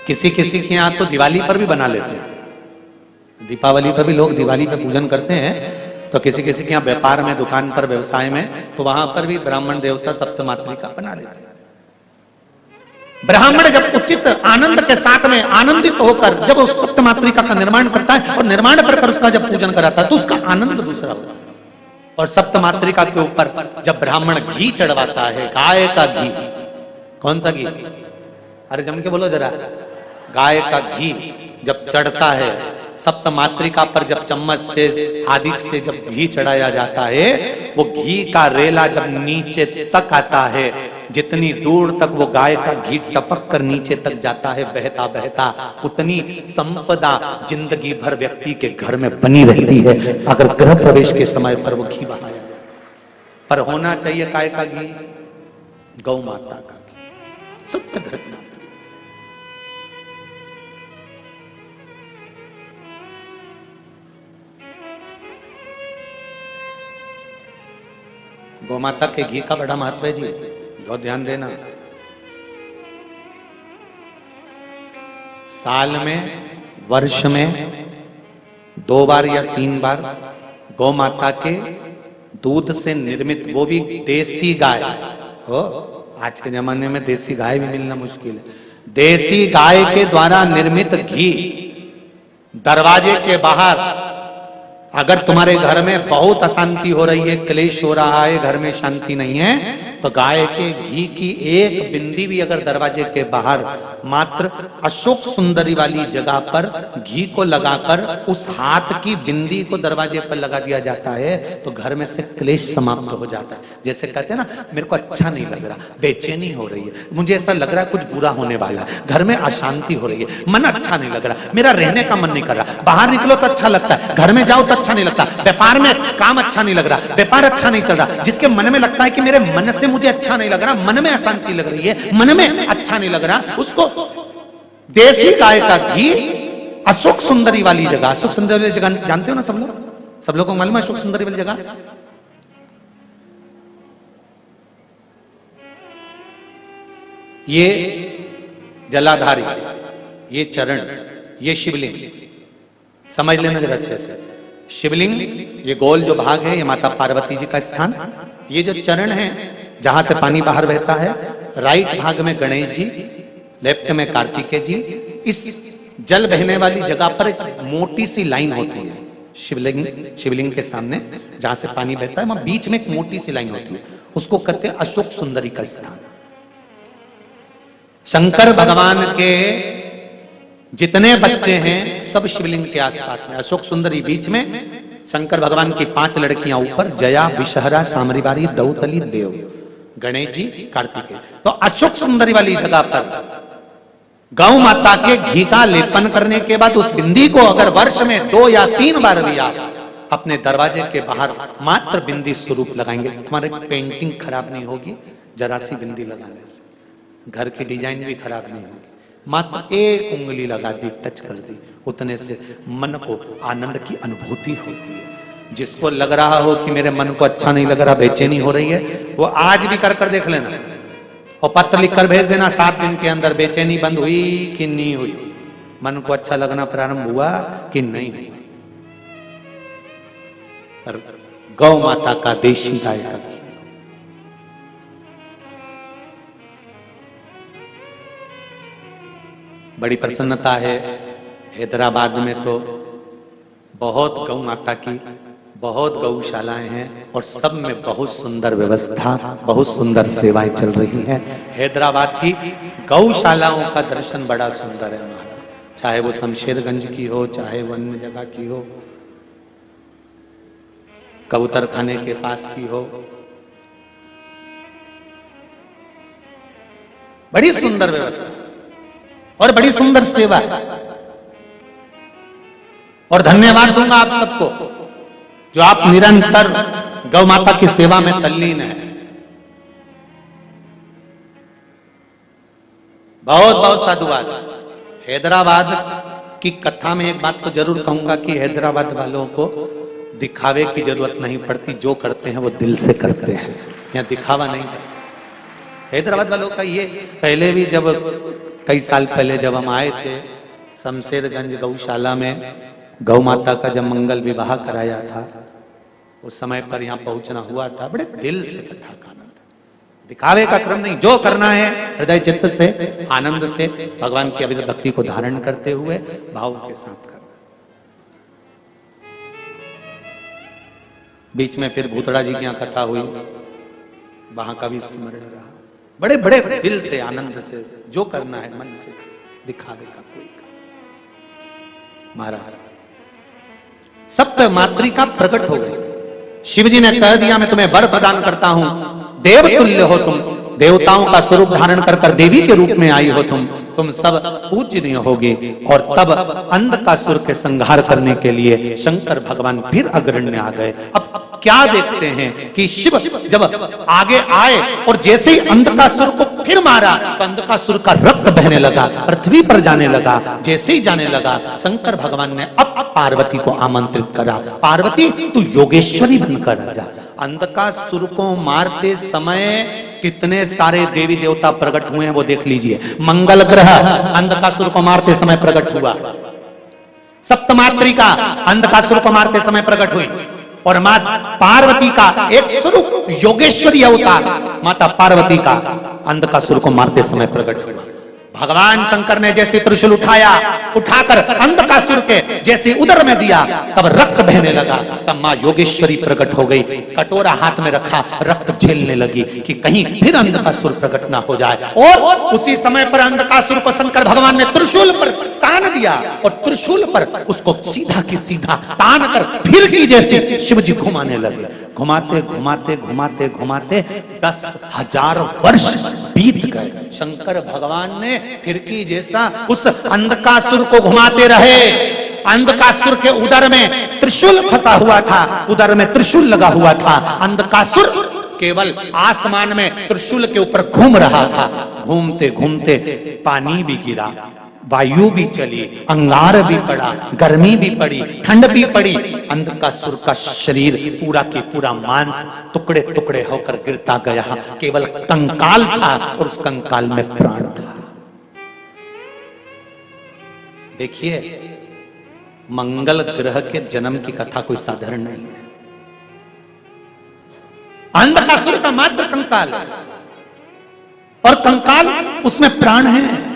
किसी किसी के यहां तो दिवाली पर भी बना लेते हैं, दीपावली पर भी लोग दिवाली पे पूजन करते हैं, तो किसी किसी के यहाँ व्यापार में, दुकान पर, व्यवसाय में, तो वहां पर भी ब्राह्मण देवता सप्त मातृका बना लेते हैं। ब्राह्मण जब उचित आनंद के साथ में आनंदित होकर जब उस सप्त मातृका का निर्माण करता है और निर्माण कर उसका जब पूजन कराता है तो उसका आनंद दूसरा होता है। और सप्त मातृका के ऊपर जब ब्राह्मण घी चढ़वाता है, गाय का घी, कौन सा घी, अरे जम के बोलो जरा, गाय का घी जब चढ़ता है सप्त मातृका पर, जब चम्मच से, आदि से जब घी चढ़ाया जाता है, वो घी का रेला जब नीचे तक आता है, जितनी दूर तक वो गाय का घी टपक कर नीचे तक जाता है बहता बहता, उतनी संपदा जिंदगी भर व्यक्ति के घर में बनी रहती है अगर गृह प्रवेश के समय पर वो घी बहाया जाए। पर होना चाहिए गाय का घी, गौ माता का घी, सप्त घृत। गौमाता के घी का बड़ा महत्व है जी, बहुत ध्यान देना। साल में, वर्ष में 2 बार या 3 बार गौ माता के दूध से निर्मित, वो भी देसी गाय हो, आज के जमाने में देसी गाय भी मिलना मुश्किल है, देसी गाय के द्वारा निर्मित घी दरवाजे के बाहर, अगर तुम्हारे घर में बहुत अशांति हो रही है, क्लेश हो रहा है, घर में शांति नहीं है, तो गाय के घी की एक बिंदी भी अगर दरवाजे के बाहर मात्र अशोक सुंदरी वाली जगह पर घी को लगाकर उस हाथ की बिंदी को दरवाजे पर लगा दिया जाता है तो घर में से क्लेश समाप्त हो जाता है। जैसे कहते हैं ना, मेरे को अच्छा नहीं लग रहा, बेचैनी हो रही है, मुझे ऐसा लग रहा है कुछ बुरा होने वाला है, घर में अशांति हो रही है, मन अच्छा नहीं लग रहा, मेरा रहने का मन नहीं कर रहा, बाहर निकलो तो अच्छा लगता है, घर में जाओ तो अच्छा नहीं लगता, व्यापार में काम अच्छा नहीं लग रहा, व्यापार अच्छा नहीं चल रहा, जिसके मन में लगता है कि मेरे मन से मुझे अच्छा नहीं लग रहा, मन में अशांति लग रही है, मन में अच्छा नहीं लग रहा, उसको देसी गाय का घी अशोक सुंदरी वाली जगह, अशोक सुंदरी वाली जगह जानते हो ना सब लोग, सब लोगों को मालूम है अशोक सुंदरी वाली जगह? ये जलाधारी, ये चरण, ये शिवलिंग, समझ लेना जरा अच्छे से। शिवलिंग ये गोल जो भाग है, ये माता पार्वती जी का स्थान, ये जो चरण है जहां से पानी बाहर बहता है, राइट भाग में गणेश जी, लेफ्ट में कार्तिकेय जी। इस जल बहने वाली जगह पर एक मोटी सी लाइन होती है, शिवलिंग के सामने जहां से पानी बहता है, वहां बीच में एक मोटी सी लाइन होती है, उसको कहते हैं अशोक सुंदरी का स्थान। शंकर भगवान के जितने बच्चे हैं सब शिवलिंग के आसपास में, अशोक सुंदरी बीच में, शंकर भगवान की 5 लड़कियां ऊपर, जया, विषहरा, सामरीवारी, दौतली, देव, गणेश जी, कार्तिकेय। तो अशोक सुंदरी वाली जगह पर गौ माता के घी का लेपन करने के बाद उस बिंदी को अगर वर्ष में 2 या 3 बार भी आप अपने दरवाजे के बाहर मात्र बिंदी स्वरूप लगाएंगे, तुम्हारी पेंटिंग खराब नहीं होगी, जरा सी बिंदी लगाने से घर की डिजाइन भी खराब नहीं होगी, मात्र एक उंगली लगा दी, टच कर दी, उतने से मन को आनंद की अनुभूति होती है। जिसको लग रहा हो कि मेरे मन को अच्छा नहीं लग रहा, बेचैनी हो रही है, वो आज भी कर कर देख लेना और पत्र लिखकर भेज देना 7 दिन के अंदर, बेचैनी बंद हुई कि नहीं हुई, मन को अच्छा लगना प्रारंभ हुआ कि नहीं हुआ। गौ माता का देशी गाय का घी, बड़ी प्रसन्नता है। हैदराबाद में तो बहुत गौ माता की बहुत गौशालाएं हैं और सब में बहुत सुंदर व्यवस्था, बहुत सुंदर सेवाएं चल रही हैं। हैदराबाद की गौशालाओं का दर्शन बड़ा सुंदर है महाराज, चाहे वो शमशेरगंज की हो, चाहे वो अन्य जगह की हो, कबूतर खाने के पास की हो, बड़ी सुंदर व्यवस्था और बड़ी सुंदर सेवा। और धन्यवाद दूंगा आप सबको जो आप निरंतर गौ माता की सेवा में तल्लीन है। बहुत बहुत साधुवाद। हैदराबाद की कथा में एक बात तो जरूर कहूंगा कि हैदराबाद वालों को दिखावे की जरूरत नहीं पड़ती, जो करते हैं वो दिल से करते हैं, यहाँ दिखावा नहीं करते। हैदराबाद वालों का ये, पहले भी जब कई साल पहले जब हम आए थे शमशेरगंज गौशाला में, गौ माता का जब मंगल विवाह कराया था, उस समय पर यहाँ पहुंचना हुआ था, बड़े दिल से कथा का आनंद, दिखावे का क्रम नहीं, जो करना है हृदय चित्त से आनंद से भगवान की अविरत भक्ति को धारण करते हुए भाव के साथ करना। बीच में फिर भूतड़ा जी की यहाँ कथा हुई, वहां का भी स्मरण रहा, बड़े बड़े दिल से आनंद से जो करना है मन से, दिखावे का कोई महाराज। सप्त मातृका प्रकट हो गई, शिव जी ने कह दिया मैं तुम्हें वर प्रदान करता हूं, देव तुल्य हो तुम, देवताओं का स्वरूप धारण कर कर देवी के रूप में आई हो तुम सब पूजनीय होगे। और तब अंधकासुर के संहार करने के लिए शंकर भगवान फिर अग्रण्य आ गए। अब क्या देखते हैं कि शिव जब आगे आए और जैसे ही अंधकासुर को फिर मारा तो अंधकासुर का रक्त बहने लगा, पृथ्वी पर जाने लगा। जैसे ही जाने लगा शंकर भगवान ने अब पार्वती को आमंत्रित करा, पार्वती तू योगेश्वरी बनकर आ जा। अंधकासुर को मारते समय कितने सारे देवी देवता प्रकट हुए हैं वो देख लीजिए। मंगल ग्रह अंधकासुर को मारते समय प्रकट हुआ, सप्तमात्रिका अंधकासुर को मारते समय प्रकट हुई, और मां पार्वती का एक स्वरूप योगेश्वरी अवतार माता पार्वती का अंधकासुर को मारते समय प्रकट हुआ। भगवान शंकर ने जैसे त्रिशूल उठाया, उठाकर अंधकासुर के जैसे उदर में दिया, तब रक्त बहने लगा। तब मां योगेश्वरी प्रकट हो गई, कटोरा हाथ में रखा, रक्त झेलने लगी कि कहीं फिर अंधकासुर प्रकट ना हो जाए। और उसी समय पर अंधकासुर को शंकर भगवान ने त्रिशूल पर तान दिया, और त्रिशूल पर उसको सीधा की सीधा तान कर फिर की जैसे शिव जी घुमाने लगे। घुमाते घुमाते घुमाते घुमाते 10,000 वर्ष बीत गए। शंकर भगवान ने फिरकी जैसा उस अंधकासुर को घुमाते रहे। अंधकासुर के उदर में त्रिशूल फंसा हुआ था, उदर में त्रिशूल लगा हुआ था। अंधकासुर केवल आसमान में त्रिशूल के ऊपर घूम रहा था। घूमते घूमते पानी भी गिरा, वायु भी चली, अंगार भी पड़ा, गर्मी भी पड़ी, ठंड भी पड़ी। अंधकासुर का शरीर पूरा के पूरा मांस टुकड़े टुकड़े होकर गिरता गया। केवल कंकाल था और उस कंकाल में प्राण था। देखिए, मंगल ग्रह के जन्म की कथा कोई साधारण नहीं है। अंधकासुर का मात्र कंकाल है, और कंकाल उसमें प्राण है।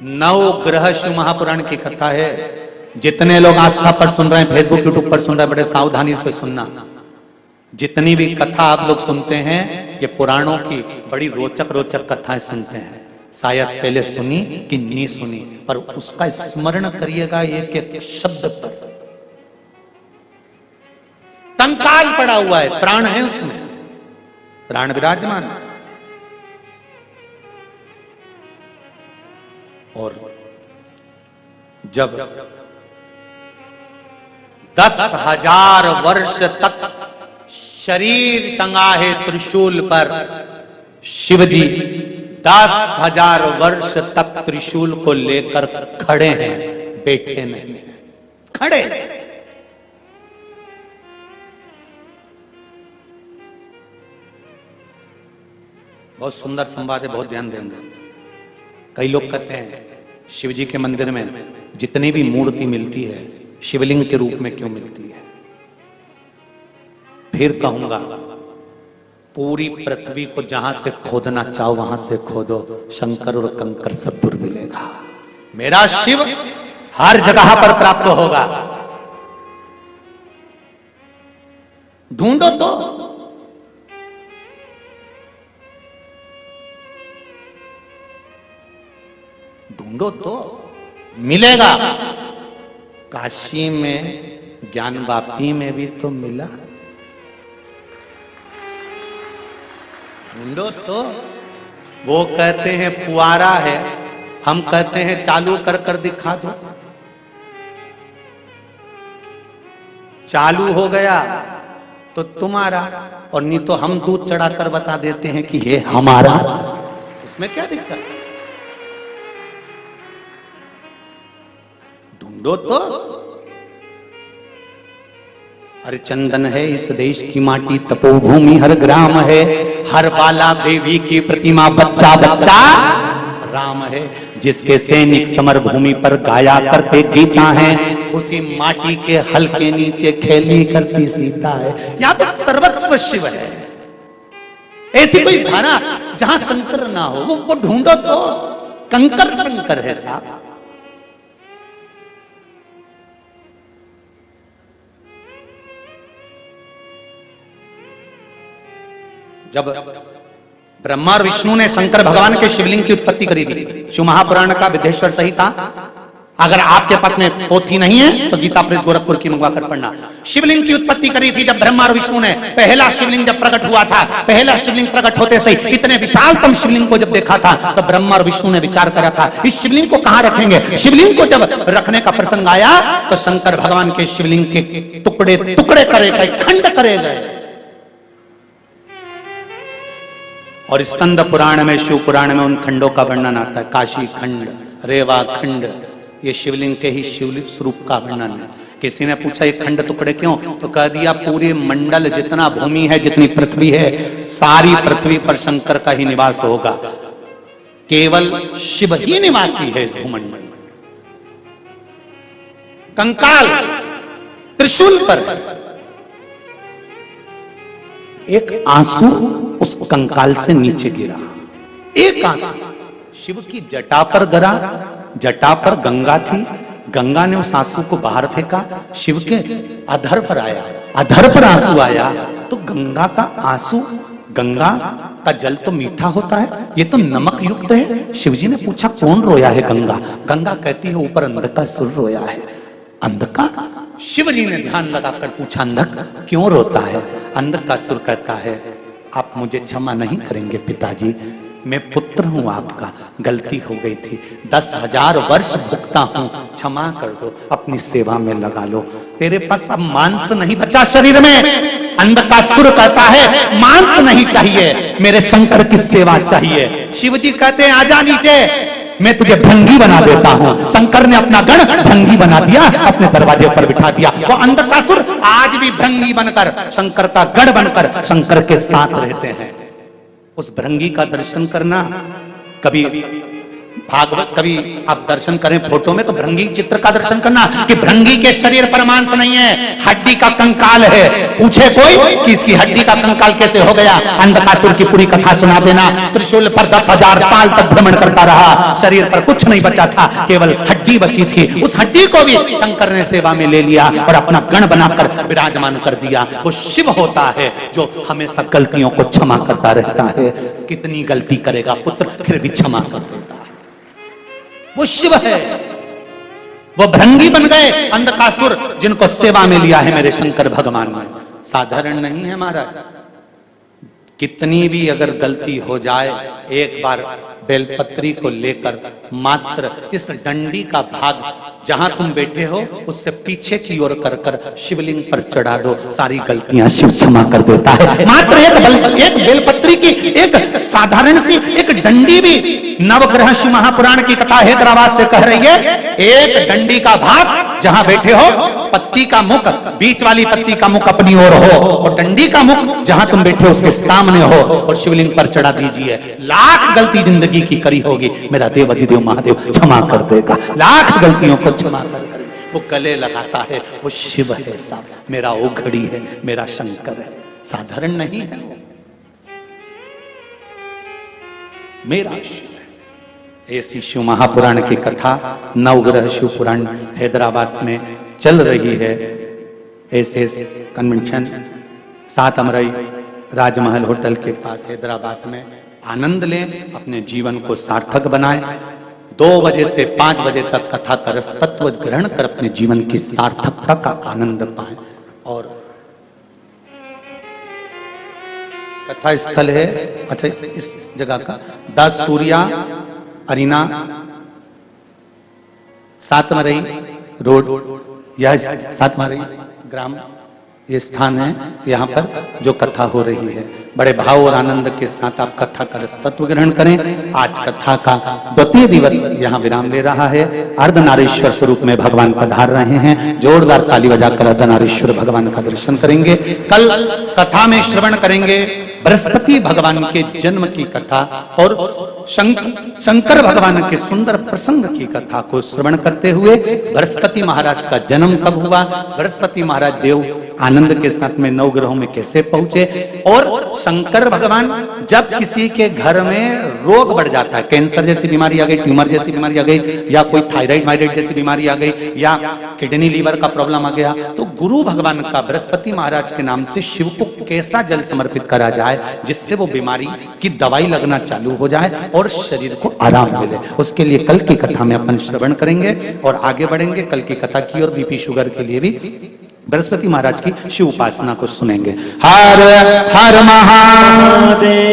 नौ ग्रह शिव महापुराण की कथा है। जितने लोग आस्था पर सुन रहे हैं, फेसबुक यूट्यूब पर सुन रहे हैं, बड़े सावधानी से सुनना। जितनी भी कथा आप लोग सुनते हैं, ये पुराणों की बड़ी रोचक रोचक कथाएं सुनते हैं। शायद पहले सुनी कि नहीं सुनी, पर उसका स्मरण करिएगा एक एक शब्द पर। कंकाल पड़ा हुआ है, प्राण है उसमें, प्राण विराजमान। और जब 10,000 वर्ष तक शरीर टंगा है त्रिशूल पर, शिवजी 10,000 वर्ष तक त्रिशूल को लेकर खड़े हैं, बैठे नहीं हैं, खड़े। बहुत सुंदर संवाद है, बहुत ध्यान देंगे। कई लोग कहते हैं शिव जी के मंदिर में जितनी भी मूर्ति मिलती है शिवलिंग के रूप में क्यों मिलती है? फिर कहूंगा, पूरी पृथ्वी को जहां से खोदना चाहो वहां से खोदो, शंकर और कंकर सब दूर मिलेगा। मेरा शिव हर जगह पर प्राप्त होगा। ढूंढो तो, ढूंढो तो मिलेगा। काशी में ज्ञानवापी में भी तो मिला। ढूंढो तो। वो कहते हैं फुआरा है, हम कहते हैं चालू कर कर दिखा दो। चालू हो गया तो तुम्हारा, और नहीं तो हम दूध चढ़ाकर बता देते हैं कि ये हमारा। उसमें क्या दिक्कत है? ढूंढो तो। हर चंदन है इस देश की माटी, तपोभूमि हर ग्राम है, हर बाला देवी की प्रतिमा, बच्चा बच्चा राम है। जिसके सैनिक समर भूमि पर गाया करते गीता है, उसी माटी के हल के नीचे खेली करती सीता है। या तो सर्वस्व शिव है। ऐसी कोई धारा जहां शंकर ना हो, वो ढूंढो तो। कंकर शंकर है साहब। जब ब्रह्मा और विष्णु ने शंकर भगवान के शिवलिंग की उत्पत्ति करी थी, शिव महापुराण का विदेश्वर संहिता, अगर आपके पास में पोथी नहीं है तो गीता प्रेस गोरखपुर की मंगवा कर पढ़ना। शिवलिंग की उत्पत्ति करी थी जब ब्रह्मा और विष्णु ने। पहला शिवलिंग जब प्रकट हुआ था, पहला शिवलिंग प्रकट होते से इतने विशालतम शिवलिंग को जब देखा था, तो ब्रह्मा और विष्णु ने विचार करा था इस शिवलिंग को कहां रखेंगे। शिवलिंग को जब रखने का प्रसंग आया तो शंकर भगवान के शिवलिंग के टुकड़े टुकड़े करे गए, खंड करे गए। और स्कंद पुराण में, शिव पुराण में उन खंडों का वर्णन आता है। काशी खंड, रेवा खंड, ये शिवलिंग के ही शिव स्वरूप का वर्णन है। किसी ने पूछा ये खंड टुकड़े क्यों, तो कह दिया पूरे मंडल जितना भूमि है, जितनी पृथ्वी है, सारी पृथ्वी पर शंकर का ही निवास होगा, केवल शिव ही निवासी है इस भूमंडल में। कंकाल त्रिशूल पर एक आंसू उस कंकाल से नीचे गिरा, एक आंसू शिव की जटा पर गिरा। जटा पर गंगा थी, गंगा ने उस आंसू को बाहर फेंका, शिव के अधर पर आया, अधर पर आंसू आया तो गंगा का आंसू, गंगा का जल तो मीठा होता है, ये तो नमक युक्त है। शिवजी ने पूछा कौन रोया है गंगा, गंगा कहती है ऊपर अंधकासुर रोया है। अंधका, शिवजी ने ध्यान लगाकर पूछा अंधक क्यों रोता है, अंधकासुर कहता है आप मुझे क्षमा नहीं करेंगे पिताजी, मैं पुत्र हूं आपका, गलती हो गई थी, 10,000 वर्ष भुगता हूं, क्षमा कर दो, अपनी सेवा में लगा लो, तेरे पास अब मांस नहीं बचा शरीर में। अंधकासुर कहता है मांस नहीं चाहिए, मेरे शंकर की सेवा चाहिए। शिवजी कहते हैं आजा नीचे, मैं तुझे भंगी बना देता हूं। शंकर ने अपना गण भंगी बना दिया, अपने दरवाजे पर बिठा दिया। वो अंधकासुर आज भी भंगी बनकर, शंकर का गण बनकर शंकर के साथ रहते हैं। उस भृंगी का दर्शन करना, कभी भागवत, कभी आप दर्शन करें फोटो में तो भृंगी चित्र का दर्शन करना कि भृंगी के शरीर पर मांस नहीं है, हड्डी का कंकाल है। पूछे कोई कि इसकी हड्डी का कंकाल कैसे हो गया, अंधकासुर की पूरी कथा सुना देना। त्रिशूल पर 10,000 साल तक भ्रमण करता रहा, शरीर पर कुछ नहीं बचा था, केवल हड्डी बची थी। उस हड्डी को भी शंकर ने सेवा में ले लिया और अपना गण बनाकर विराजमान कर दिया। वो शिव होता है जो हमेशा गलतियों को क्षमा करता रहता है। कितनी गलती करेगा पुत्र, फिर भी क्षमा कर देता है, वो शिव है। वो भृंगी बन गए अंधकासुर, जिनको सेवा में लिया है मेरे शंकर भगवान ने। साधारण नहीं है महाराज, कितनी भी अगर गलती हो जाए, एक बार बेलपत्री को लेकर मात्र इस डंडी का भाग जहां तुम बैठे हो उससे पीछे की ओर कर कर शिवलिंग पर चढ़ा दो, सारी गलतियां शिव क्षमा कर देता है। मात्र एक बेलपत्री की एक साधारण सी एक डंडी भी, नवग्रह शिव महापुराण की कथा हैदराबाद से कह रही है, एक डंडी का भाग जहां बैठे हो, पत्ती का मुख, बीच वाली पत्ती का मुख अपनी ओर हो और डंडी का मुख जहां तुम बैठे हो उसके सामने हो और शिवलिंग पर चढ़ा दीजिए। लाख गलती जिंदगी की करी होगी, मेरा देव अधिदेव महादेव क्षमा कर देगा। लाख गलतियों को क्षमा कर वो गले लगाता है, वो शिव है साहब, मेरा ओघड़ी है, मेरा शंकर है, साधारण नहीं है वो, मेरा शिव है। ऐसी शिव महापुराण की कथा नवग्रह शिव पुराण हैदराबाद में चल रही है। ऐसे कन्वेंशन 7 अमरई राजमहल होटल के पास हैदराबाद में आनंद लें, अपने जीवन को सार्थक बनाएं। 2 बजे से 5 बजे तक कथा का रस तत्व ग्रहण कर अपने जीवन की सार्थकता का आनंद पाएं। और कथा स्थल है, अच्छा इस जगह का 10 सूर्या अरीना 7 मरई रोड, यह 7 मरई ग्राम ये स्थान है, यहाँ पर जो कथा हो रही है। बड़े भाव और आनंद के साथ आप कथा का रस तत्व ग्रहण करें। आज कथा का 2वां दिवस यहाँ विराम ले रहा है। अर्धनारीश्वर स्वरूप में भगवान पधार रहे हैं। जोरदार ताली बजाकर अर्धनारीश्वर भगवान का दर्शन करेंगे। कल कथा में श्रवण करेंगे बृहस्पति भगवान के जन्म की कथा और शंकर भगवान के सुंदर प्रसंग की कथा को श्रवण करते हुए बृहस्पति महाराज का जन्म कब हुआ, बृहस्पति महाराज देव आनंद के साथ में नवग्रहों में कैसे पहुंचे, और शंकर भगवान जब किसी के घर में रोग बढ़ जाता है, कैंसर जैसी बीमारी आ गई, ट्यूमर जैसी बीमारी आ गई, या कोई थायराइड माइराइड जैसी बीमारी आ गई, या किडनी लीवर का प्रॉब्लम आ गया, तो गुरु भगवान का बृहस्पति महाराज के नाम से शिव को कैसा जल समर्पित करा जाए जिससे वो बीमारी की दवाई लगना चालू हो जाए और शरीर को आराम मिले। उसके लिए कल की कथा में अपन श्रवण करेंगे और आगे बढ़ेंगे कल की कथा की और बीपी शुगर के लिए भी बृहस्पति महाराज की शिव उपासना को सुनेंगे। हर हर महादेव।